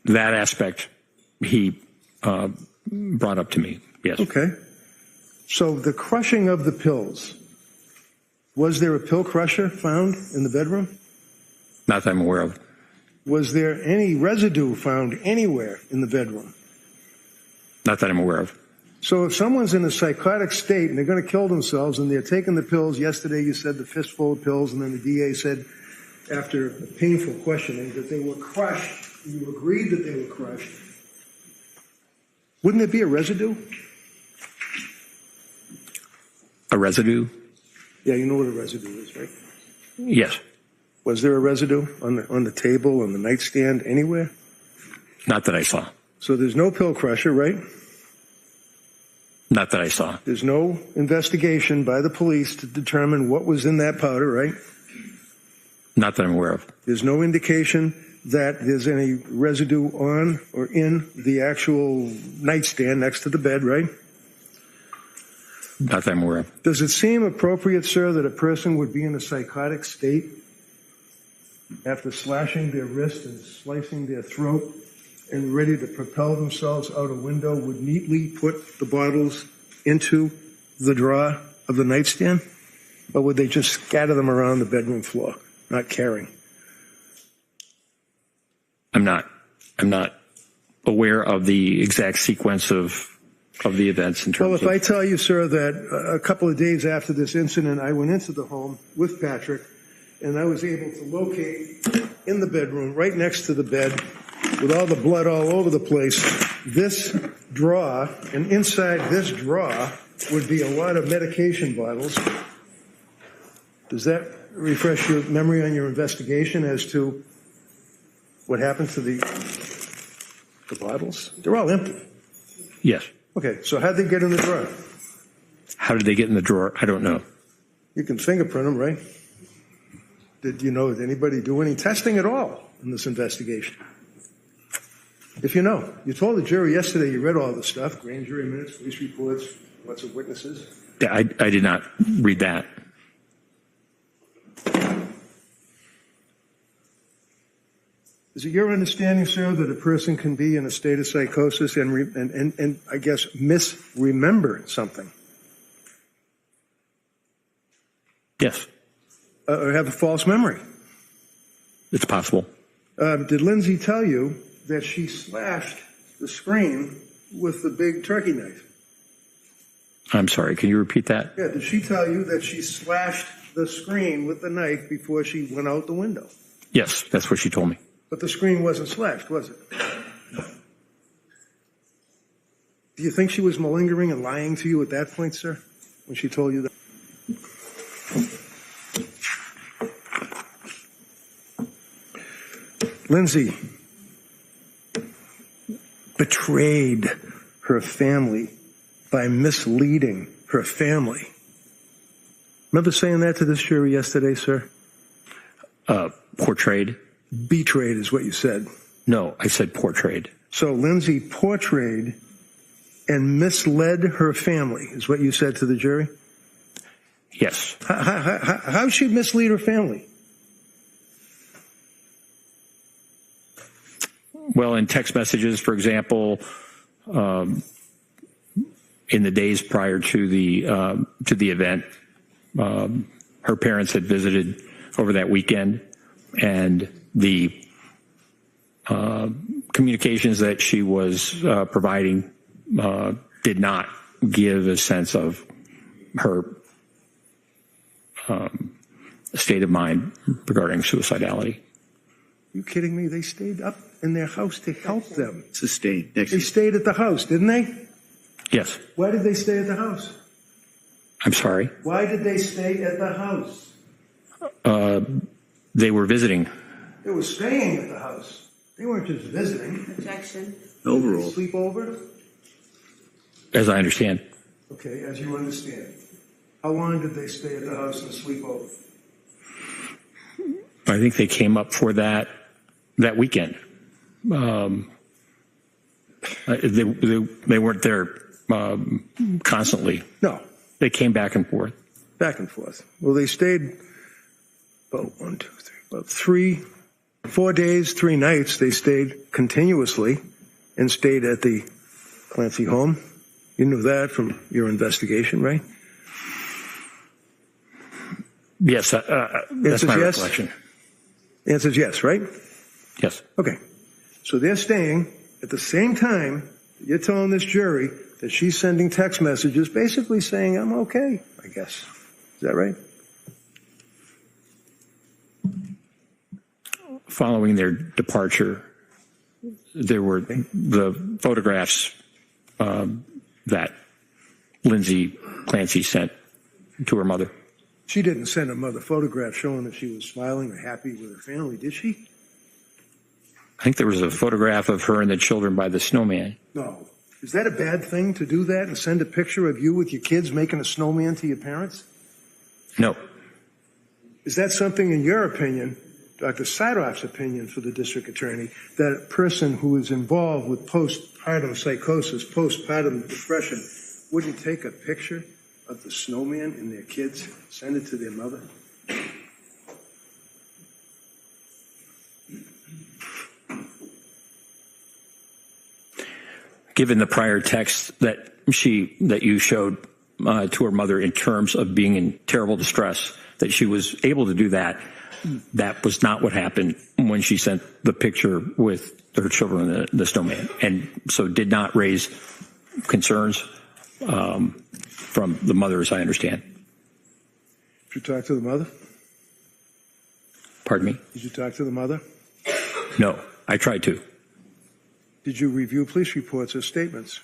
That aspect he brought up to me, yes. Okay. So the crushing of the pills, was there a pill crusher found in the bedroom? Not that I'm aware of. Was there any residue found anywhere in the bedroom? Not that I'm aware of. So if someone's in a psychotic state and they're going to kill themselves and they're taking the pills, yesterday you said the fistful of pills, and then the DA said after painful questioning that they were crushed, you agreed that they were crushed, wouldn't there be a residue? A residue? Yeah, you know what a residue is, right? Yes. Was there a residue on the table, on the nightstand, anywhere? Not that I saw. So there's no pill crusher, right? Not that I saw. There's no investigation by the police to determine what was in that powder, right? Not that I'm aware of. There's no indication that there's any residue on or in the actual nightstand next to the bed, right? Not that I'm aware of. Does it seem appropriate, sir, that a person would be in a psychotic state after slashing their wrist and slicing their throat and ready to propel themselves out a window would neatly put the bottles into the drawer of the nightstand? Or would they just scatter them around the bedroom floor, not caring? I'm not aware of the exact sequence of the events in terms Well, if I tell you, sir, that a couple of days after this incident, I went into the home with Patrick, and I was able to locate in the bedroom, right next to the bed, with all the blood all over the place, this drawer, and inside this drawer would be a lot of medication bottles. Does that refresh your memory on your investigation as to what happened to the bottles? They're all empty. Yes. Okay, so how'd they get in the drawer? How did they get in the drawer? I don't know. You can fingerprint them, right? Did anybody do any testing at all in this investigation? If you know. You told the jury yesterday you read all the stuff, grand jury minutes, police reports, lots of witnesses. Yeah, I did not read that. Is it your understanding, sir, that a person can be in a state of psychosis and I guess misremember something? Yes. Or have a false memory? It's possible. Did Lindsay tell you that she slashed the screen with the big turkey knife? I'm sorry, can you repeat that? Yeah, did she tell you that she slashed the screen with the knife before she went out the window? Yes, that's what she told me. But the screen wasn't slashed, was it? Do you think she was malingering and lying to you at that point, sir, when she told you that? Lindsay betrayed her family by misleading her family. Remember saying that to this jury yesterday, sir? Portrayed? Betrayed is what you said. No, I said portrayed. So Lindsay portrayed and misled her family, is what you said to the jury? Yes. How she mislead her family? Well, in text messages, for example, in the days prior to the event, her parents had visited over that weekend, and the communications that she was providing did not give a sense of her state of mind regarding suicidality. Are you kidding me? They stayed up in their house to help them. Sustained. They stayed at the house, didn't they? Yes. Why did they stay at the house? I'm sorry? Why did they stay at the house? They were visiting. They were staying at the house. They weren't just visiting. Objection. Overall. Sleep over? As I understand. Okay, as you understand. How long did they stay at the house and sleep over? I think they came up for that weekend. They weren't there constantly. No. They came back and forth. Back and forth. Well, they stayed about 4 days, 3 nights. They stayed continuously and stayed at the Clancy home. You knew that from your investigation, right? Yes, that's my recollection. The answer is yes, right? Yes. Okay. So they're staying at the same time. You're telling this jury that she's sending text messages basically saying, I'm okay, I guess. Is that right? Following their departure, there were the photographs that Lindsay Clancy sent to her mother. She didn't send her mother photographs showing that she was smiling or happy with her family, did she? I think there was a photograph of her and the children by the snowman. No. Is that a bad thing to do that and send a picture of you with your kids making a snowman to your parents? No. Is that something, in your opinion, Dr. Sidoff's opinion for the district attorney, that a person who is involved with postpartum psychosis, postpartum depression, wouldn't take a picture of the snowman and their kids, send it to their mother? Given the prior text that you showed to her mother in terms of being in terrible distress, that she was able to do that, that was not what happened when she sent the picture with her children, the snowman, and so did not raise concerns from the mother, as I understand. Did you talk to the mother? Pardon me? Did you talk to the mother? No, I tried to. Did you review police reports or statements?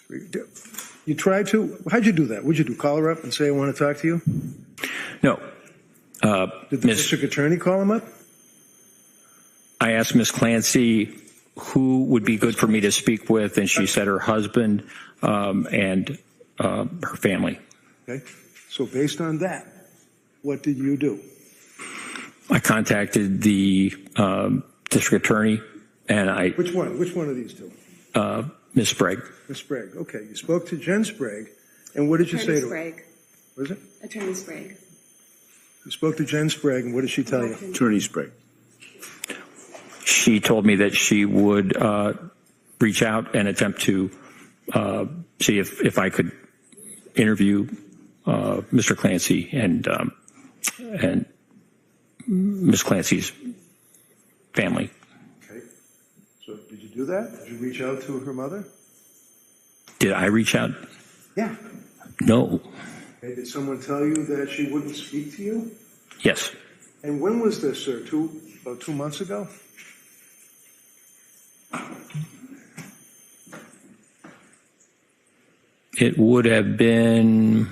You tried to? How'd you do that? What'd you do, call her up and say, I want to talk to you? No. Did the district attorney call him up? I asked Ms. Clancy who would be good for me to speak with, and she said her husband and her family. Okay. So based on that, what did you do? I contacted the district attorney, and I... Which one? Which one of these two? Ms. Sprague. Ms. Sprague. Okay. You spoke to Jen Sprague, and what did you say to her? Sprague. What is it? Attorney Sprague. You spoke to Jen Sprague, and what did she tell you? Attorney Sprague. She told me that she would reach out and attempt to see if I could interview Mr. Clancy and Ms. Clancy's family. Okay. So did you do that? Did you reach out to her mother? Did I reach out? Yeah. No. Okay. Did someone tell you that she wouldn't speak to you? Yes. And when was this, sir? About 2 months ago? It would have been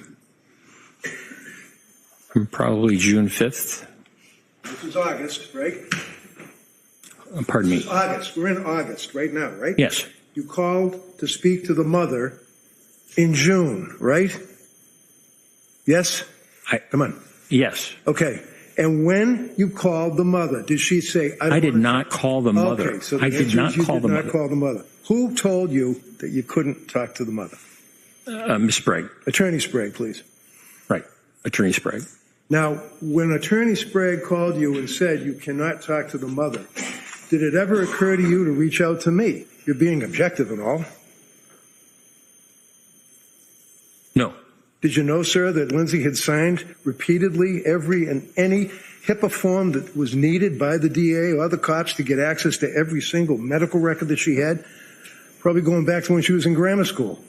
probably June 5th. This is August, right? Pardon me. August. We're in August right now, right? Yes. You called to speak to the mother in June, right? Yes? Come on. Yes. Okay. And when you called the mother, did she say, I did not call the mother. Okay, so the I did answer not is you call did the not mother. call the mother. Who told you that you couldn't talk to the mother? Miss Sprague. Attorney Sprague, please. Right. Attorney Sprague. Now, when Attorney Sprague called you and said you cannot talk to the mother, did it ever occur to you to reach out to me? You're being objective and all. No. Did you know, sir, that Lindsay had signed repeatedly every and any HIPAA form that was needed by the DA or the cops to get access to every single medical record that she had? Probably going back to when she was in grammar school.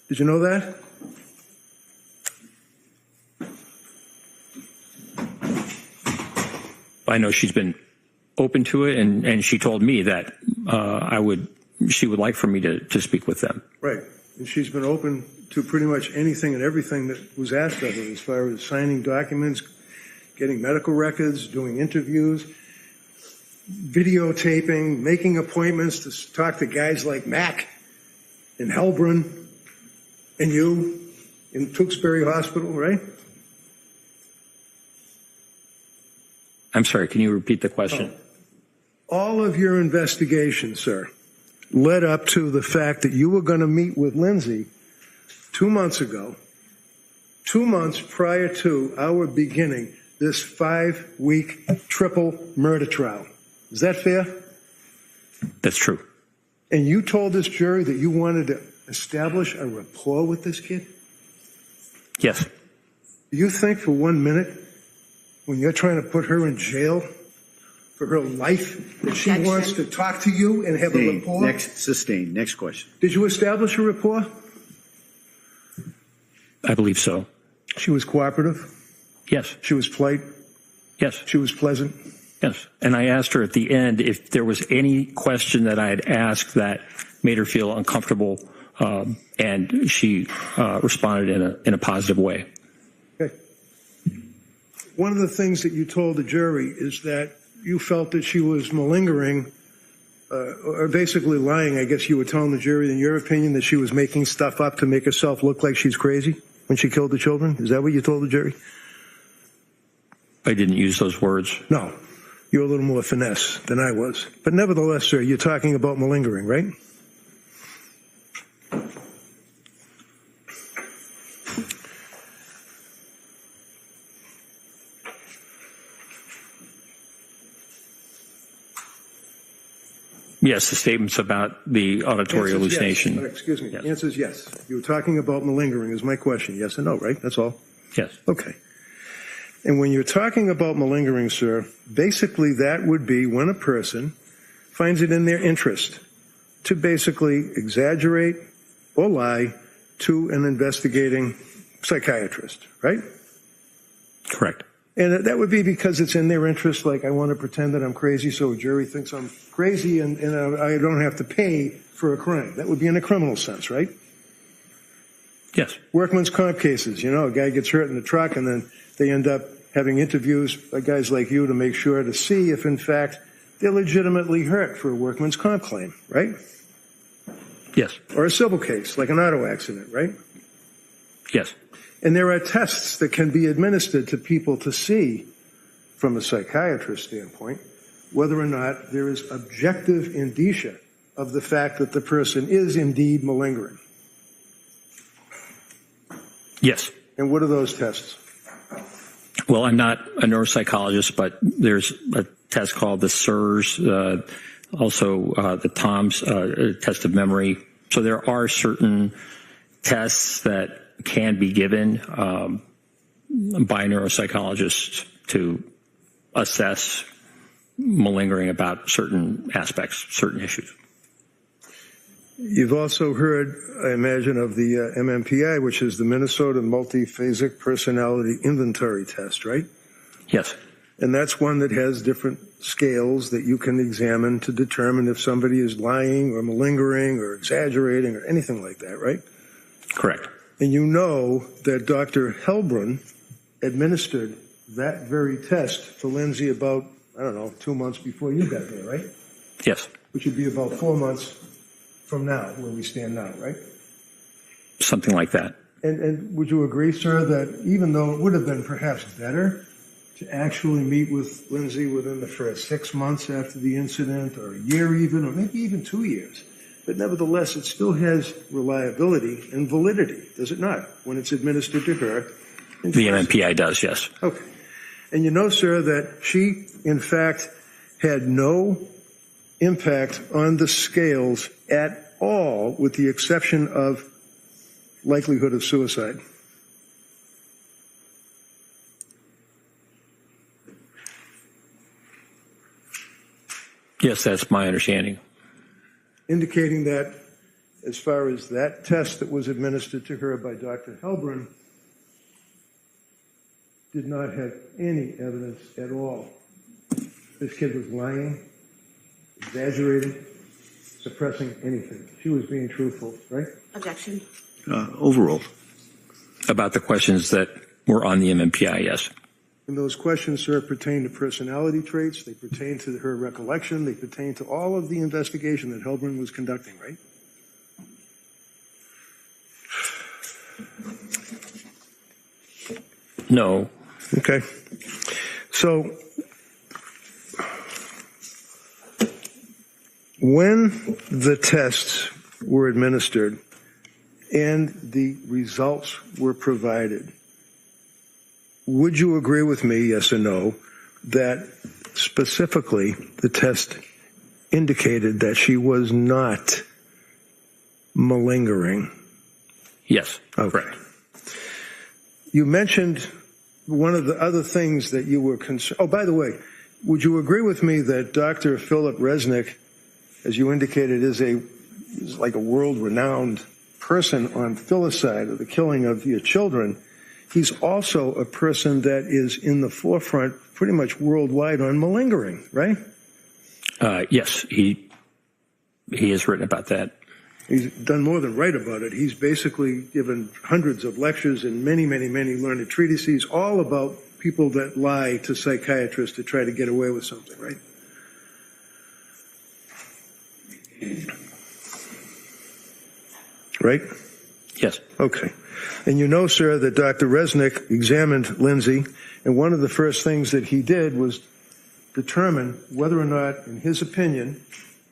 Did you know that? I know she's been open to it, and she told me that she would like for me to speak with them. Right. And she's been open to pretty much anything and everything that was asked of her as far as signing documents, getting medical records, doing interviews, videotaping, making appointments to talk to guys like Mac and Helbrun and you in Tewksbury Hospital, right? I'm sorry, can you repeat the question? All of your investigation, sir, led up to the fact that you were going to meet with Lindsay 2 months ago, 2 months prior to our beginning this 5-week triple murder trial. Is that fair? That's true. And you told this jury that you wanted to establish a rapport with this kid? Yes. Do you think for 1 minute, when you're trying to put her in jail for her life, that she wants to talk to you and have a rapport? Next question. Did you establish a rapport? I believe so. She was cooperative? Yes. She was polite? Yes. She was pleasant? Yes. And I asked her at the end if there was any question that I had asked that made her feel uncomfortable, and she responded in a positive way. Okay. One of the things that you told the jury is that you felt that she was malingering, or basically lying. I guess you were telling the jury, in your opinion, that she was making stuff up to make herself look like she's crazy when she killed the children. Is that what you told the jury? I didn't use those words. No. You're a little more finesse than I was. But nevertheless, sir, you're talking about malingering, right? Yes, the statements about the auditory hallucination. Yes. Excuse me. Yes. The answer is yes. You were talking about malingering is my question. Yes or no, right? That's all. Yes. Okay. And when you're talking about malingering, sir, basically that would be when a person finds it in their interest to basically exaggerate or lie to an investigating psychiatrist, right? Correct. And that would be because it's in their interest, like I want to pretend that I'm crazy so a jury thinks I'm crazy and I don't have to pay for a crime. That would be in a criminal sense, right? Yes. Workman's comp cases, you know, a guy gets hurt in the truck and then they end up having interviews by guys like you to make sure to see if, in fact, they're legitimately hurt for a workman's comp claim, right? Yes. Or a civil case, like an auto accident, right? Yes. And there are tests that can be administered to people to see, from a psychiatrist standpoint, whether or not there is objective indicia of the fact that the person is indeed malingering. Yes. And what are those tests? Well, I'm not a neuropsychologist, but there's a test called the SIRS, also the TOMS test of memory. So there are certain tests that can be given by neuropsychologists to assess malingering about certain aspects, certain issues. You've also heard, I imagine, of the MMPI, which is the Minnesota Multiphasic Personality Inventory Test, right? Yes. And that's one that has different scales that you can examine to determine if somebody is lying or malingering or exaggerating or anything like that, right? Correct. And you know that Dr. Helbrun administered that very test to Lindsay about, I don't know, 2 months before you got there, right? Yes. Which would be about 4 months from now, where we stand now, right? Something like that. And would you agree, sir, that even though it would have been perhaps better to actually meet with Lindsay within the first 6 months after the incident, or a year even, or maybe even 2 years, but nevertheless, it still has reliability and validity, does it not, when it's administered to her? The MMPI does, yes. Okay. And you know, sir, that she, in fact, had no impact on the scales at all, with the exception of likelihood of suicide. Yes, that's my understanding. Indicating that, as far as that test that was administered to her by Dr. Helbrin, did not have any evidence at all. This kid was lying, exaggerating, suppressing anything. She was being truthful, right? Objection. Overall. About the questions that were on the MMPI, yes. And those questions, sir, pertain to personality traits, they pertain to her recollection, they pertain to all of the investigation that Helbrin was conducting, right? No. Okay. So, when the tests were administered and the results were provided, would you agree with me, yes or no, that specifically the test indicated that she was not malingering? Yes. Okay. You mentioned one of the other things that you were concerned. Oh, by the way, would you agree with me that Dr. Philip Resnick, as you indicated, is like a world-renowned person on filicide, or the killing of your children? He's also a person that is in the forefront pretty much worldwide on malingering, right? Yes, he has written about that. He's done more than write about it. He's basically given hundreds of lectures and many, many, many learned treatises, all about people that lie to psychiatrists to try to get away with something, right? Right? Yes. Okay. And you know, sir, that Dr. Resnick examined Lindsay, and one of the first things that he did was determine whether or not, in his opinion,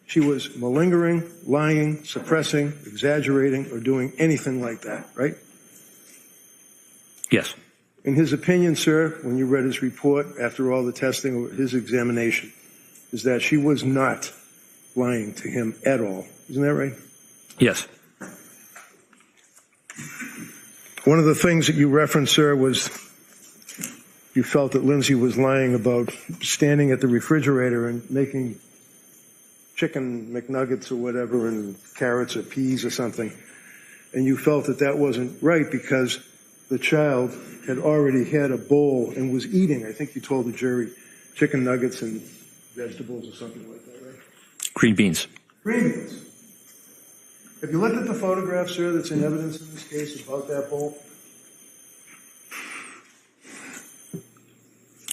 she was malingering, lying, suppressing, exaggerating, or doing anything like that, right? Yes. In his opinion, sir, when you read his report after all the testing, his examination, is that she was not lying to him at all. Isn't that right? Yes. One of the things that you referenced, sir, was you felt that Lindsay was lying about standing at the refrigerator and making chicken McNuggets or whatever, and carrots or peas or something. And you felt that that wasn't right because the child had already had a bowl and was eating, I think you told the jury, chicken nuggets and vegetables or something like that, right? Green beans. Green beans. Have you looked at the photograph, sir, that's in evidence in this case about that bowl?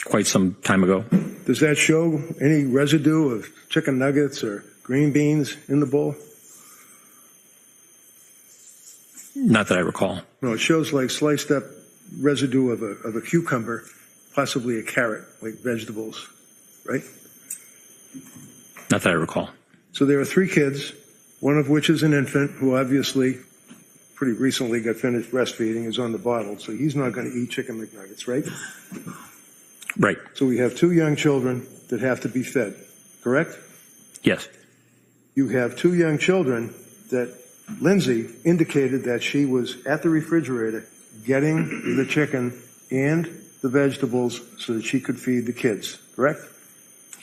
Quite some time ago. Does that show any residue of chicken nuggets or green beans in the bowl? Not that I recall. No, it shows like sliced up residue of a cucumber, possibly a carrot, like vegetables, right? Not that I recall. So there are 3 kids, one of which is an infant who obviously pretty recently got finished breastfeeding, is on the bottle, so he's not going to eat chicken McNuggets, right? Right. So we have 2 young children that have to be fed, correct? Yes. You have 2 young children that Lindsay indicated that she was at the refrigerator getting the chicken and the vegetables so that she could feed the kids, correct?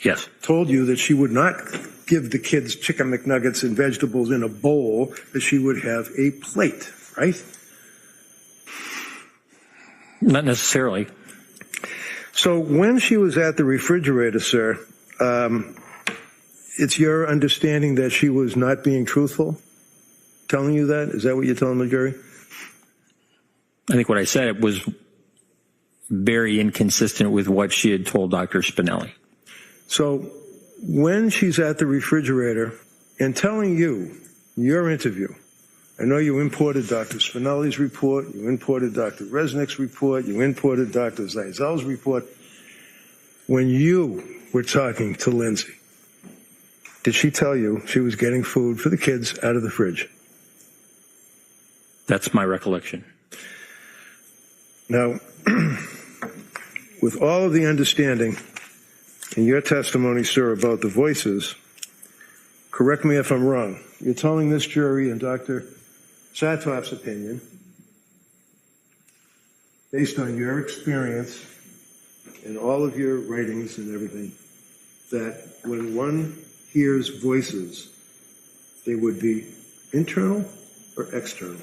Yes. Told you that she would not give the kids chicken McNuggets and vegetables in a bowl, that she would have a plate, right? Not necessarily. So when she was at the refrigerator, sir, it's your understanding that she was not being truthful? Telling you that? Is that what you're telling the jury? I think what I said was very inconsistent with what she had told Dr. Spinelli. So when she's at the refrigerator and telling you, your interview, I know you imported Dr. Spinelli's report, you imported Dr. Resnick's report, you imported Dr. Zeisel's report. When you were talking to Lindsay, did she tell you she was getting food for the kids out of the fridge? That's my recollection. Now, with all of the understanding in your testimony, sir, about the voices, correct me if I'm wrong. You're telling this jury and Dr. Satop's opinion, based on your experience and all of your writings and everything, that when one hears voices, they would be internal or external?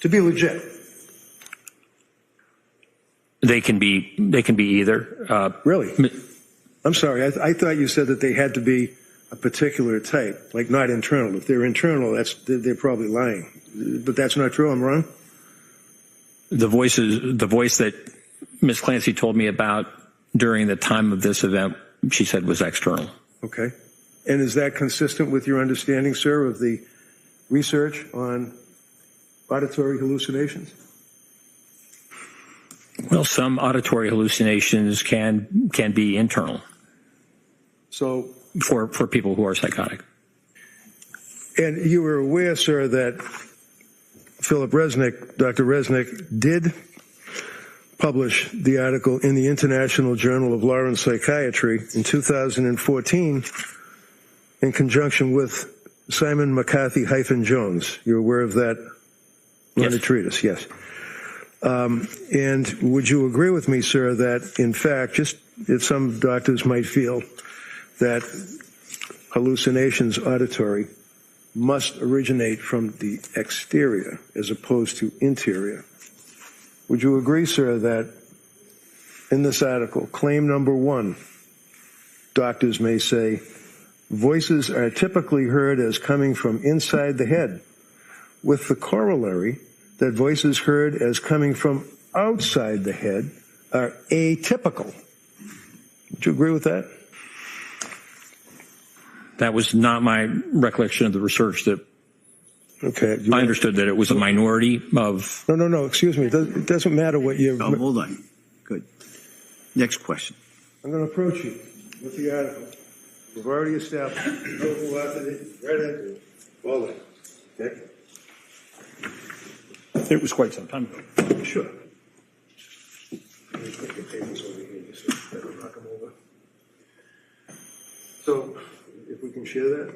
To be legit. They can be either. Really? I'm sorry. I thought you said that they had to be a particular type, like not internal. If they're internal, they're probably lying. But that's not true. I'm wrong. The voice that Ms. Clancy told me about during the time of this event, she said was external. Okay. And is that consistent with your understanding, sir, of the research on auditory hallucinations? Well, some auditory hallucinations can be internal. So for people who are psychotic. And you were aware, sir, that Philip Resnick, Dr. Resnick, did publish the article in the International Journal of Law and Psychiatry in 2014 in conjunction with Simon McCarthy-Jones. You're aware of that learned treatise? Yes. And would you agree with me, sir, that in fact, just if some doctors might feel that hallucinations auditory must originate from the exterior as opposed to interior, would you agree, sir, that in this article, claim number 1, doctors may say, voices are typically heard as coming from inside the head, with the corollary that voices heard as coming from outside the head are atypical? Would you agree with that? That was not my recollection of the research. That okay. I understood that it was a minority of. No. Excuse me. It doesn't matter what you. Oh, hold on. Good. Next question. I'm going to approach you with the article. We've already established. Go after it. Right into it. All that. Okay. It was quite some time ago. Sure. Let me put your papers over here just so I don't knock them over. So, if we can share that.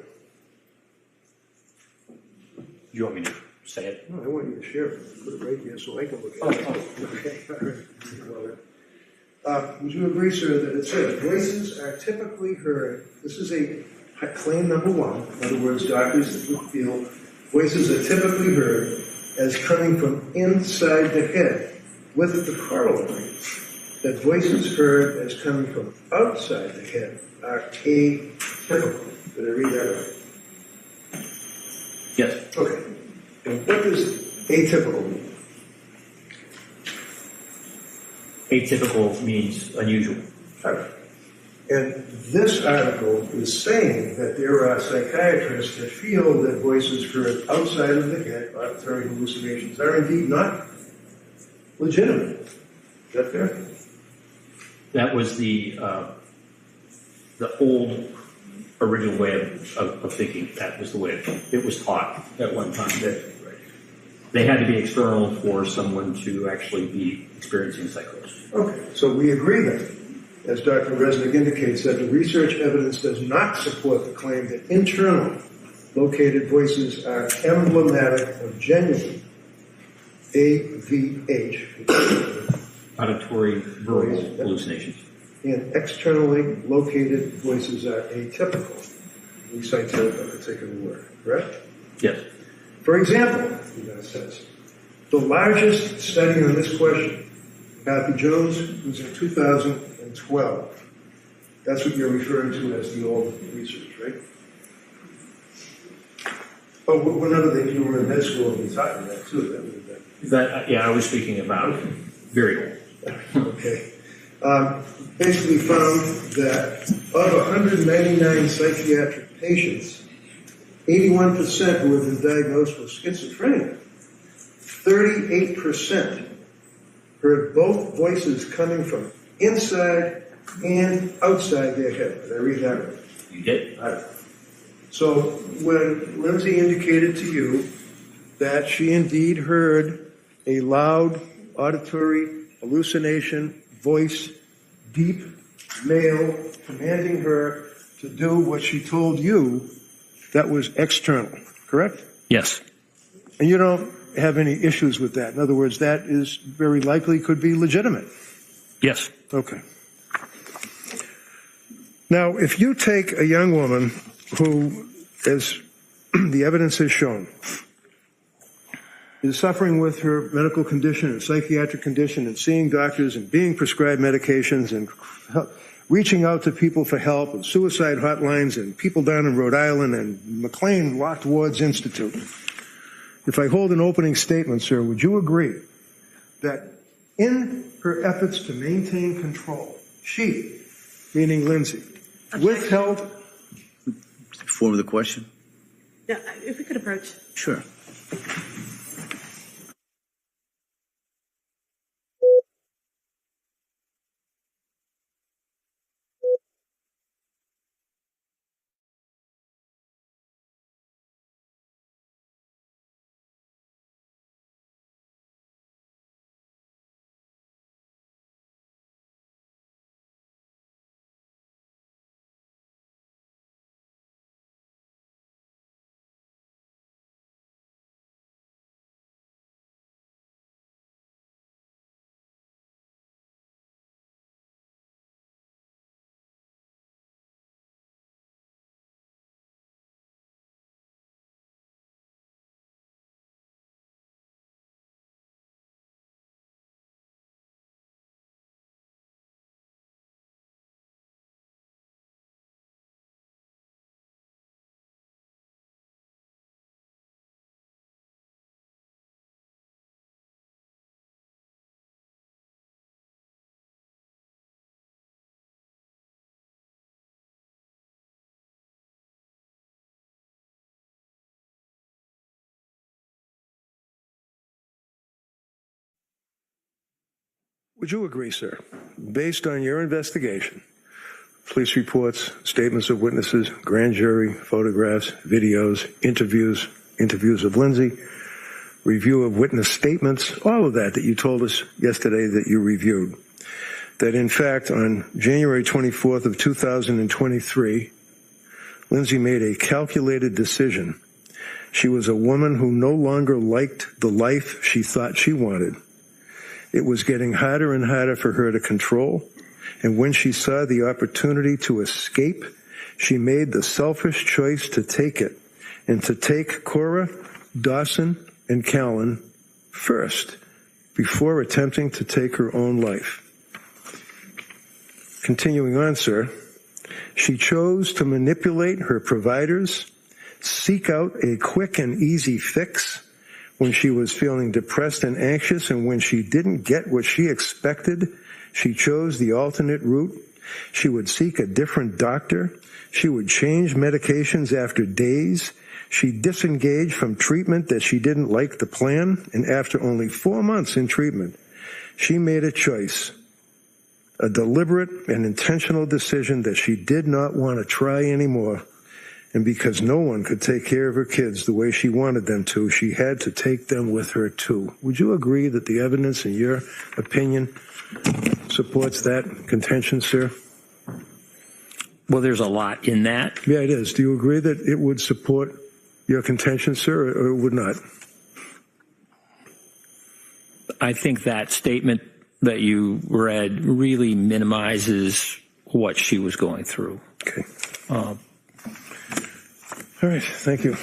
Do you want me to say it? No, I want you to share it. Put it right here so I can look at it. Okay. All right. Well, would you agree, sir, that it says voices are typically heard? This is a claim number 1. In other words, doctors would feel voices are typically heard as coming from inside the head, with the corollary that voices heard as coming from outside the head are atypical. Did I read that right? Yes. Okay. And what does atypical mean? Atypical means unusual. All right. And this article is saying that there are psychiatrists that feel that voices heard outside of the head, auditory hallucinations, are indeed not legitimate. Is that fair? That was the old original way of thinking. That was the way it was taught at one time. They had to be external for someone to actually be experiencing psychosis. Okay, so we agree then, as Dr. Resnick indicates, that the research evidence does not support the claim that internal located voices are emblematic of genuine AVH, Auditory verbal hallucinations. and externally located voices are atypical. We cite a particular word, correct? Yes. For example, he then says, the largest study on this question, Kathy Jones, was in 2012. That's what you're referring to as the old research, right? Oh, one other thing, you were in med school and we talked about that too. Yeah, I was speaking about very old. Okay. basically found that of 199 psychiatric patients, 81% who have been diagnosed with schizophrenia, 38% heard both voices coming from inside and outside their head. Did I read that right? You did. All right. So when Lindsay indicated to you that she indeed heard a loud auditory hallucination, voice, deep male commanding her to do what she told you, that was external, correct? Yes. And you don't have any issues with that. In other words, that is very likely could be legitimate. Yes. Okay. Now, if you take a young woman who, as the evidence has shown, is suffering with her medical condition and psychiatric condition and seeing doctors and being prescribed medications and reaching out to people for help and suicide hotlines and people down in Rhode Island and McLean Locked Wards Institute. If I hold an opening statement, sir, would you agree that in her efforts to maintain control, she, meaning Lindsay, withheld... Form of the question? Yeah, if we could approach. Sure. Would you agree, sir, based on your investigation, police reports, statements of witnesses, grand jury, photographs, videos, interviews of Lindsay, review of witness statements, all of that you told us yesterday that you reviewed, that in fact on January 24th of 2023, Lindsay made a calculated decision. She was a woman who no longer liked the life she thought she wanted. It was getting harder and harder for her to control, and when she saw the opportunity to escape, she made the selfish choice to take it, and to take Cora, Dawson, and Callan first, before attempting to take her own life. Continuing on, sir, she chose to manipulate her providers, seek out a quick and easy fix when she was feeling depressed and anxious, and when she didn't get what she expected, she chose the alternate route. She would seek a different doctor. She would change medications after days. She disengaged from treatment that she didn't like the plan, and after only 4 months in treatment, she made a choice, a deliberate and intentional decision that she did not want to try anymore. And because no one could take care of her kids the way she wanted them to, she had to take them with her too. Would you agree that the evidence, in your opinion, supports that contention, sir? Well, there's a lot in that. Yeah, it is. Do you agree that it would support your contention, sir, or it would not? I think that statement that you read really minimizes what she was going through. Okay. All right, thank you.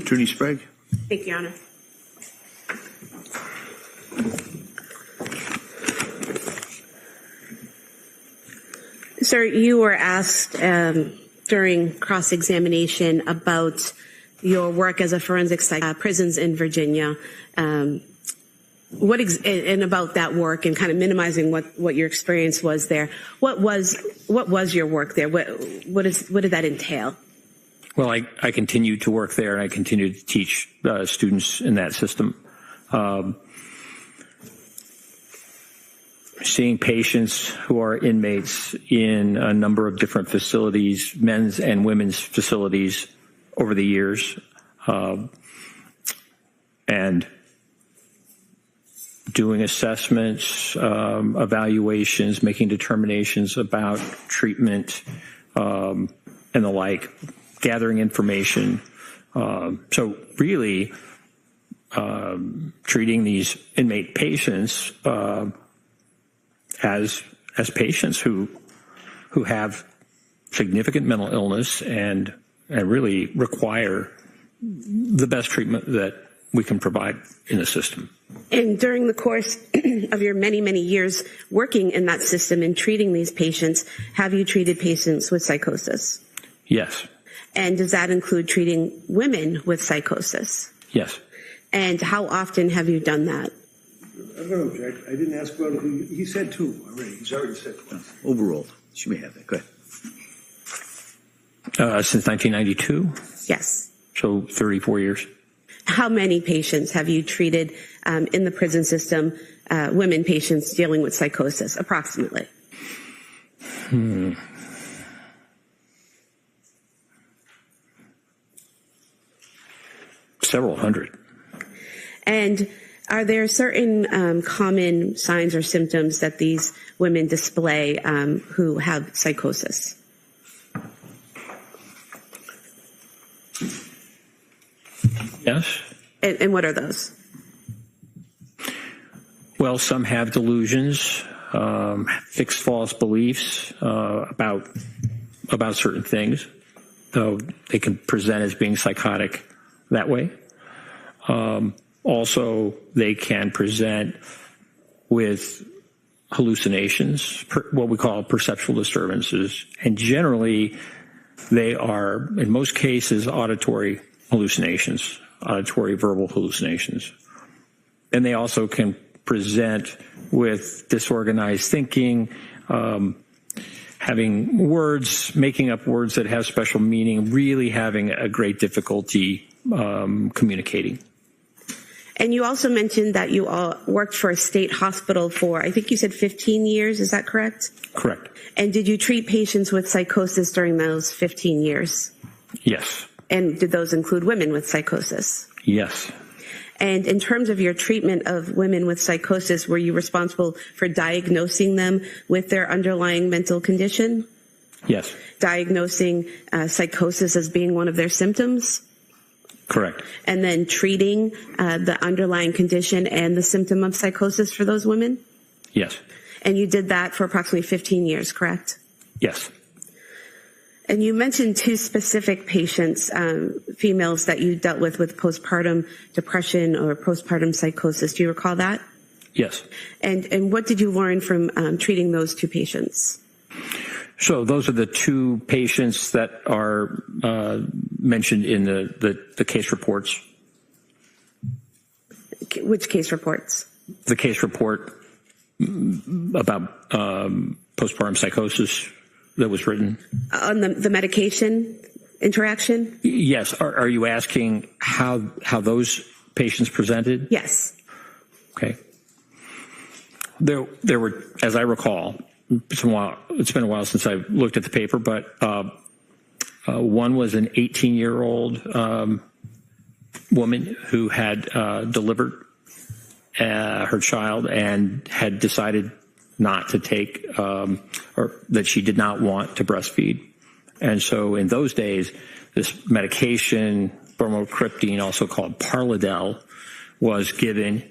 Attorney Sprague. Thank you, Your Honor. Sir, you were asked during cross-examination about your work as a forensic psychologist, prisons in Virginia. And about that work and kind of minimizing what your experience was there. What was your work there? What did that entail? Well, I continued to work there, and I continued to teach students in that system. Seeing patients who are inmates in a number of different facilities, men's and women's facilities over the years, and doing assessments, evaluations, making determinations about treatment, and the like, gathering information. So really, treating these inmate patients as patients who have significant mental illness and really require the best treatment that we can provide in the system. And during the course of your many, many years working in that system and treating these patients, have you treated patients with psychosis? Yes. And does that include treating women with psychosis? Yes. And how often have you done that? I'm going to object. I didn't ask about it. He said two already. He's already said one. Overall, she may have that. Go ahead. Since 1992, Yes. so 34 years. How many patients have you treated in the prison system, women patients dealing with psychosis, approximately? Several hundred. And are there certain common signs or symptoms that these women display who have psychosis? Yes. And what are those? Well, some have delusions, fixed false beliefs about certain things, though they can present as being psychotic that way. Also, they can present with hallucinations, what we call perceptual disturbances, and generally they are, in most cases, auditory hallucinations, auditory verbal hallucinations. And they also can present with disorganized thinking, having words, making up words that have special meaning, really having a great difficulty communicating. And you also mentioned that you all worked for a state hospital for, I think you said 15 years, is that correct? Correct. And did you treat patients with psychosis during those 15 years? Yes. And did those include women with psychosis? Yes. And in terms of your treatment of women with psychosis, were you responsible for diagnosing them with their underlying mental condition? Yes. Diagnosing psychosis as being one of their symptoms? Correct. And then treating the underlying condition and the symptom of psychosis for those women? Yes. And you did that for approximately 15 years, correct? Yes. And you mentioned two specific patients, females that you dealt with postpartum depression or postpartum psychosis. Do you recall that? Yes. And what did you learn from treating those two patients? So those are the two patients that are mentioned in the case reports. Which case reports? The case report about postpartum psychosis that was written. On the medication interaction? Yes. Are you asking how those patients presented? Yes. Okay. There were, as I recall, it's been a while since I looked at the paper, but one was an 18-year-old woman who had delivered her child and had decided not to take, or that she did not want to breastfeed. And so in those days, this medication, bromocriptine, also called Parladel, was given.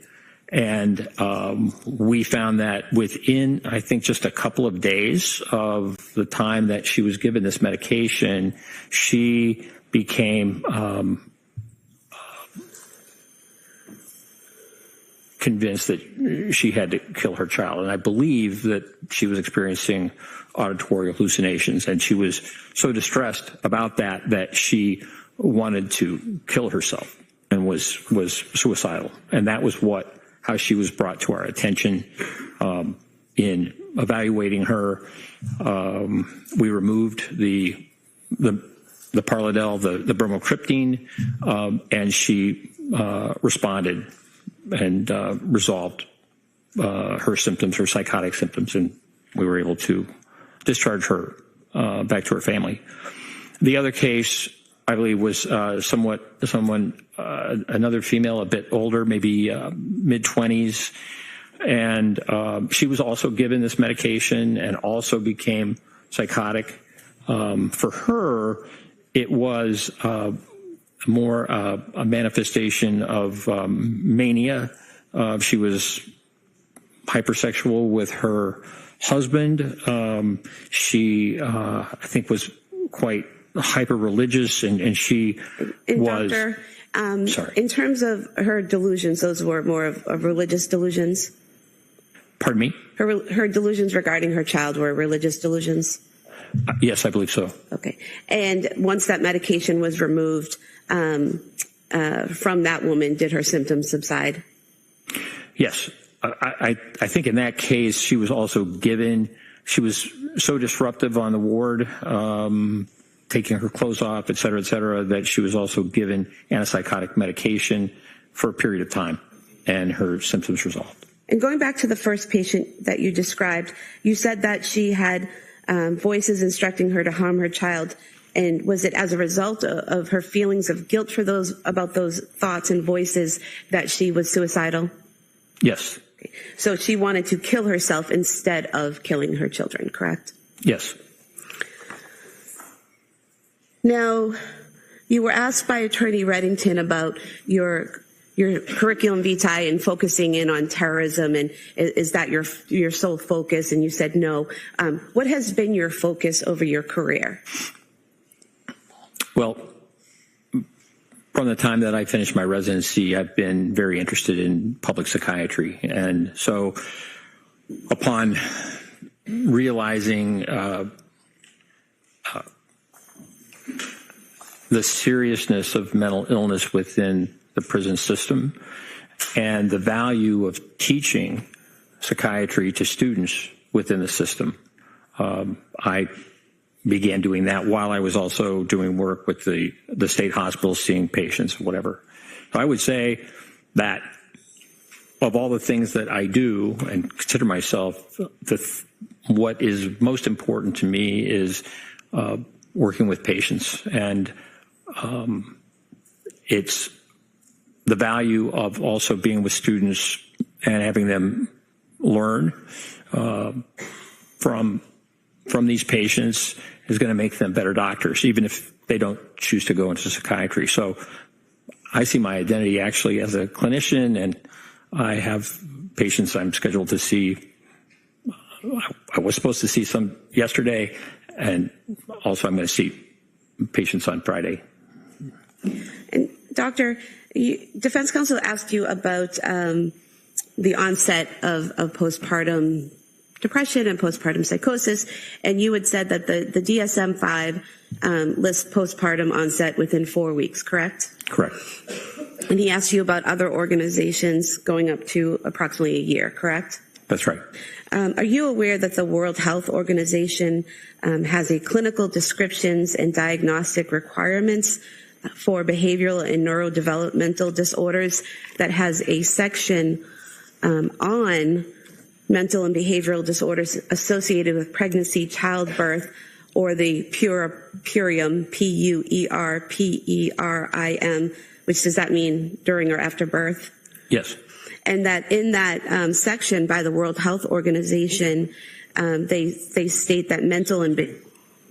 And we found that within, I think, just a couple of days of the time that she was given this medication, she became convinced that she had to kill her child. And I believe that she was experiencing auditory hallucinations, and she was so distressed about that she wanted to kill herself and was suicidal. And that was what how she was brought to our attention. In evaluating her, we removed the Parladel, the bromocriptine, and she responded and resolved her symptoms, her psychotic symptoms, and we were able to discharge her back to her family. The other case, I believe, was another female, a bit older, maybe mid-20s, and she was also given this medication and also became psychotic. For her, it was more a manifestation of mania. She was hypersexual with her husband. She, I think, was quite hyper-religious, and she was... Doctor, sorry. In terms of her delusions, those were more of religious delusions? Pardon me? Her delusions regarding her child were religious delusions? Yes, I believe so. Okay. And once that medication was removed from that woman, did her symptoms subside? Yes. I think in that case, she was also given, she was so disruptive on the ward, taking her clothes off, et cetera, that she was also given antipsychotic medication for a period of time, and her symptoms resolved. And going back to the first patient that you described, you said that she had voices instructing her to harm her child. And was it as a result of her feelings of guilt for about those thoughts and voices that she was suicidal? Yes. So she wanted to kill herself instead of killing her children, correct? Yes. Now, you were asked by Attorney Reddington about your curriculum vitae and focusing in on terrorism, and is that your sole focus? And you said no. What has been your focus over your career? Well, from the time that I finished my residency, I've been very interested in public psychiatry. And so upon realizing the seriousness of mental illness within the prison system and the value of teaching psychiatry to students within the system, I began doing that while I was also doing work with the state hospitals, seeing patients, whatever. So I would say that of all the things that I do and consider myself, what is most important to me is working with patients. And it's the value of also being with students and having them learn from these patients is going to make them better doctors, even if they don't choose to go into psychiatry. So I see my identity actually as a clinician, and I have patients I'm scheduled to see. I was supposed to see some yesterday, and also I'm going to see patients on Friday. And Doctor, defense counsel asked you about the onset of postpartum depression and postpartum psychosis, and you had said that the DSM-5 lists postpartum onset within 4 weeks, correct? Correct. And he asked you about other organizations going up to approximately a year, correct? That's right. Are you aware that the World Health Organization has a clinical descriptions and diagnostic requirements for behavioral and neurodevelopmental disorders that has a section on mental and behavioral disorders associated with pregnancy, childbirth, or the puerium, P-U-E-R-P-E-R-I-M, which does that mean during or after birth? Yes. And that in that section by the World Health Organization, they state that mental and...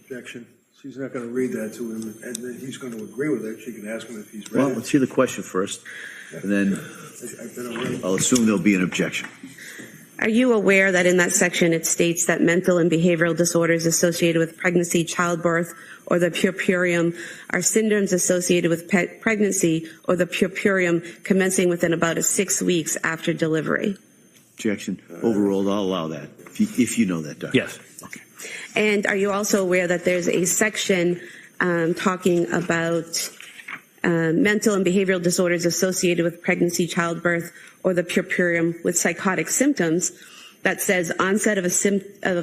Objection. She's not going to read that to him, and then he's going to agree with it. She can ask him if he's read Well, it. let's hear the question first, and then I'll assume there'll be an objection. Are you aware that in that section it states that mental and behavioral disorders associated with pregnancy, childbirth, or the puerperium are syndromes associated with pregnancy or the puerperium commencing within about 6 weeks after delivery? Objection. Overruled. I'll allow that. If you know that, Doctor. Yes. Okay. And are you also aware that there's a section talking about mental and behavioral disorders associated with pregnancy, childbirth, or the puerperium with psychotic symptoms, that says onset of a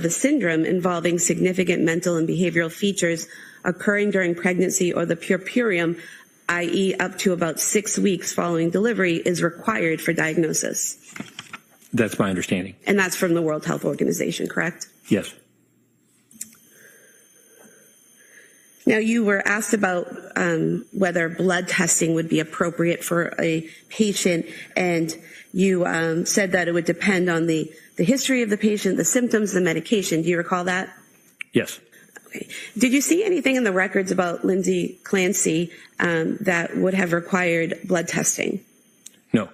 syndrome involving significant mental and behavioral features occurring during pregnancy or the puerperium, i.e. up to about 6 weeks following delivery, is required for diagnosis. That's my understanding. And that's from the World Health Organization, correct? Yes. Now, you were asked about whether blood testing would be appropriate for a patient, and you said that it would depend on the history of the patient, the symptoms, the medication. Do you recall that? Yes. Okay. Did you see anything in the records about Lindsay Clancy that would have required blood testing? No.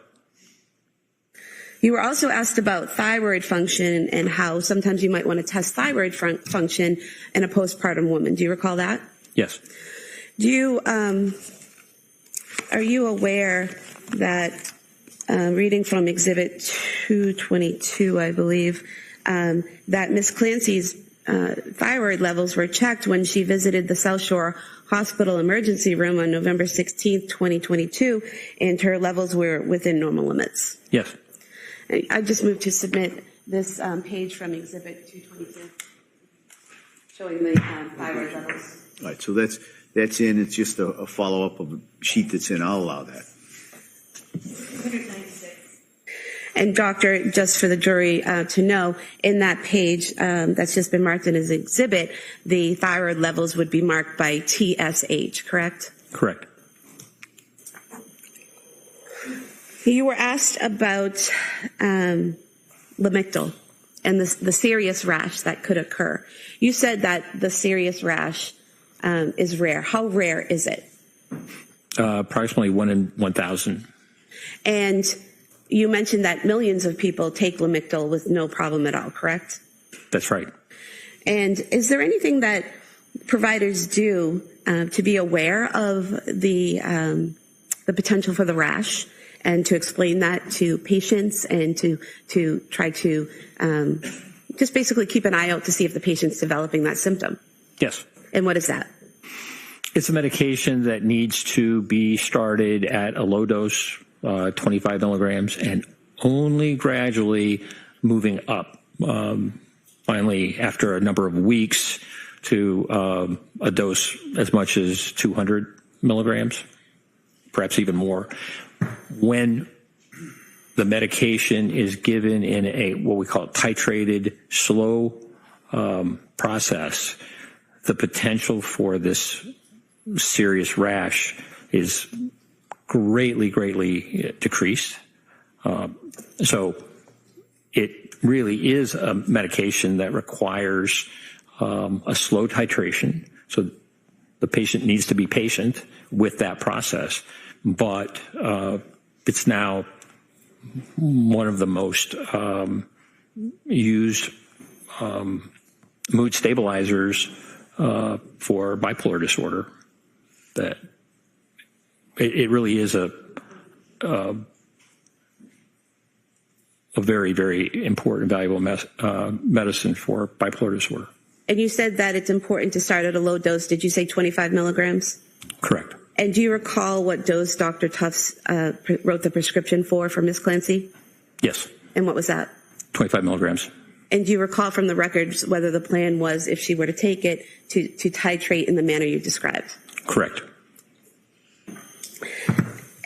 You were also asked about thyroid function and how sometimes you might want to test thyroid function in a postpartum woman. Do you recall that? Yes. Are you aware that, reading from Exhibit 222, I believe, that Ms. Clancy's thyroid levels were checked when she visited the South Shore Hospital emergency room on November 16th, 2022, and her levels were within normal limits? Yes. I just moved to submit this page from Exhibit 222, showing the thyroid levels. All right, so that's in. It's just a follow-up of a sheet that's in. I'll allow that. 196. And doctor, just for the jury to know, in that page that's just been marked in as exhibit, the thyroid levels would be marked by TSH, correct? Correct. You were asked about Lamictal and the serious rash that could occur. You said that the serious rash is rare. How rare is it? Approximately 1 in 1,000. And you mentioned that millions of people take Lamictal with no problem at all, correct? That's right. And is there anything that providers do to be aware of the potential for the rash, and to explain that to patients, and to try to just basically keep an eye out to see if the patient's developing that symptom? Yes. And what is that? It's a medication that needs to be started at a low dose, 25 milligrams, and only gradually moving up. Finally, after a number of weeks, to a dose as much as 200 milligrams, perhaps even more. When the medication is given in a what we call titrated, slow process, the potential for this serious rash is greatly decreased. So it really is a medication that requires a slow titration. So the patient needs to be patient with that process. But it's now one of the most used mood stabilizers for bipolar disorder. That it really is a very important, valuable medicine for bipolar disorder. And you said that it's important to start at a low dose. Did you say 25 milligrams? Correct. And do you recall what dose Dr. Tufts wrote the prescription for Ms. Clancy? Yes. And what was that? 25 milligrams. And do you recall from the records whether the plan was, if she were to take it, to titrate in the manner you described? Correct.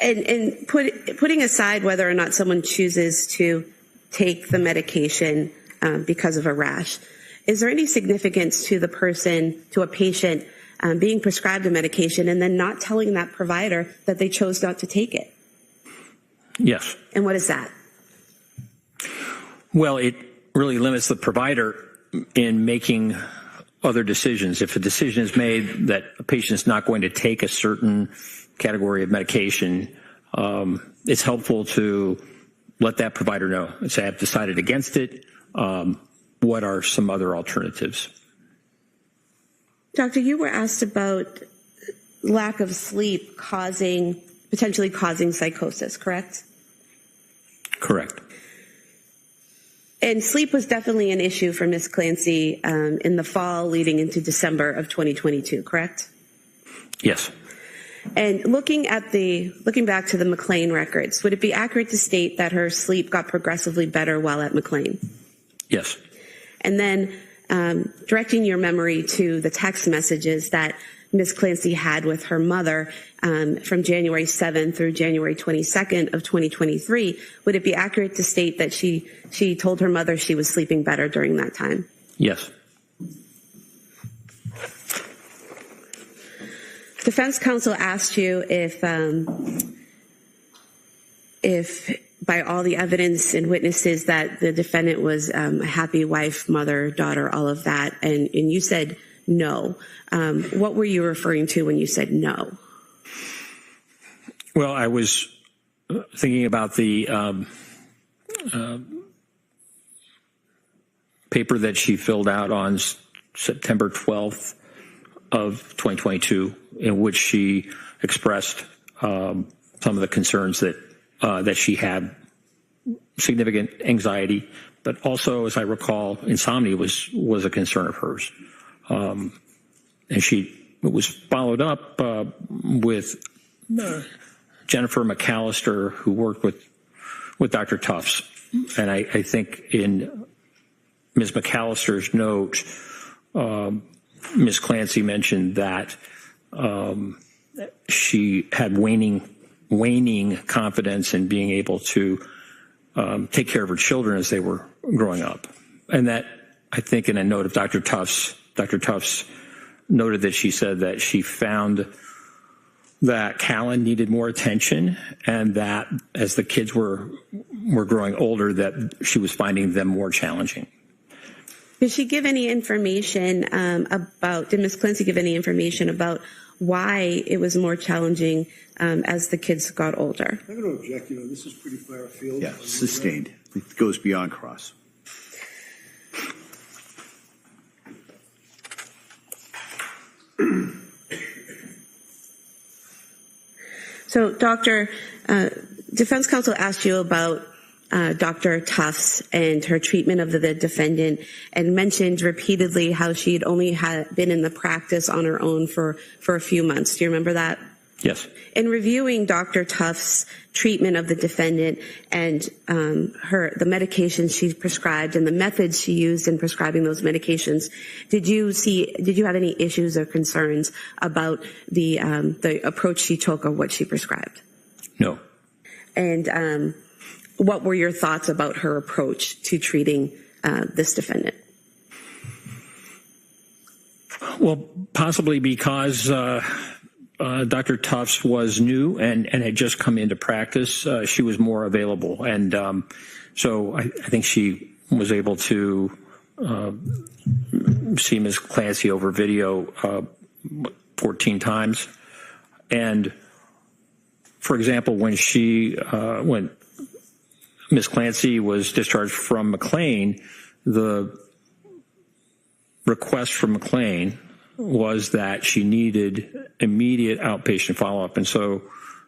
And putting aside whether or not someone chooses to take the medication because of a rash, is there any significance to the person, to a patient, being prescribed a medication and then not telling that provider that they chose not to take it? Yes. And what is that? Well, it really limits the provider in making other decisions. If a decision is made that a patient is not going to take a certain category of medication, it's helpful to let that provider know and say, I've decided against it. What are some other alternatives? Doctor, you were asked about lack of sleep potentially causing psychosis, correct? Correct. And sleep was definitely an issue for Ms. Clancy in the fall leading into December of 2022, correct? Yes. And looking back to the McLean records, would it be accurate to state that her sleep got progressively better while at McLean? Yes. And then directing your memory to the text messages that Ms. Clancy had with her mother from January 7th through January 22nd of 2023, would it be accurate to state that she told her mother she was sleeping better during that time? Yes. Defense counsel asked you if by all the evidence and witnesses that the defendant was a happy wife, mother, daughter, all of that, and you said no. What were you referring to when you said no? Well, I was thinking about the paper that she filled out on September 12th of 2022, in which she expressed some of the concerns that she had, significant anxiety, but also, as I recall, insomnia was a concern of hers. And it was followed up with Jennifer McAllister, who worked with Dr. Tufts. And I think in Ms. McAllister's note, Ms. Clancy mentioned that she had waning confidence in being able to take care of her children as they were growing up. And that, I think, in a note of Dr. Tufts noted that she said that she found that Callan needed more attention, and that as the kids were growing older, that she was finding them more challenging. Did she give any information did Ms. Clancy give any information about why it was more challenging as the kids got older? I'm going to object. This is pretty far afield. Yeah, sustained. It goes beyond cross. So, Doctor, defense counsel asked you about Dr. Tufts and her treatment of the defendant, and mentioned repeatedly how she had only been in the practice on her own for a few months. Do you remember that? Yes. In reviewing Dr. Tufts' treatment of the defendant and the medications she prescribed and the methods she used in prescribing those medications, did you have any issues or concerns about the approach she took or what she prescribed? No. And what were your thoughts about her approach to treating this defendant? Well, possibly because Dr. Tufts was new and had just come into practice, she was more available. And so I think she was able to see Ms. Clancy over video 14 times. And, for example, when Ms. Clancy was discharged from McLean, the request from McLean was that she needed immediate outpatient follow-up, and so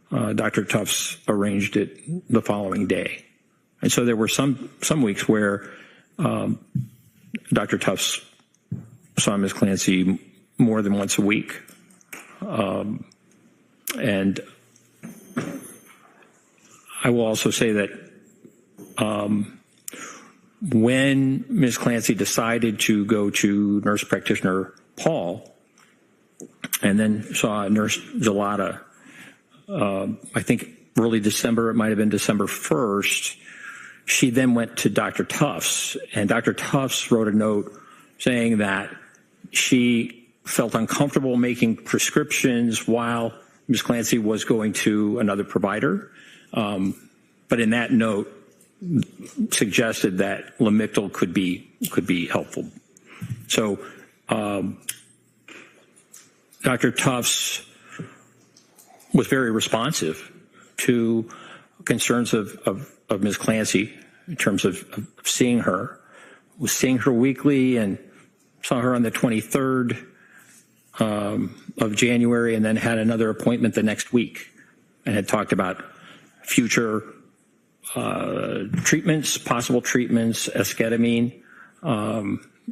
Dr. Tufts arranged it the following day. And so there were some weeks where Dr. Tufts saw Ms. Clancy more than once a week. And I will also say that when Ms. Clancy decided to go to nurse practitioner Paul and then saw Nurse Gelada, I think early December, it might have been December 1st, she then went to Dr. Tufts, and Dr. Tufts wrote a note saying that she felt uncomfortable making prescriptions while Ms. Clancy was going to another provider. But in that note, suggested that Lamictal could be helpful. So Dr. Tufts was very responsive to concerns of Ms. Clancy in terms of seeing her. Was seeing her weekly and saw her on the 23rd of January, and then had another appointment the next week and had talked about future treatments, possible treatments, esketamine,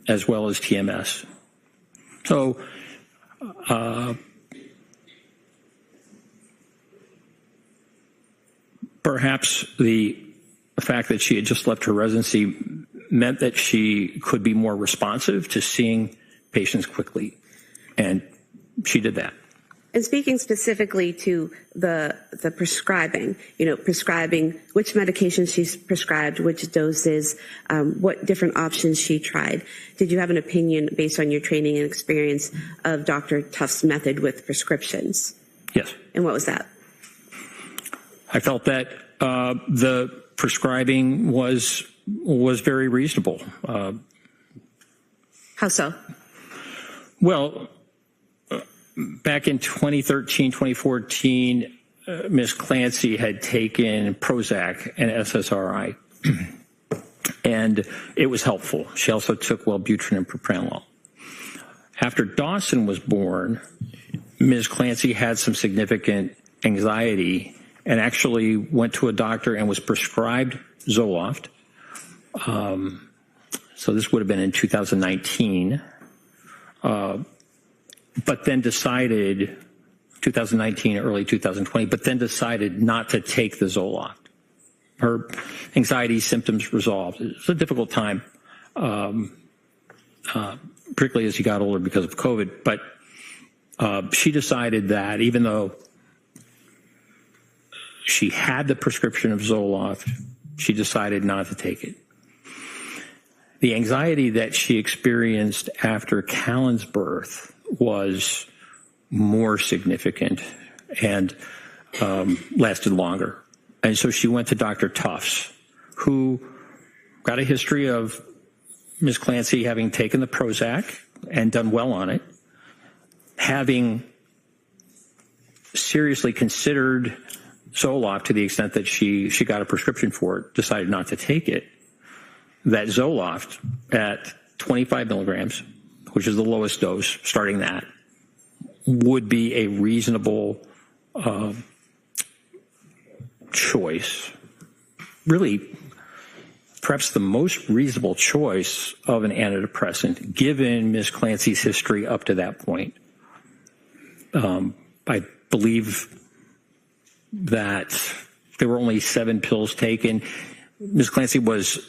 as well as TMS. So Perhaps the fact that she had just left her residency meant that she could be more responsive to seeing patients quickly, and she did that. And speaking specifically to the prescribing, prescribing which medications she's prescribed, which doses, what different options she tried. Did you have an opinion based on your training and experience of Dr. Tuft's method with prescriptions? Yes. And what was that? I felt that the prescribing was very reasonable. How so? Well, back in 2013, 2014, Ms. Clancy had taken Prozac and SSRI, and it was helpful. She also took Wellbutrin and propranolol. After Dawson was born, Ms. Clancy had some significant anxiety and actually went to a doctor and was prescribed Zoloft. So this would have been in 2019. But then decided, 2019, early 2020, but then decided not to take the Zoloft. Her anxiety symptoms resolved. It was a difficult time, particularly as she got older because of COVID. But she decided that even though she had the prescription of Zoloft, she decided not to take it. The anxiety that she experienced after Callan's birth was more significant and lasted longer. And so she went to Dr. Tufts, who got a history of Ms. Clancy having taken the Prozac and done well on it, having seriously considered Zoloft to the extent that she got a prescription for it, decided not to take it, that Zoloft at 25 milligrams, which is the lowest dose, starting that, would be a reasonable choice. Really, perhaps the most reasonable choice of an antidepressant, given Ms. Clancy's history up to that point. I believe that there were only 7 pills taken. Ms. Clancy was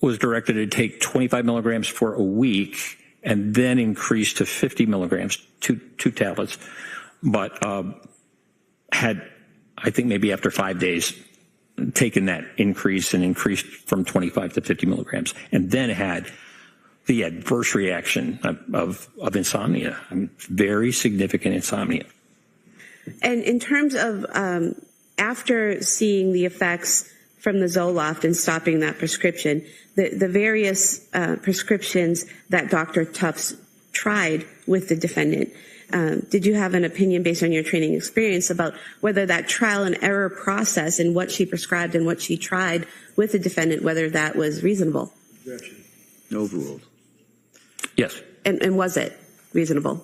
directed to take 25 milligrams for a week and then increased to 50 milligrams, two tablets, but had, I think maybe after 5 days, taken that increase and increased from 25 to 50 milligrams, and then had the adverse reaction of insomnia, very significant insomnia. And in terms of after seeing the effects from the Zoloft and stopping that prescription, the various prescriptions that Dr. Tufts tried with the defendant, did you have an opinion based on your training experience about whether that trial and error process and what she prescribed and what she tried with the defendant, whether that was reasonable? Objection. Overruled. Yes. And was it reasonable?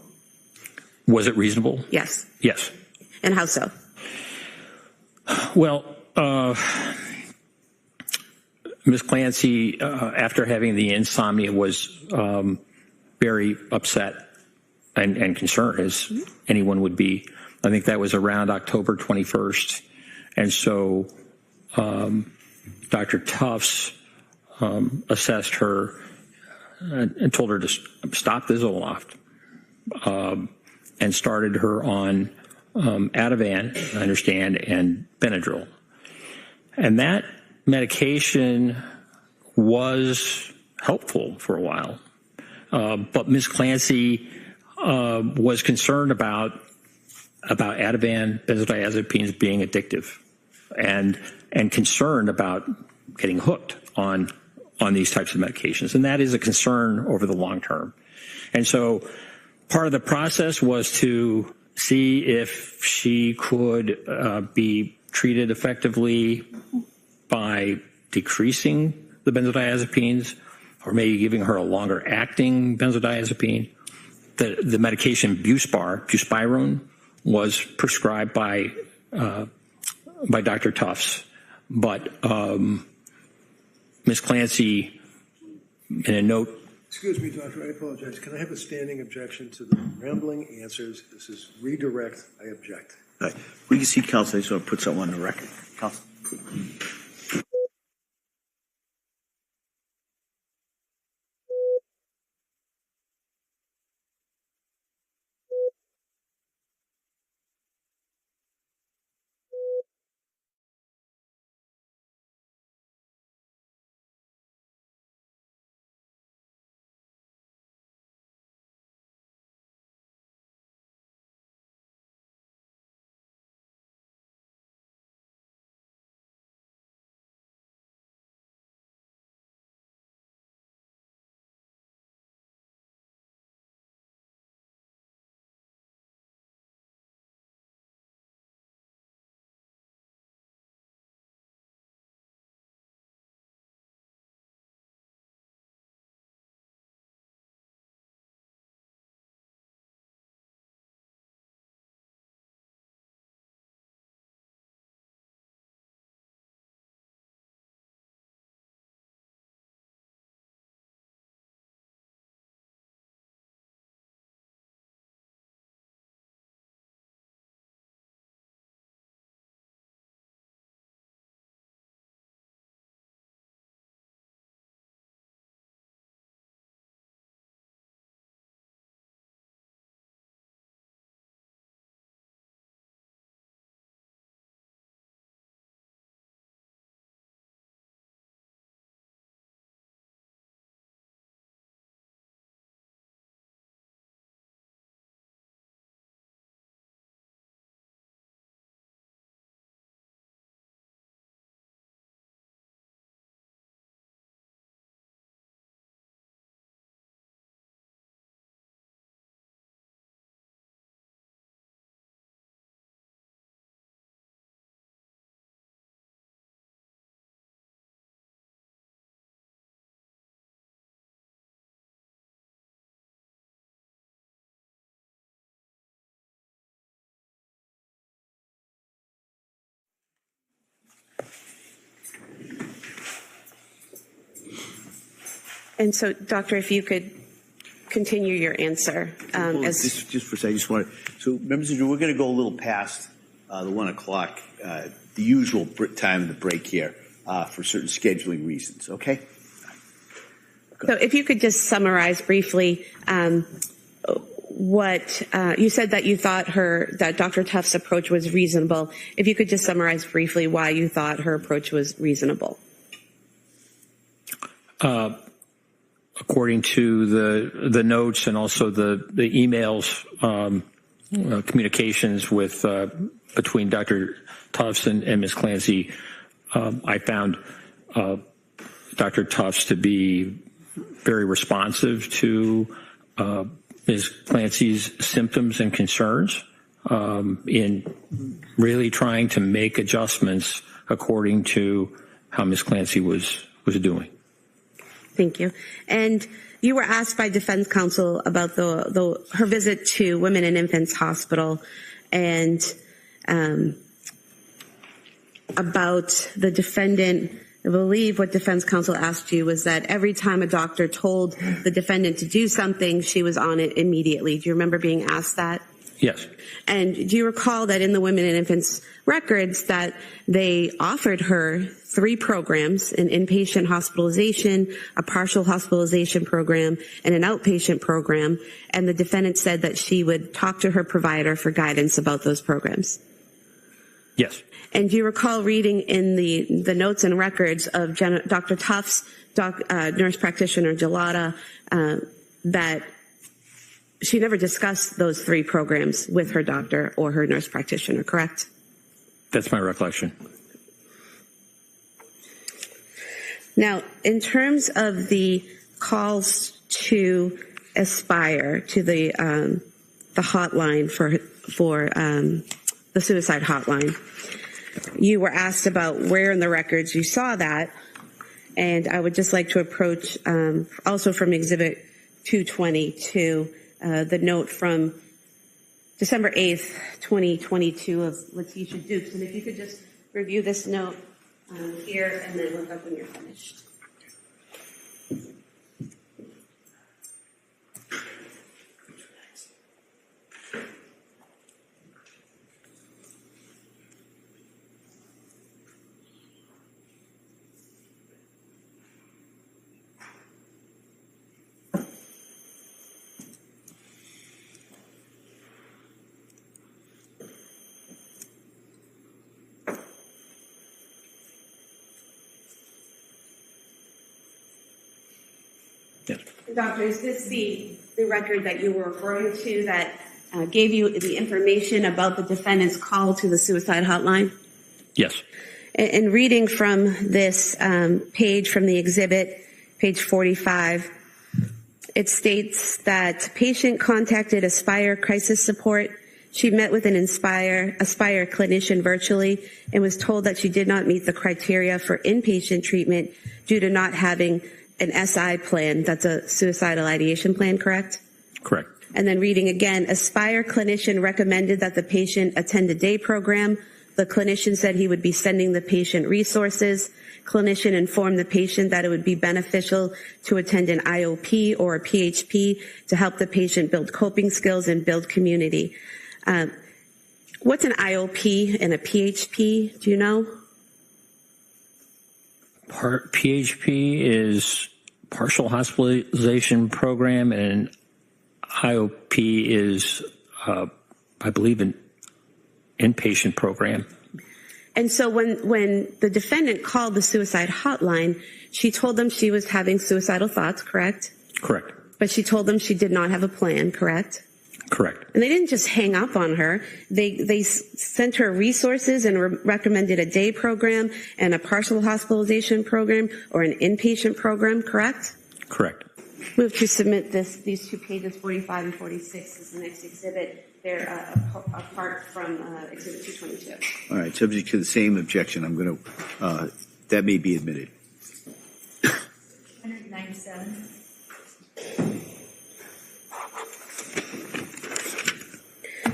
Was it reasonable? Yes. Yes. And how so? Well, Ms. Clancy, after having the insomnia, was very upset and concerned, as anyone would be. I think that was around October 21st. And so Dr. Tufts assessed her and told her to stop the Zoloft and started her on Ativan, I understand, and Benadryl. And that medication was helpful for a while. But Ms. Clancy was concerned about Ativan, benzodiazepines being addictive, and concerned about getting hooked on these types of medications. And that is a concern over the long term. And so part of the process was to see if she could be treated effectively by decreasing the benzodiazepines or maybe giving her a longer acting benzodiazepine. The medication buspirone was prescribed by Dr. Tufts, but Ms. Clancy, in a note. Excuse me, Doctor, I apologize. Can I have a standing objection to the rambling answers? This is redirect. I object. Right. We can see counsel. I just want to put something on the record. Counsel. And so, Doctor, if you could continue your answer. Just for a second, I just want to, so members of the jury, we're going to go a little past the 1 o'clock, the usual time of the break here for certain scheduling reasons, okay? So if you could just summarize briefly what you said, that you thought that Dr. Tuft's approach was reasonable. If you could just summarize briefly why you thought her approach was reasonable. According to the notes and also the emails, communications with between Dr. Tufts and Ms. Clancy, I found Dr. Tufts to be very responsive to Ms. Clancy's symptoms and concerns in really trying to make adjustments according to how Ms. Clancy was doing. Thank you. And you were asked by defense counsel about her visit to Women and Infants Hospital and about the defendant. I believe what defense counsel asked you was that every time a doctor told the defendant to do something, she was on it immediately. Do you remember being asked that? Yes. And do you recall that in the Women and Infants records that they offered her 3 programs, an inpatient hospitalization, a partial hospitalization program, and an outpatient program, and the defendant said that she would talk to her provider for guidance about those programs? Yes. And do you recall reading in the notes and records of Dr. Tufts, nurse practitioner Gelada, that she never discussed those 3 programs with her doctor or her nurse practitioner, correct? That's my recollection. Now, in terms of the calls to Aspire, to the hotline for the suicide hotline, you were asked about where in the records you saw that, and I would just like to approach also from Exhibit 222, the note from December 8th, 2022 of Letitia Dukes. And if you could just review this note here and then look up when you're finished. Yes. Doctor, is this the record that you were referring to that gave you the information about the defendant's call to the suicide hotline? Yes. And reading from this page from the exhibit, page 45, it states that patient contacted Aspire Crisis Support. She met with an Aspire clinician virtually and was told that she did not meet the criteria for inpatient treatment due to not having an SI plan. That's a suicidal ideation plan, correct? Correct. And then reading again, Aspire clinician recommended that the patient attend a day program. The clinician said he would be sending the patient resources. Clinician informed the patient that it would be beneficial to attend an IOP or a PHP to help the patient build coping skills and build community. What's an IOP and a PHP? Do you know? PHP is partial hospitalization program, and IOP is, I believe, an inpatient program. And so when the defendant called the suicide hotline, she told them she was having suicidal thoughts, correct? Correct. But she told them she did not have a plan, correct? Correct. And they didn't just hang up on her. They sent her resources and recommended a day program and a partial hospitalization program or an inpatient program, correct? Correct. Move to submit these two pages, 45 and 46, as the next exhibit. They're apart from Exhibit 222. All right, subject to the same objection, I'm going to, that may be admitted. 197.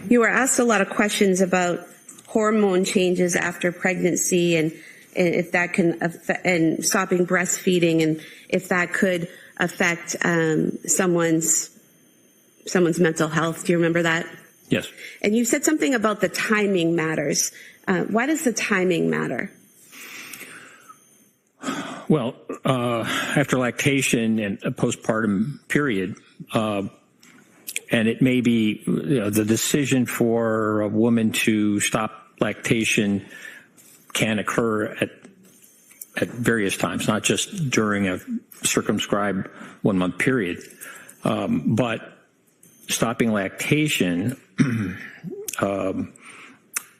You were asked a lot of questions about hormone changes after pregnancy and if that can affect, and stopping breastfeeding, and if that could affect someone's mental health. Do you remember that? Yes. And you said something about the timing matters. Why does the timing matter? Well, after lactation and a postpartum period, and it may be the decision for a woman to stop lactation can occur at various times, not just during a circumscribed 1 month period. But stopping lactation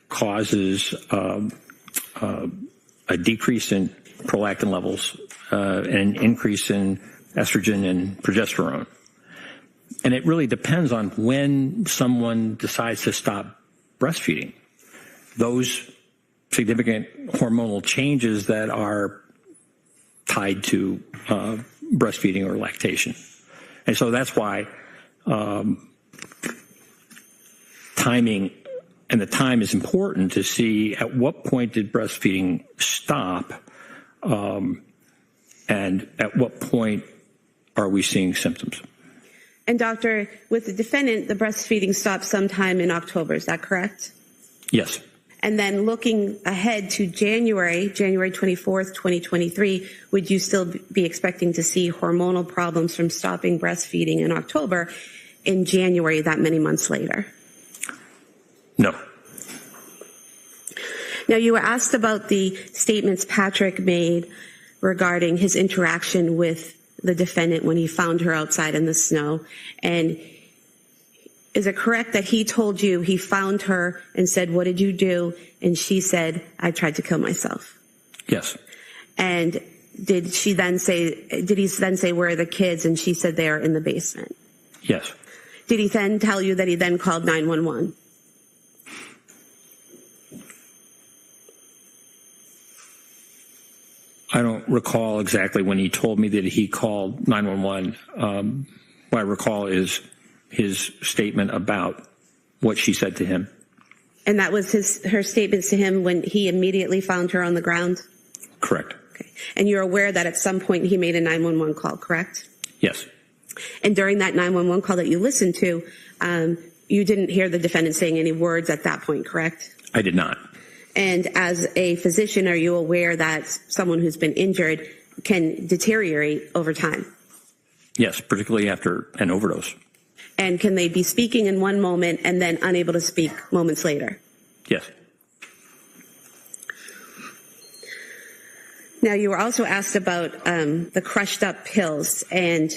causes a decrease in prolactin levels and an increase in estrogen and progesterone. And it really depends on when someone decides to stop breastfeeding. Those significant hormonal changes that are tied to breastfeeding or lactation. And so that's why timing, and the time is important to see at what point did breastfeeding stop, and at what point are we seeing symptoms. And doctor, with the defendant, the breastfeeding stopped sometime in October, is that correct? Yes. And then looking ahead to January 24th, 2023, would you still be expecting to see hormonal problems from stopping breastfeeding in October in January, that many months later? No. Now, you were asked about the statements Patrick made regarding his interaction with the defendant when he found her outside in the snow. And is it correct that he told you he found her and said, "What did you do?" And she said, "I tried to kill myself"? Yes. And did he then say, "Where are the kids?" And she said, "They are in the basement"? Yes. Did he then tell you that he then called 911? I don't recall exactly when he told me that he called 911. What I recall is his statement about what she said to him. And that was her statements to him when he immediately found her on the ground? Correct. Okay. And you're aware that at some point he made a 911 call, correct? Yes. And during that 911 call that you listened to, you didn't hear the defendant saying any words at that point, correct? I did not. And as a physician, are you aware that someone who's been injured can deteriorate over time? Yes, particularly after an overdose. And can they be speaking in one moment and then unable to speak moments later? Yes. Now, you were also asked about the crushed up pills and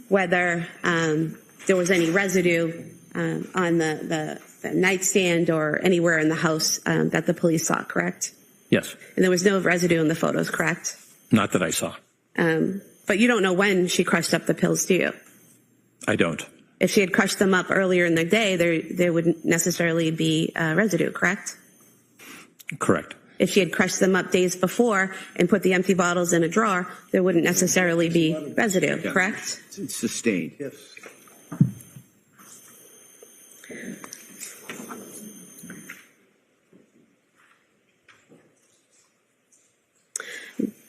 whether there was any residue on the nightstand or anywhere in the house that the police saw, correct? Yes. And there was no residue in the photos, correct? Not that I saw. But you don't know when she crushed up the pills, do you? I don't. If she had crushed them up earlier in the day, there wouldn't necessarily be residue, correct? Correct. If she had crushed them up days before and put the empty bottles in a drawer, there wouldn't necessarily be residue, correct? It's sustained. Yes.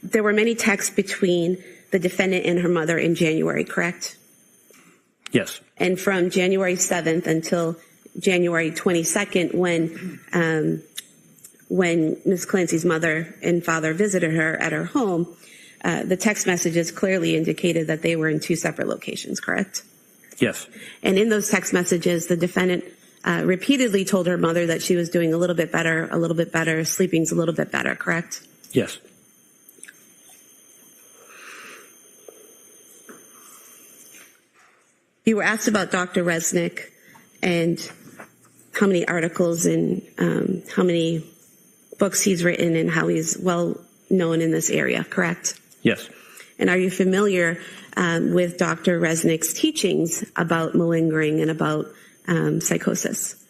There were many texts between the defendant and her mother in January, correct? Yes. And from January 7th until January 22nd, when Ms. Clancy's mother and father visited her at her home, the text messages clearly indicated that they were in two separate locations, correct? Yes. And in those text messages, the defendant repeatedly told her mother that she was doing a little bit better, sleeping's a little bit better, correct? Yes. You were asked about Dr. Resnick and how many articles and how many books he's written and how he's well known in this area, correct? Yes. And are you familiar with Dr. Resnick's teachings about malingering and about psychosis?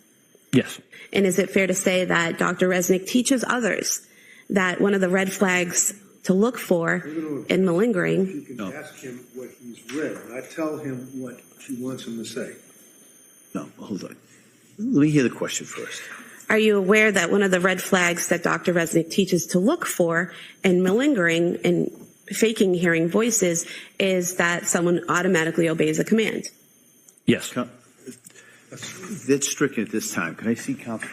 Yes. And is it fair to say that Dr. Resnick teaches others that one of the red flags to look for in malingering? You can ask him what he's read, not tell him what she wants him to say. No, hold on. Let me hear the question first. Are you aware that one of the red flags that Dr. Resnick teaches to look for in malingering and faking hearing voices is that someone automatically obeys a command? Yes. That's stricken at this time. Can I see counsel?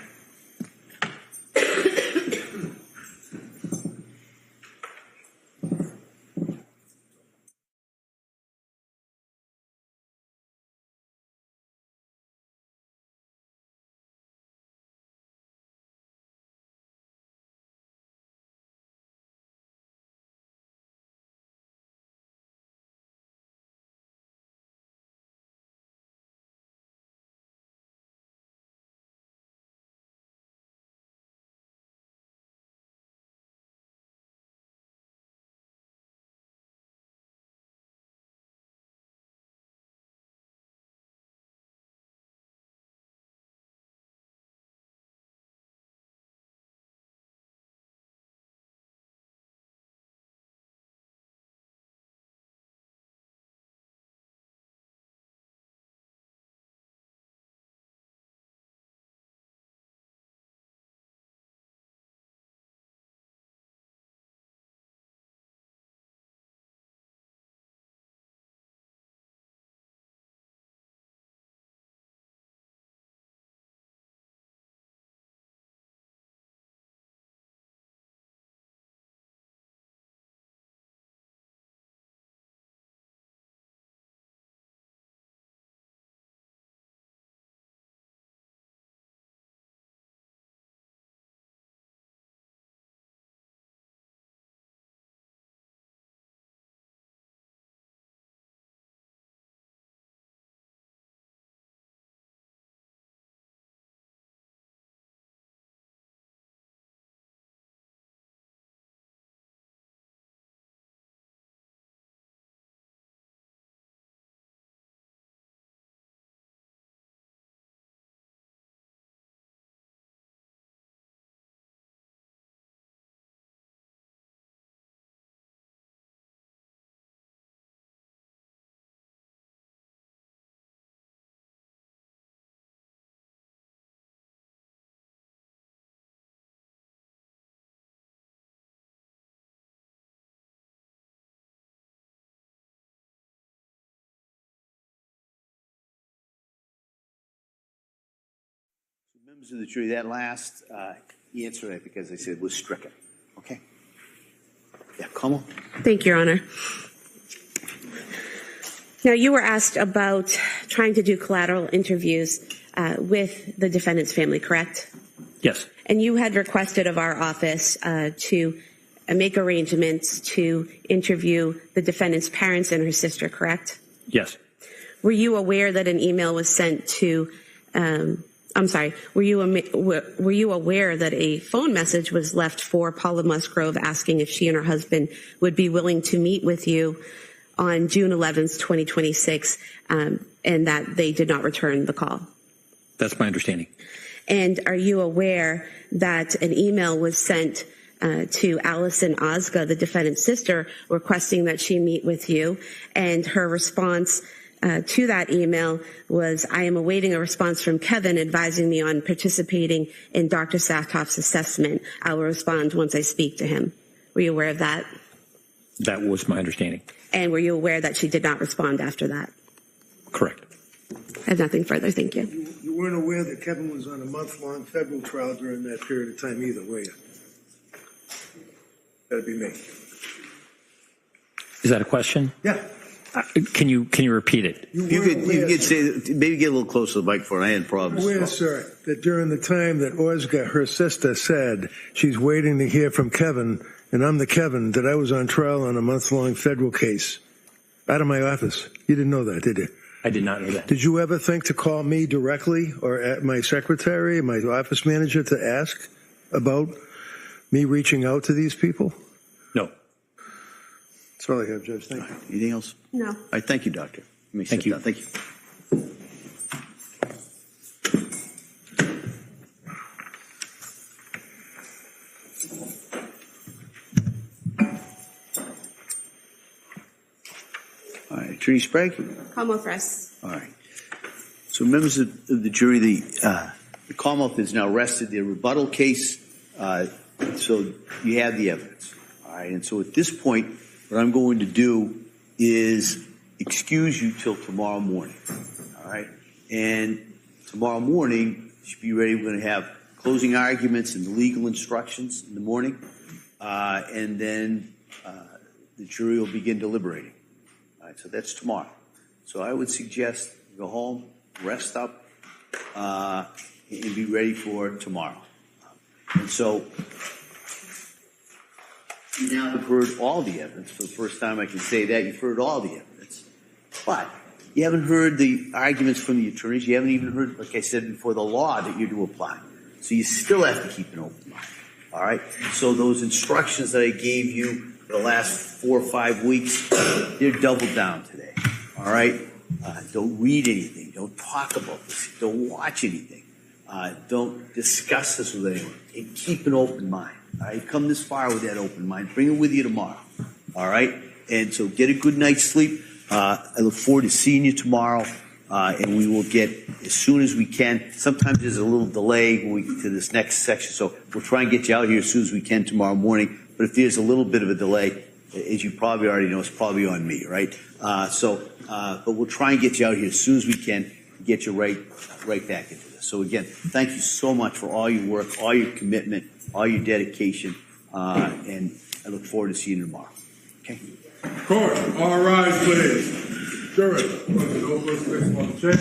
Members of the jury, that last answer, I think, as I said, was stricken. Okay? Yeah, come on. Thank you, Your Honor. Now, you were asked about trying to do collateral interviews with the defendant's family, correct? Yes. And you had requested of our office to make arrangements to interview the defendant's parents and her sister, correct? Yes. Were you aware that an email was sent to, were you aware that a phone message was left for Paula Musgrove asking if she and her husband would be willing to meet with you on June 11th, 2026, and that they did not return the call? That's my understanding. And are you aware that an email was sent to Allison Ozga, the defendant's sister, requesting that she meet with you, and her response to that email was, "I am awaiting a response from Kevin advising me on participating in Dr. Sackhoff's assessment. I will respond once I speak to him." Were you aware of that? That was my understanding. And were you aware that she did not respond after that? Correct. I have nothing further. Thank you. You weren't aware that Kevin was on a month-long federal trial during that period of time either, were you? That'd be me. Is that a question? Yeah. Can you repeat it? You could say, maybe get a little closer to the microphone. I had problems. Aware, sir, that during the time that Ozga, her sister, said she's waiting to hear from Kevin, and I'm the Kevin, that I was on trial on a month-long federal case out of my office. You didn't know that, did you? I did not know that. Did you ever think to call me directly or at my secretary, my office manager, to ask about me reaching out to these people? No. That's all I have, Judge. Thank you. Anything else? No. All right, thank you, Doctor. Thank you. Thank you. All right, Attorney Sprague. Commonwealth rests. All right. So, members of the jury, the Commonwealth has now rested their rebuttal case. So you have the evidence. All right. And so at this point, what I'm going to do is excuse you till tomorrow morning. All right. And tomorrow morning, you should be ready. We're going to have closing arguments and legal instructions in the morning. And then the jury will begin deliberating. All right. So that's tomorrow. So I would suggest go home, rest up, and be ready for tomorrow. And so you now have heard all the evidence. For the first time I can say that. You've heard all the evidence. But you haven't heard the arguments from the attorneys. You haven't even heard, like I said before, the law that you're to apply. So you still have to keep an open mind. All right? So those instructions that I gave you for the last 4 or 5 weeks, they're doubled down today. All right? Don't read anything. Don't talk about this. Don't watch anything. Don't discuss this with anyone. And keep an open mind. All right? Come this far with that open mind. Bring it with you tomorrow. All right? And so get a good night's sleep. I look forward to seeing you tomorrow. And we will get as soon as we can. Sometimes there's a little delay when we get to this next section. So we'll try and get you out here as soon as we can tomorrow morning. But if there's a little bit of a delay, as you probably already know, it's probably on me, right? But we'll try and get you out here as soon as we can, get you right back into this. So again, thank you so much for all your work, all your commitment, all your dedication, and I look forward to seeing you tomorrow. Okay. Court, all rise, please. Jury, no person on the check.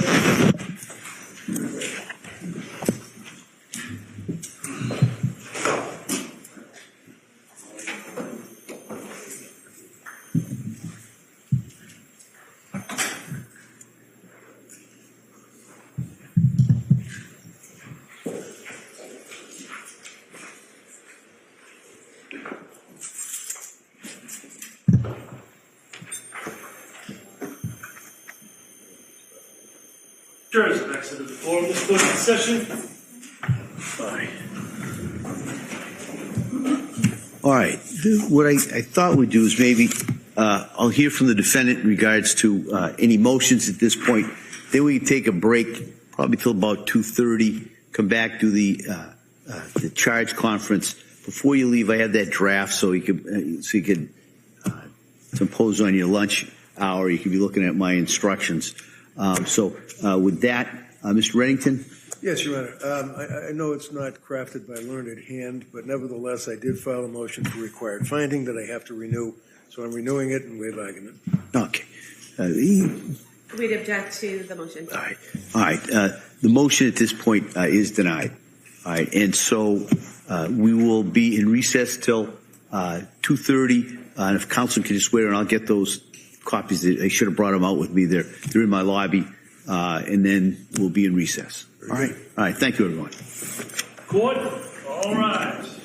Jurors, back to the floor. Let's go to the session. All right. What I thought we'd do is maybe I'll hear from the defendant in regards to any motions at this point. Then we can take a break, probably till about 2:30. Come back to the charge conference. Before you leave, I have that draft so you could impose on your lunch hour. You could be looking at my instructions. With that, Mr. Reddington. Yes, Your Honor. I know it's not crafted by learned hand, but nevertheless, I did file a motion for required finding that I have to renew. So I'm renewing it and waive argument. Okay. We'd object to the motion. All right. All right. The motion at this point is denied. All right. And so we will be in recess till 2:30. And if council can just wait, and I'll get those copies. I should have brought them out with me. They're in my lobby, and then we'll be in recess. All right. Thank you, everyone. Court, all rise.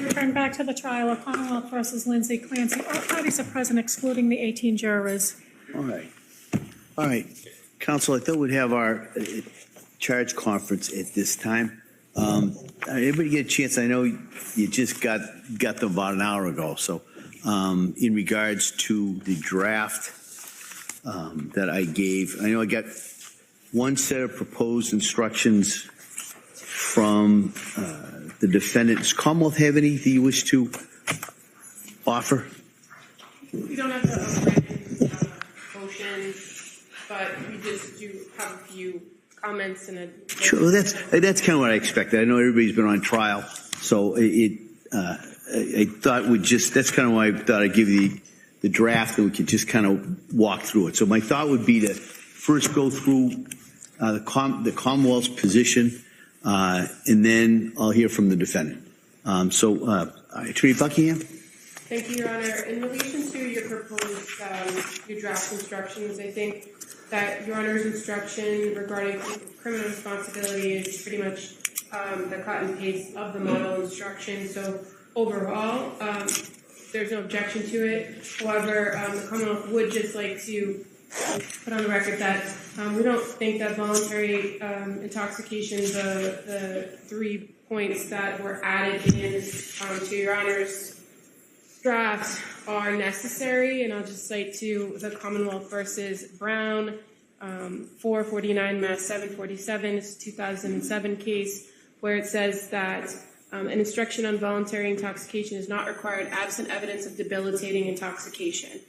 Return back to the trial of Commonwealth versus Lindsay Clancy. All parties are present, excluding the 18 jurors. All right. All right. Counsel, I thought we'd have our charge conference at this time. Everybody get a chance? I know you just got them about an hour ago. So in regards to the draft that I gave, I know I got one set of proposed instructions from the defendant. Does Commonwealth have anything you wish to offer? We don't have to motion, but we just do have a few comments and a. Sure, that's kind of what I expected. I know everybody's been on trial, so I thought that's kind of why I thought I'd give you the draft and we could just kind of walk through it. So my thought would be to first go through the Commonwealth's position, and then I'll hear from the defendant. Attorney Buckingham. Thank you, Your Honor. In relation to your proposed your draft instructions, I think that Your Honor's instruction regarding criminal responsibility is pretty much the cut and paste of the model instruction. So overall, there's no objection to it. However, the Commonwealth would just like to put on the record that we don't think that voluntary intoxication, the 3 points that were added in to Your Honor's draft are necessary, and I'll just cite to the Commonwealth versus Brown, 449 Mass 747, it's a 2007 case, where it says that an instruction on voluntary intoxication is not required absent evidence of debilitating intoxication.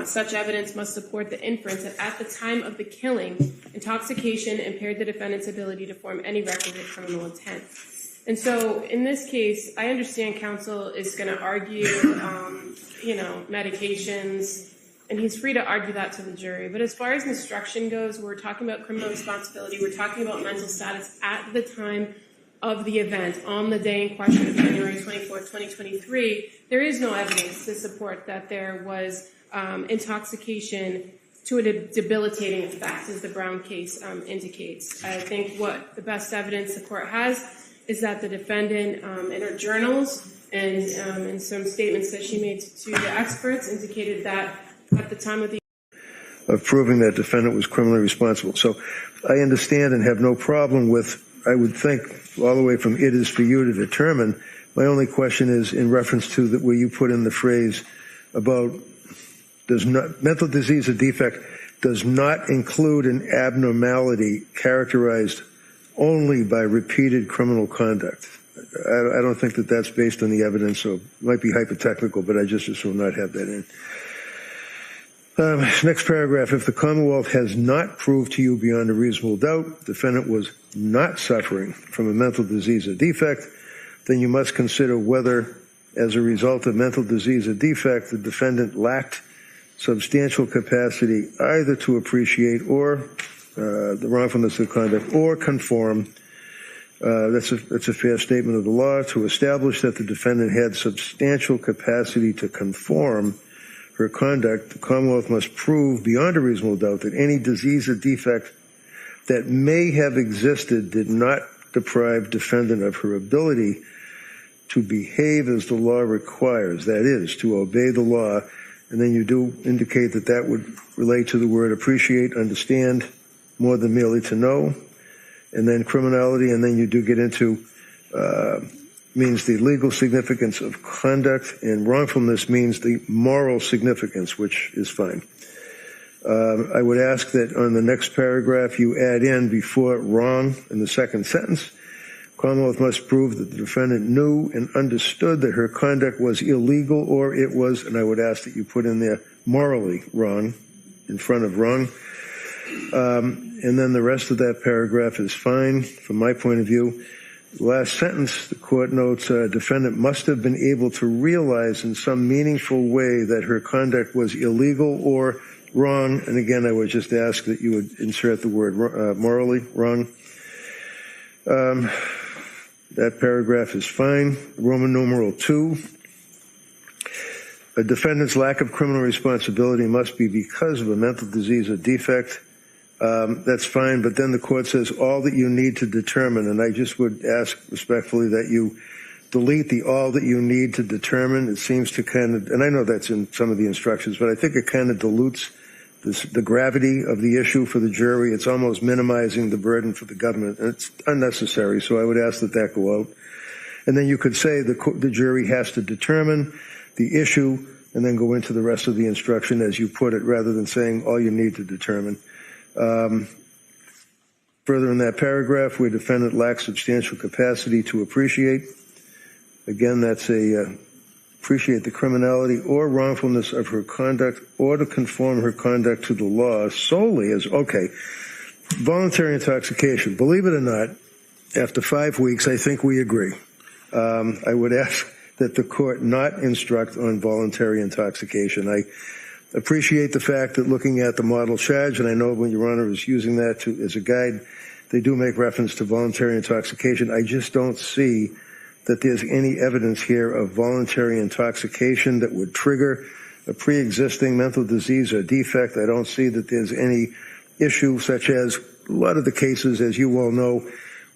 Such evidence must support the inference that at the time of the killing, intoxication impaired the defendant's ability to form any requisite criminal intent. And so in this case, I understand counsel is going to argue, medications, and he's free to argue that to the jury. But as far as instruction goes, we're talking about criminal responsibility. We're talking about mental status at the time of the event, on the day in question of January 24th, 2023. There is no evidence to support that there was intoxication to a debilitating effect, as the Brown case indicates. I think what the best evidence the court has is that the defendant in her journals and in some statements that she made to the experts indicated that at the time of proving that defendant was criminally responsible. So I understand and have no problem with, I would think, all the way from it is for you to determine. My only question is in reference to where you put in the phrase about mental disease or defect does not include an abnormality characterized only by repeated criminal conduct. I don't think that that's based on the evidence, so it might be hypothetical, but I just will not have that in. Next paragraph, if the Commonwealth has not proved to you beyond a reasonable doubt defendant was not suffering from a mental disease or defect, then you must consider whether, as a result of mental disease or defect, the defendant lacked substantial capacity either to appreciate or the wrongfulness of conduct or conform. That's a fair statement of the law. To establish that the defendant had substantial capacity to conform her conduct, the Commonwealth must prove beyond a reasonable doubt that any disease or defect that may have existed did not deprive defendant of her ability to behave as the law requires, that is, to obey the law. And then you do indicate that that would relate to the word appreciate, understand, more than merely to know. And then criminality, and then you do get into means the legal significance of conduct, and wrongfulness means the moral significance, which is fine. I would ask that on the next paragraph you add in before wrong in the second sentence, Commonwealth must prove that the defendant knew and understood that her conduct was illegal or it was, and I would ask that you put in there morally wrong in front of wrong. And then the rest of that paragraph is fine from my point of view. Last sentence, the court notes, defendant must have been able to realize in some meaningful way that her conduct was illegal or wrong. And again, I would just ask that you would insert the word morally wrong. That paragraph is fine. Roman numeral 2. A defendant's lack of criminal responsibility must be because of a mental disease or defect That's fine, but then the court says all that you need to determine, and I just would ask respectfully that you delete the all that you need to determine. It seems to kind of, and I know that's in some of the instructions, but I think it kind of dilutes the gravity of the issue for the jury. It's almost minimizing the burden for the government, and it's unnecessary, so I would ask that that go out. And then you could say the jury has to determine the issue and then go into the rest of the instruction as you put it, rather than saying all you need to determine. Further in that paragraph, where defendant lacks substantial capacity to appreciate. Again, that's appreciate the criminality or wrongfulness of her conduct or to conform her conduct to the law solely as, okay, voluntary intoxication. Believe it or not, after 5 weeks, I think we agree. I would ask that the court not instruct on voluntary intoxication. I appreciate the fact that looking at the model charge, and I know when Your Honor is using that as a guide, they do make reference to voluntary intoxication. I just don't see that there's any evidence here of voluntary intoxication that would trigger a pre-existing mental disease or defect. I don't see that there's any issue such as a lot of the cases, as you well know,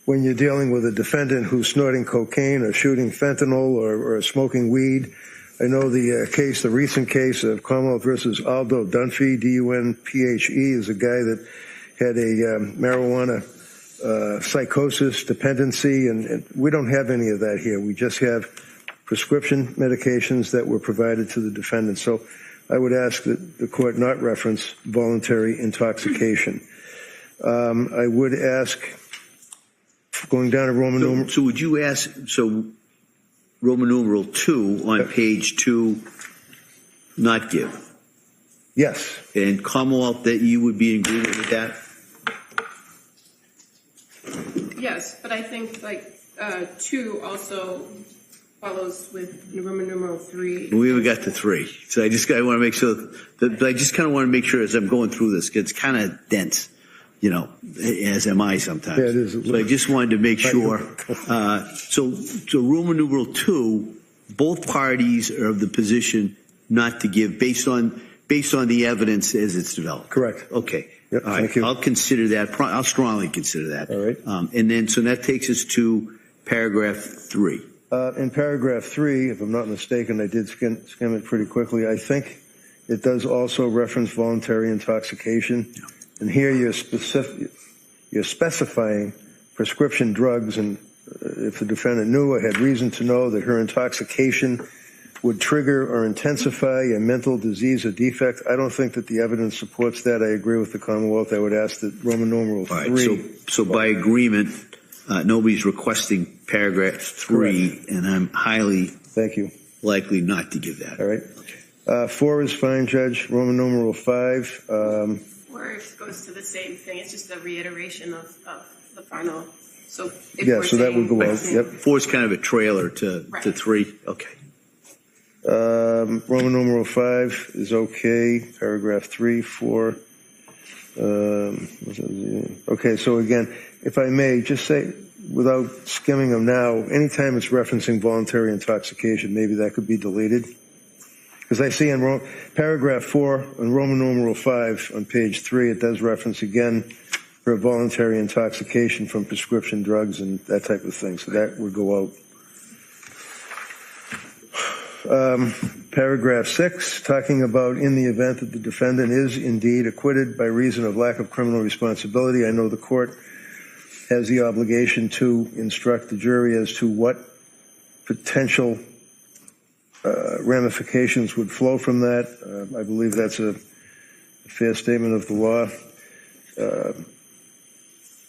when you're dealing with a defendant who's snorting cocaine or shooting fentanyl or smoking weed. I know the recent case of Commonwealth versus Aldo Dunphy, D-U-N-P-H-E, is a guy that had a marijuana psychosis, dependency, and we don't have any of that here. We just have prescription medications that were provided to the defendant. So I would ask that the court not reference voluntary intoxication. I would ask, going down to Roman numeral. So would you ask, Roman numeral 2 on page 2, not give? Yes. And Commonwealth, that you would be in agreement with that? Yes, but I think 2 also follows with Roman numeral 3. We haven't got to 3, so I want to make sure that I just kind of want to make sure as I'm going through this, it's kind of dense, as am I sometimes. Yeah, it is. So I just wanted to make sure. So Roman numeral 2, both parties are of the position not to give based on the evidence as it's developed. Correct. Okay. Yep, all right. Thank you. I'll consider that. I'll strongly consider that. All right. And then, so that takes us to paragraph 3. In paragraph 3, if I'm not mistaken, I did skim it pretty quickly. I think it does also reference voluntary intoxication. Yeah. And here you're specifying prescription drugs, and if the defendant knew or had reason to know that her intoxication would trigger or intensify a mental disease or defect. I don't think that the evidence supports that. I agree with the Commonwealth. I would ask that Roman numeral 3. Right, so by agreement, nobody's requesting paragraph 3, correct. And I'm highly likely not to give that. All right. 4 is fine, Judge. Roman numeral 5. 4 goes to the same thing. It's just a reiteration of the final. So so that would go out. Yep. 4 is kind of a trailer to 3. Okay. Roman numeral 5 is okay. Paragraph 3, 4. Okay, so again, if I may just say, without skimming them now, anytime it's referencing voluntary intoxication, maybe that could be deleted. Because I see in paragraph 4 on Roman numeral 5 on page 3, it does reference again for voluntary intoxication from prescription drugs and that type of thing. So that would go out. Paragraph 6, talking about in the event that the defendant is indeed acquitted by reason of lack of criminal responsibility. I know the court has the obligation to instruct the jury as to what potential ramifications would flow from that. I believe that's a fair statement of the law.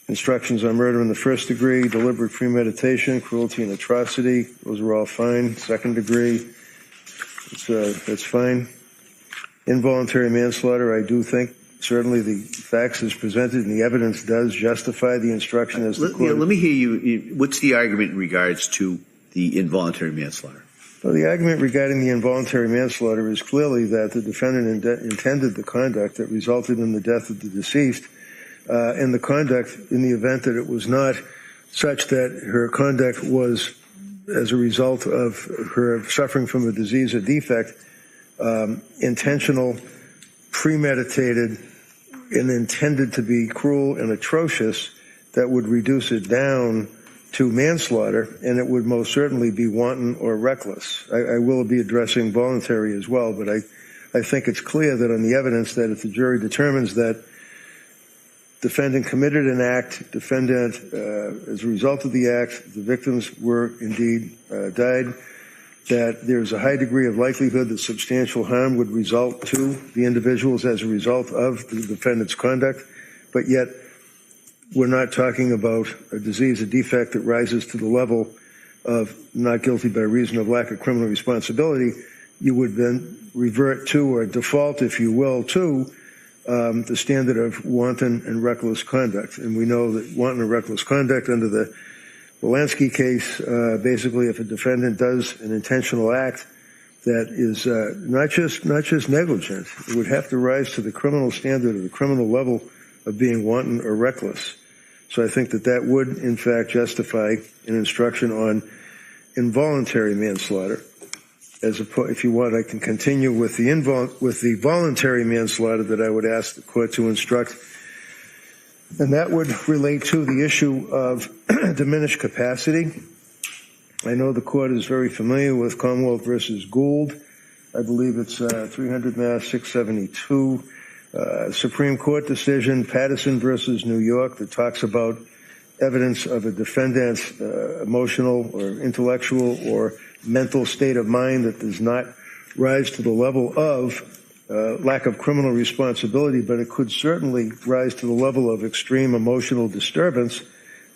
Instructions on murder in the first degree, deliberate premeditation, cruelty and atrocity, those are all fine. Second degree, that's fine. Involuntary manslaughter, I do think certainly the facts as presented and the evidence does justify the instruction as the court. Let me hear you. What's the argument in regards to the involuntary manslaughter? Well, the argument regarding the involuntary manslaughter is clearly that the defendant intended the conduct that resulted in the death of the deceased, and the conduct in the event that it was not such that her conduct was as a result of her suffering from a disease or defect, intentional, premeditated, and intended to be cruel and atrocious, that would reduce it down to manslaughter, and it would most certainly be wanton or reckless. I will be addressing voluntary as well, but I think it's clear that on the evidence that if the jury determines that defendant committed an act, defendant, as a result of the act, the victims were indeed died, that there's a high degree of likelihood that substantial harm would result to the individuals as a result of the defendant's conduct, but yet we're not talking about a disease, a defect that rises to the level of not guilty by reason of lack of criminal responsibility. You would then revert to, or default, if you will, to the standard of wanton and reckless conduct. And we know that wanton and reckless conduct under the Lansky case, basically if a defendant does an intentional act that is not just negligent, it would have to rise to the criminal standard or the criminal level of being wanton or reckless. So I think that would, in fact, justify an instruction on involuntary manslaughter. If you want, I can continue with the voluntary manslaughter that I would ask the court to instruct. And that would relate to the issue of diminished capacity. I know the court is very familiar with Commonwealth versus Gould. I believe it's 300 Mass 672. Supreme Court decision, Patterson versus New York, that talks about evidence of a defendant's emotional or intellectual or mental state of mind that does not rise to the level of lack of criminal responsibility, but it could certainly rise to the level of extreme emotional disturbance,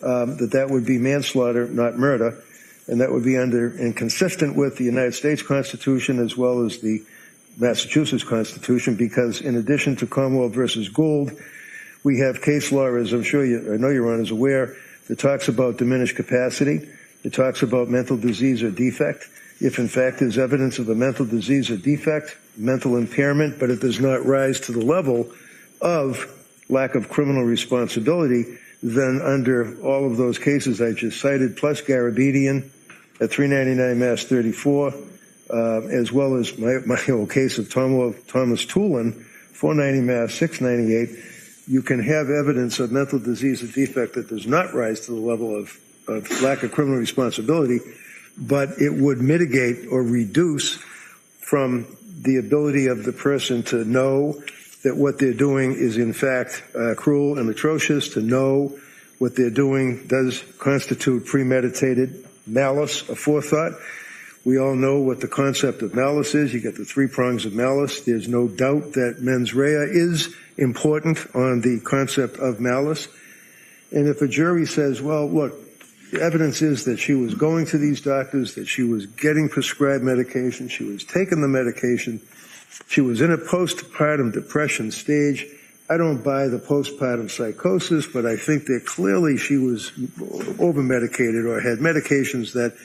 that would be manslaughter, not murder, and that would be under and consistent with the United States Constitution as well as the Massachusetts Constitution, because in addition to Commonwealth versus Gould, we have case law, as I know Your Honor is aware, that talks about diminished capacity. It talks about mental disease or defect. If in fact there's evidence of a mental disease or defect, mental impairment, but it does not rise to the level of lack of criminal responsibility, then under all of those cases I just cited, plus Garabedian at 399 Mass 34, as well as my old case of Thomas Toolin, 490 Mass 698, you can have evidence of mental disease or defect that does not rise to the level of lack of criminal responsibility, but it would mitigate or reduce from the ability of the person to know that what they're doing is in fact cruel and atrocious, to know what they're doing does constitute premeditated malice, a forethought. We all know what the concept of malice is. You get the three prongs of malice. There's no doubt that mens rea is important on the concept of malice. And if a jury says, well, look, the evidence is that she was going to these doctors, that she was getting prescribed medication, she was taking the medication, she was in a postpartum depression stage. I don't buy the postpartum psychosis, but I think that clearly she was over-medicated or had medications that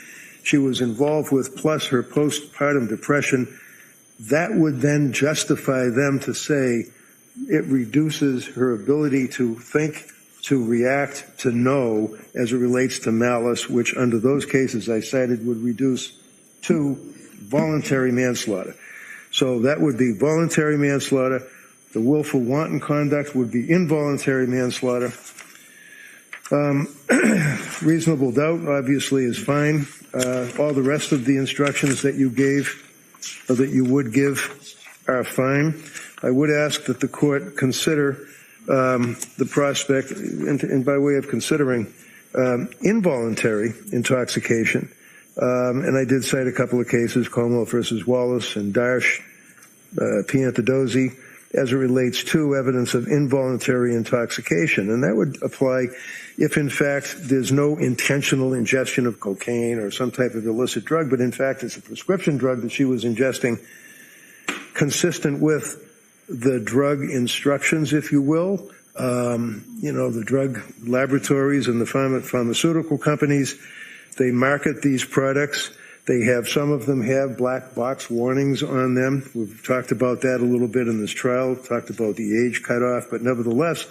she was involved with, plus her postpartum depression. That would then justify them to say it reduces her ability to think, to react, to know as it relates to malice, which under those cases I cited would reduce to voluntary manslaughter. So that would be voluntary manslaughter. The willful wanton conduct would be involuntary manslaughter. Reasonable doubt obviously is fine. All the rest of the instructions that you gave, or that you would give, are fine. I would ask that the court consider the prospect, and by way of considering involuntary intoxication. And I did cite a couple of cases, Commonwealth versus Wallace and Darsh, Piantadozzi, as it relates to evidence of involuntary intoxication. And that would apply if, in fact, there's no intentional ingestion of cocaine or some type of illicit drug, but in fact it's a prescription drug that she was ingesting consistent with the drug instructions, if you will. The drug laboratories and the pharmaceutical companies, they market these products. They have, some of them have black box warnings on them. We've talked about that a little bit in this trial, talked about the age cutoff, but nevertheless,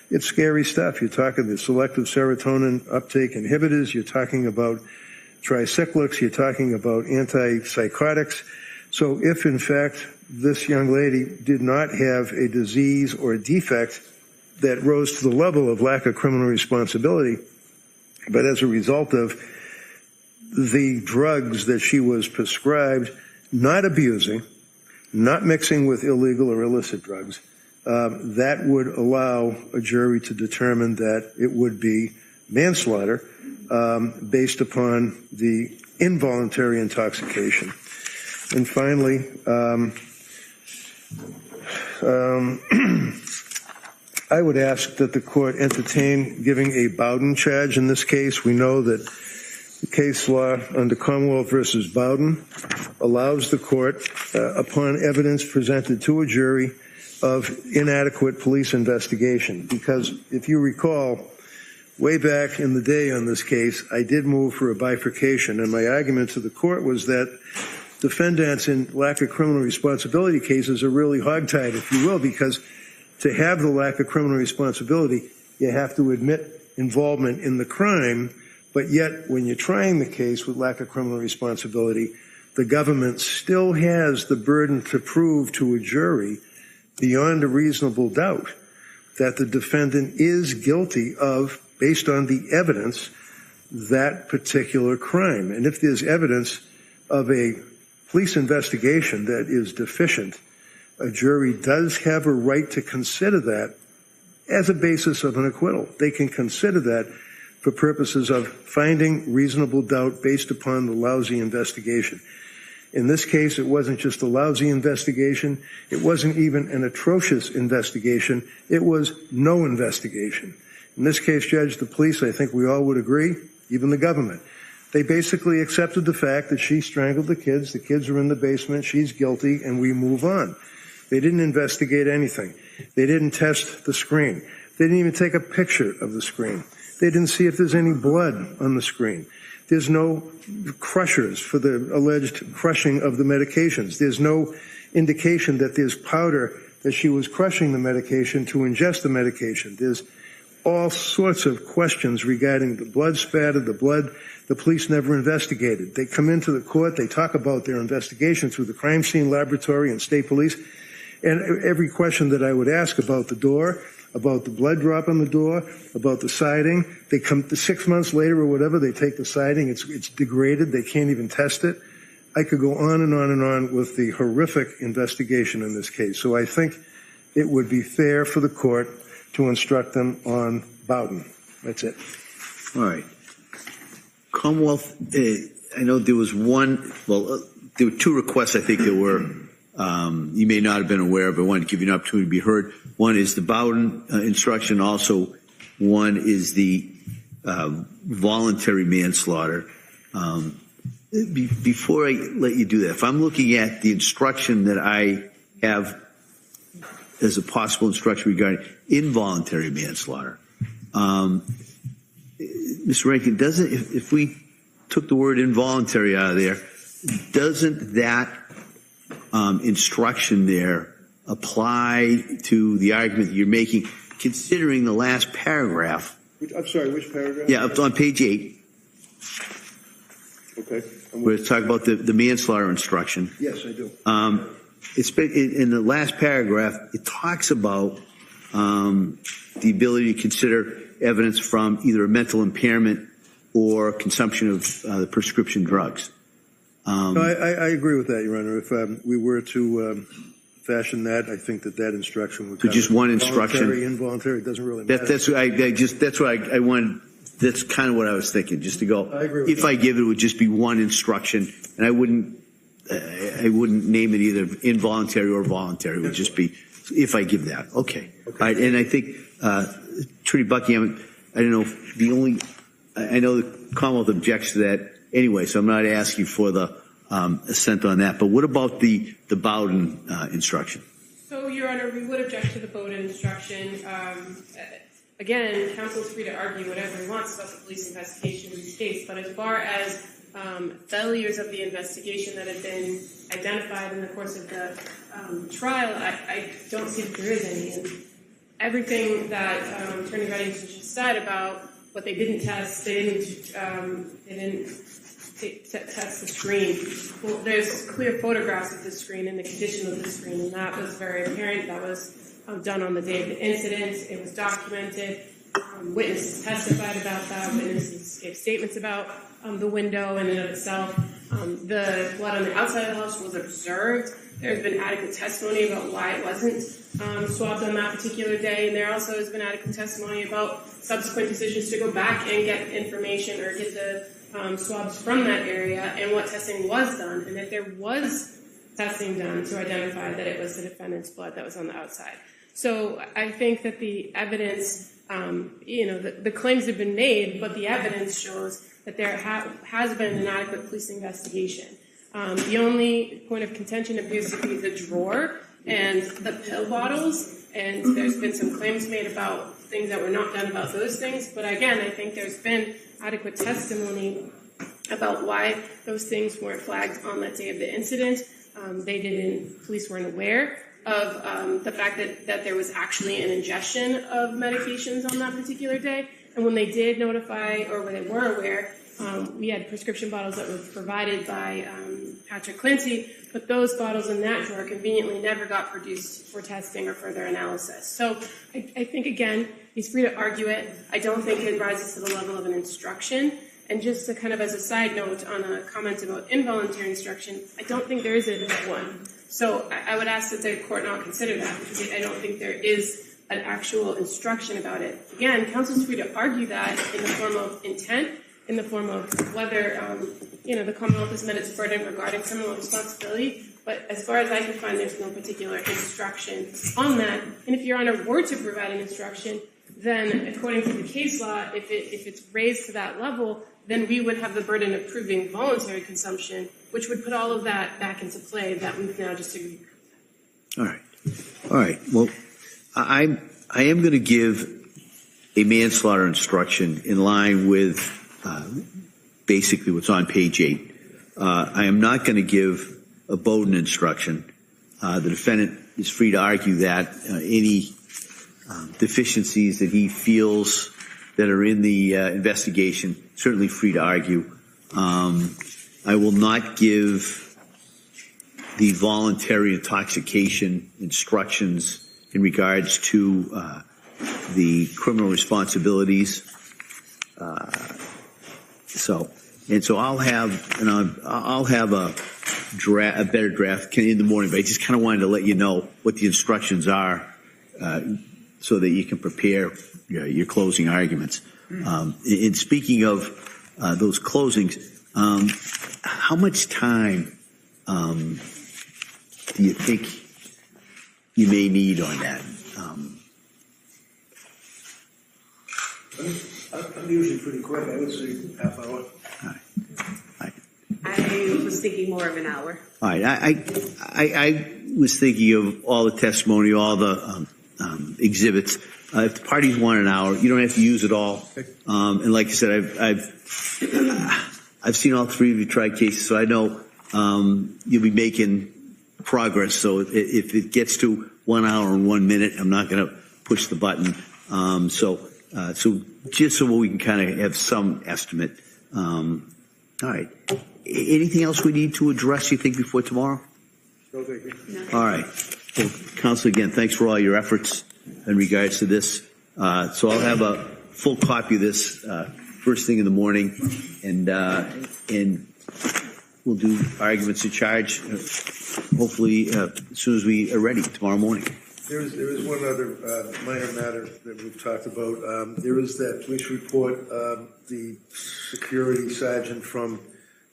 it's scary stuff. You're talking the selective serotonin uptake inhibitors, you're talking about tricyclics, you're talking about antipsychotics. So if, in fact, this young lady did not have a disease or a defect that rose to the level of lack of criminal responsibility, but as a result of the drugs that she was prescribed, not abusing, not mixing with illegal or illicit drugs, that would allow a jury to determine that it would be manslaughter based upon the involuntary intoxication. And finally, I would ask that the court entertain giving a Bowden charge in this case. We know that the case law under Commonwealth versus Bowden allows the court, upon evidence presented to a jury, of inadequate police investigation. Because if you recall, way back in the day on this case, I did move for a bifurcation, and my argument to the court was that defendants in lack of criminal responsibility cases are really hogtied, if you will, because to have the lack of criminal responsibility, you have to admit involvement in the crime, but yet when you're trying the case with lack of criminal responsibility, the government still has the burden to prove to a jury beyond a reasonable doubt that the defendant is guilty of, based on the evidence, that particular crime. And if there's evidence of a police investigation that is deficient, a jury does have a right to consider that as a basis of an acquittal. They can consider that for purposes of finding reasonable doubt based upon the lousy investigation. In this case, it wasn't just a lousy investigation. It wasn't even an atrocious investigation. It was no investigation. In this case, Judge, the police, I think we all would agree, even the government, they basically accepted the fact that she strangled the kids are in the basement, she's guilty, and we move on. They didn't investigate anything. They didn't test the screen. They didn't even take a picture of the screen. They didn't see if there's any blood on the screen. There's no crushers for the alleged crushing of the medications. There's no indication that there's powder that she was crushing the medication to ingest the medication. There's all sorts of questions regarding the blood spatter, the blood. The police never investigated. They come into the court, they talk about their investigation through the crime scene laboratory and state police, and every question that I would ask about the door, about the blood drop on the door, about the siding, they come 6 months later or whatever, they take the siding, it's degraded, they can't even test it. I could go on and on and on with the horrific investigation in this case. So I think it would be fair for the court to instruct them on Bowden. That's it. All right. Commonwealth, I know there was one, there were two requests I think that were, you may not have been aware of, but I wanted to give you an opportunity to be heard. One is the Bowden instruction. Also, one is the voluntary manslaughter. Before I let you do that, if I'm looking at the instruction that I have as a possible instruction regarding involuntary manslaughter, Mr. Rankin, if we took the word involuntary out of there, doesn't that instruction there apply to the argument that you're making, considering the last paragraph? I'm sorry, which paragraph? Yeah, it's on page 8. Okay. We're talking about the manslaughter instruction. Yes, I do. It's in the last paragraph. It talks about the ability to consider evidence from either a mental impairment or consumption of the prescription drugs. No, I agree with that, Your Honor. If we were to fashion that, I think that instruction would. So just one instruction. Voluntary, involuntary, it doesn't really matter. That's what I wanted. That's kind of what I was thinking. Just to go. I agree with if that. I give it would just be one instruction, and I wouldn't name it either involuntary or voluntary. It would just be if I give that. Okay. All right. And I think Attorney Buckingham, I don't know. I know the Commonwealth objects to that anyway, so I'm not asking for the assent on that. But what about the Bowden instruction? So, Your Honor, we would object to the Bowden instruction. Again, counsel is free to argue whatever he wants about the police investigation in this case, but as far as failures of the investigation that have been identified in the course of the trial, I don't see that there is any. And everything that Attorney Reddington just said about what they didn't test, they didn't test the screen. Well, there's clear photographs of the screen and the condition of the screen, and that was very apparent. That was done on the day of the incident. It was documented. Witnesses testified about that. Witnesses gave statements about the window in and of itself. The blood on the outside of the house was observed. There's been adequate testimony about why it wasn't swabbed on that particular day, and there also has been adequate testimony about subsequent decisions to go back and get information or get the swabs from that area and what testing was done, and that there was testing done to identify that it was the defendant's blood that was on the outside. So I think that the evidence, the claims have been made, but the evidence shows that there has been an adequate police investigation. The only point of contention appears to be the drawer and the pill bottles, and there's been some claims made about things that were not done about those things. But again, I think there's been adequate testimony about why those things weren't flagged on that day of the incident. Police weren't aware of the fact that there was actually an ingestion of medications on that particular day. And when they did notify, or when they were aware, we had prescription bottles that were provided by Patrick Clancy, but those bottles in that drawer conveniently never got produced for testing or further analysis. So I think, again, he's free to argue it. I don't think it rises to the level of an instruction. And just to kind of as a side note on a comment about involuntary instruction, I don't think there is a one. So I would ask that the court not consider that, because I don't think there is an actual instruction about it. Again, counsel's free to argue that in the form of intent, in the form of whether, the Commonwealth has met its burden regarding criminal responsibility. But as far as I can find, there's no particular instruction on that. And if Your Honor were to provide an instruction, then according to the case law, if it's raised to that level, then we would have the burden of proving voluntary consumption, which would put all of that back into play that we've now just agreed. All right. Well, I am going to give a manslaughter instruction in line with basically what's on page 8. I am not going to give a Bowden instruction. The defendant is free to argue that any deficiencies that he feels that are in the investigation, certainly free to argue. I will not give the voluntary intoxication instructions in regards to the criminal responsibilities. So I'll have a better draft in the morning. But I just kind of wanted to let you know what the instructions are, so that you can prepare your closing arguments. In speaking of those closings, how much time do you think you may need on that? I'm usually pretty quick. I would say half hour. All right. I was thinking more of an hour. All right. I was thinking of all the testimony, all the exhibits. If the parties want an hour, you don't have to use it all. And like I said, I've seen all three of you try cases, so I know you'll be making progress. So if it gets to 1 hour and 1 minute, I'm not going to push the button. So just so we can kind of have some estimate. All right. Anything else we need to address, you think, before tomorrow? No, thank you. No. All right. Well, Counsel, again, thanks for all your efforts in regards to this. So I'll have a full copy of this first thing in the morning, and we'll do arguments of charge hopefully as soon as we are ready tomorrow morning. There is one other minor matter that we've talked about. There is that police report, the security sergeant from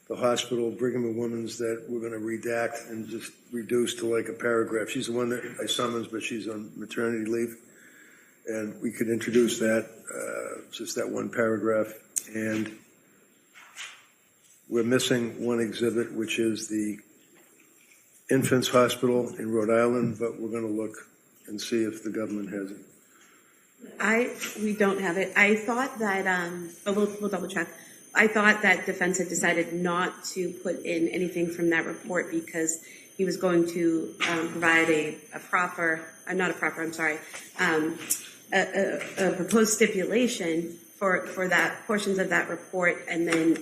the hospital, Brigham and Women's, that we're going to redact and just reduce to like a paragraph. She's the one that I summons, but she's on maternity leave. And we could introduce that, just that one paragraph. And we're missing one exhibit, which is the Infants Hospital in Rhode Island, but we're going to look and see if the government has it. We don't have it. I thought that, but we'll double check. I thought that defense had decided not to put in anything from that report because he was going to provide a proposed stipulation for that portions of that report, and then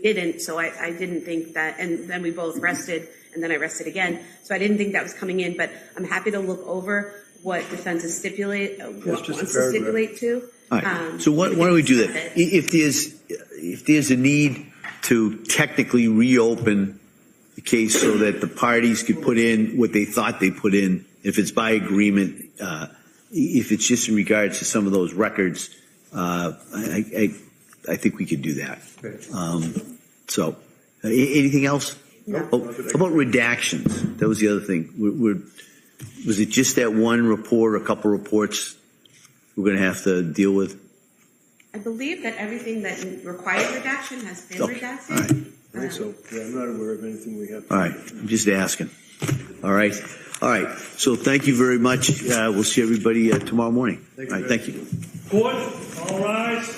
he didn't, so I didn't think that, and then we both rested, and then I rested again, so I didn't think that was coming in, but I'm happy to look over what defense is wants to stipulate to. All right. So why don't we do that? If there's a need to technically reopen the case so that the parties could put in what they thought they put in, if it's by agreement, if it's just in regards to some of those records, I think we could do that. So, anything else? No. Oh, how about redactions? That was the other thing. Was it just that one report, or a couple reports we're going to have to deal with? I believe that everything that required redaction has been redacted. All right. I think so. Yeah, I'm not aware of anything we have. All right. I'm just asking. All right. All right. So thank you very much. We'll see everybody tomorrow morning. All right. Thank you. Court, all rise.